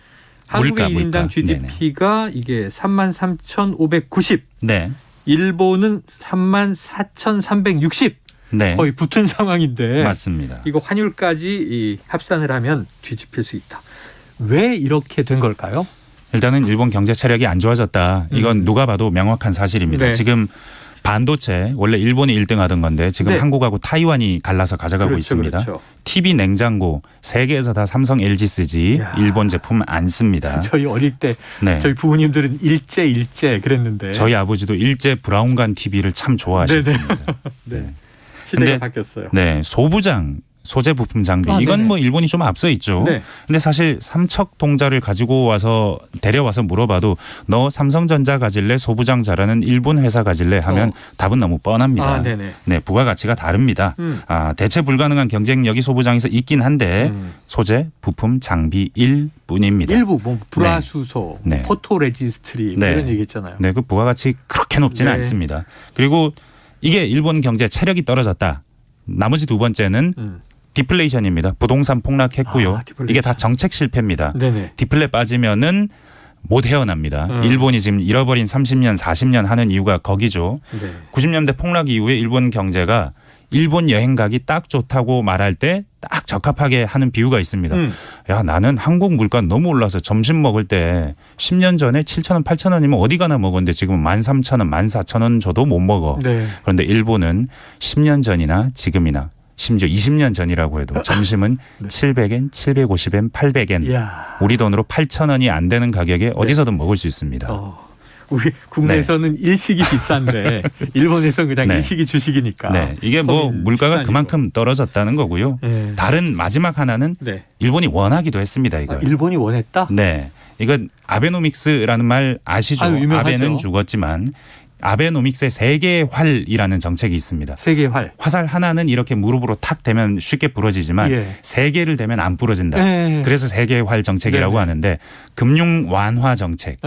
한국의 1인당 GDP가 이게 33,590. 네. 일본은 34,360. 거의 붙은 상황인데. 맞습니다. 이거 환율까지 합산을 하면 뒤집힐 수 있다. 왜 이렇게 된 걸까요? 일단은 일본 경제 체력이 안 좋아졌다. 이건 누가 봐도 명확한 사실입니다. 지금 반도체 원래 일본이 1등 하던 건데 지금 한국하고 타이완이 갈라서 가져가고 있습니다. TV 냉장고 세계에서 다 삼성 LG 쓰지 일본 제품 안 씁니다. 저희 어릴 때 저희 부모님들은 일제 그랬는데 저희 아버지도 일제 브라운관 TV를 참 좋아하셨습니다. 시대가 바뀌었어요. 네, 소부장 소재 부품 장비 이건 뭐 일본이 좀 앞서 있죠. 근데 사실 삼척 동자를 가지고 와서 데려와서 물어봐도 너 삼성전자 가질래 소부장 잘하는 일본 회사 가질래 하면 답은 너무 뻔합니다. 네, 부가가치가 다릅니다. 대체 불가능한 경쟁력이 소부장에서 있긴 한데 소재 부품 장비 일뿐입니다. 일부 뭐 불화수소, 포토레지스트리 이런 얘기했잖아요. 네, 그 부가가치 그렇게 높지는 않습니다. 그리고 이게 일본 경제 체력이 떨어졌다. 나머지 두 번째는 디플레이션입니다. 부동산 폭락했고요. 이게 다 정책 실패입니다. 디플레 빠지면은 못 헤어납니다. 일본이 지금 잃어버린 30년, 40년 하는 이유가 거기죠. 90년대 폭락 이후에 일본 경제가 일본 여행 가기 딱 좋다고 말할 때 딱 적합하게 하는 비유가 있습니다. 야, 나는 한국 물가 너무 올라서 점심 먹을 때 10년 전에 7,000원, 8,000원이면 어디 가나 먹었는데 지금은 13,000원, 14,000원 줘도 못 먹어. 그런데 일본은 10년 전이나 지금이나 심지어 20년 전이라고 해도 점심은 700엔, 750엔, 800엔 우리 돈으로 8,000원이 안 되는 가격에 어디서든 먹을 수 있습니다. 우리 국내에서는 일식이 비싼데 일본에서 그냥 일식이 주식이니까. 이게 뭐 물가가 그만큼 떨어졌다는 거고요. 다른 마지막 하나는 일본이 원하기도 했습니다. 이거. 일본이 원했다? 네. 이건 아베노믹스라는 말 아시죠? 아베는 죽었지만 아베노믹스의 세계의 활이라는 정책이 있습니다. 세계의 활. 화살 하나는 이렇게 무릎으로 탁 대면 쉽게 부러지지만 세 개를 대면 안 부러진다. 그래서 세계의 활 정책이라고 하는데 금융 완화 정책.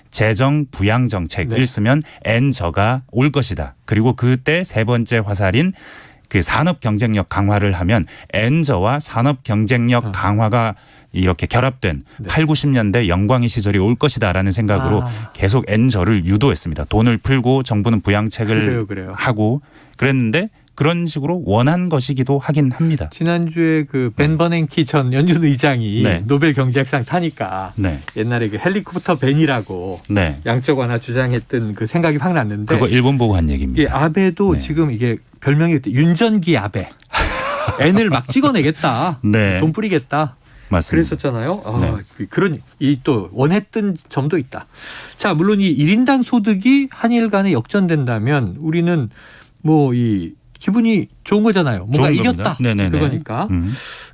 재정 부양 정책을 쓰면 엔저가 올 것이다. 그리고 그때 세 번째 화살인 그 산업 경쟁력 강화를 하면 엔저와 산업 경쟁력 강화가 이렇게 결합된 8, 90년대 영광의 시절이 올 것이다라는 생각으로 계속 엔저를 유도했습니다. 돈을 풀고 정부는 부양책을 하고 그랬는데 그런 식으로 원한 것이기도 하긴 합니다. 지난주에 그 벤 버냉키 전 연준 의장이 노벨 경제학상 타니까 옛날에 그 헬리콥터 벤이라고 양적 완화 주장했던 그 생각이 확 났는데 그거 일본 보고 한 얘기입니다. 이 아베도 지금 이게 별명이 윤전기 아베. N을 막 찍어내겠다. 돈 뿌리겠다. 맞습니다. 그랬었잖아요. 그런 이 또 원했던 점도 있다. 자, 물론 이 1인당 소득이 한일 간에 역전된다면 우리는 뭐 이 기분이 좋은 거잖아요. 뭔가 이겼다. 그거니까.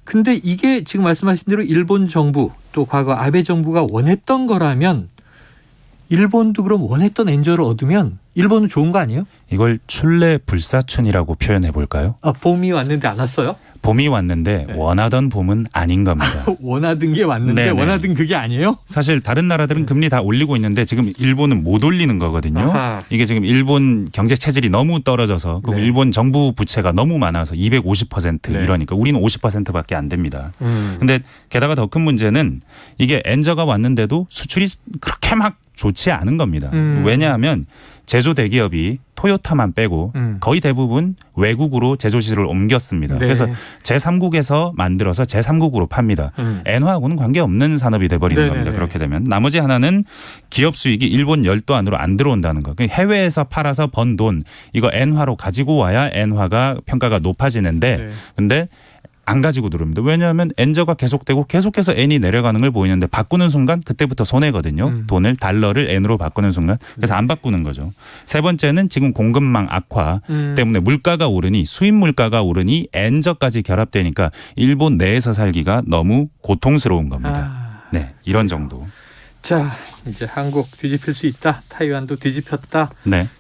근데 이게 지금 말씀하신 대로 일본 정부 또 과거 아베 정부가 원했던 거라면 일본도 그럼 원했던 엔저를 얻으면 일본은 좋은 거 아니에요? 이걸 출래 불사춘이라고 표현해 볼까요? 봄이 왔는데 안 왔어요? 봄이 왔는데 원하던 봄은 아닌 겁니다. 원하던 게 왔는데 원하던 그게 아니에요? 사실 다른 나라들은 금리 다 올리고 있는데 지금 일본은 못 올리는 거거든요. 이게 지금 일본 경제 체질이 너무 떨어져서 그리고 일본 정부 부채가 너무 많아서 250% 이러니까 우리는 50%밖에 안 됩니다. 근데 게다가 더 큰 문제는 이게 엔저가 왔는데도 수출이 그렇게 막 좋지 않은 겁니다. 왜냐하면 제조 대기업이 토요타만 빼고 거의 대부분 외국으로 제조시설을 옮겼습니다. 그래서 제3국에서 만들어서 제3국으로 팝니다. 엔화하고는 관계없는 산업이 돼버리는 겁니다. 그렇게 되면. 나머지 하나는 기업 수익이 일본 열도 안으로 안 들어온다는 거. 해외에서 팔아서 번 돈 이거 엔화로 가지고 와야 엔화가 평가가 높아지는데 근데 안 가지고 들어옵니다. 왜냐하면 엔저가 계속되고 계속해서 엔이 내려가는 걸 보이는데 바꾸는 순간 그때부터 손해거든요. 돈을 달러를 엔으로 바꾸는 순간. 그래서 안 바꾸는 거죠. 세 번째는 지금 공급망 악화 때문에 물가가 오르니 수입 물가가 오르니 엔저까지 결합되니까 일본 내에서 살기가 너무 고통스러운 겁니다. 네, 이런 정도. 자, 이제 한국 뒤집힐 수 있다. 타이완도 뒤집혔다.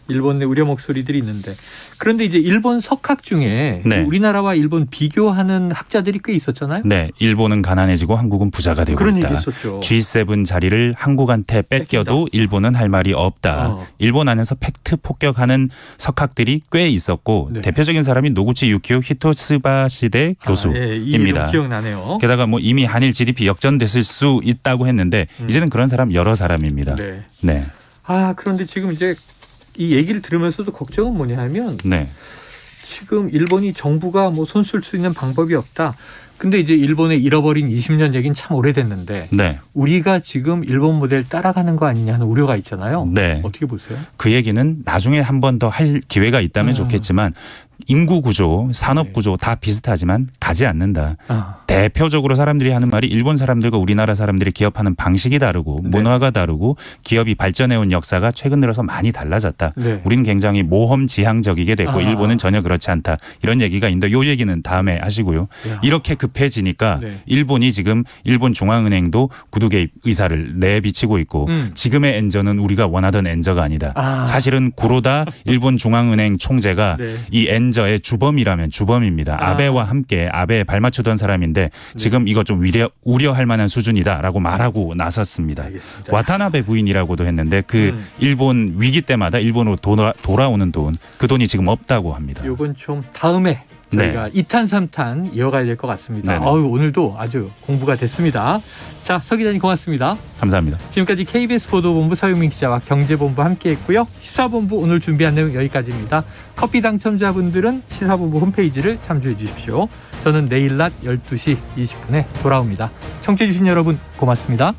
일본 내 우려 목소리들이 있는데 그런데 이제 일본 석학 중에 우리나라와 일본 비교하는 학자들이 꽤 있었잖아요. 네, 일본은 가난해지고 한국은 부자가 되고 그런 있다. 얘기 했었죠. G7 자리를 한국한테 뺏겨도 일본은 할 말이 없다. 일본 안에서 팩트 폭격하는 석학들이 꽤 있었고 대표적인 사람이 노구치 유키오 히토스바 시대 교수입니다. 기억나네요. 게다가 뭐 이미 한일 GDP 역전됐을 수 있다고 했는데 이제는 그런 사람 여러 사람입니다. 네. 그런데 지금 이제 이 얘기를 들으면서도 걱정은 뭐냐 하면 지금 일본이 정부가 뭐 손 쓸 수 있는 방법이 없다. 근데 이제 일본의 잃어버린 20년 얘기는 참 오래됐는데 우리가 지금 일본 모델 따라가는 거 아니냐 하는 우려가 있잖아요. 어떻게 보세요? 그 얘기는 나중에 한 번 더 할 기회가 있다면 좋겠지만 인구 구조, 산업 구조 다 비슷하지만 가지 않는다. 대표적으로 사람들이 하는 말이 일본 사람들과 우리나라 사람들이 기업하는 방식이 다르고 문화가 다르고 기업이 발전해온 역사가 최근 들어서 많이 달라졌다. 우리는 굉장히 모험지향적이게 됐고 일본은 전혀 그렇지 않다. 이런 얘기가 있는데 이 얘기는 다음에 하시고요. 이렇게 급해지니까 일본이 지금 일본 중앙은행도 구두 개입 의사를 내비치고 있고 지금의 엔저는 우리가 원하던 엔저가 아니다. 사실은 구로다 일본 중앙은행 총재가 이 엔저의 주범이라면 주범입니다. 아베와 함께 아베에 발맞추던 사람인데 지금 이거 좀 우려할 만한 수준이다라고 말하고 나섰습니다. 와타나베 부인이라고도 했는데 그 일본 위기 때마다 일본으로 돌아오는 돈, 그 돈이 지금 없다고 합니다. 이건 좀 다음에 저희가 2탄 3탄 이어가야 될 것 같습니다. 오늘도 아주 공부가 됐습니다. 자, 서 기자님 고맙습니다. 감사합니다. 지금까지 KBS 보도본부 서유민 기자와 경제본부 함께했고요. 시사본부 오늘 준비한 내용 여기까지입니다. 커피 당첨자분들은 시사본부 홈페이지를 참조해 주십시오. 저는 내일 낮 12시 20분에 돌아옵니다. 청취해 주신 여러분 고맙습니다.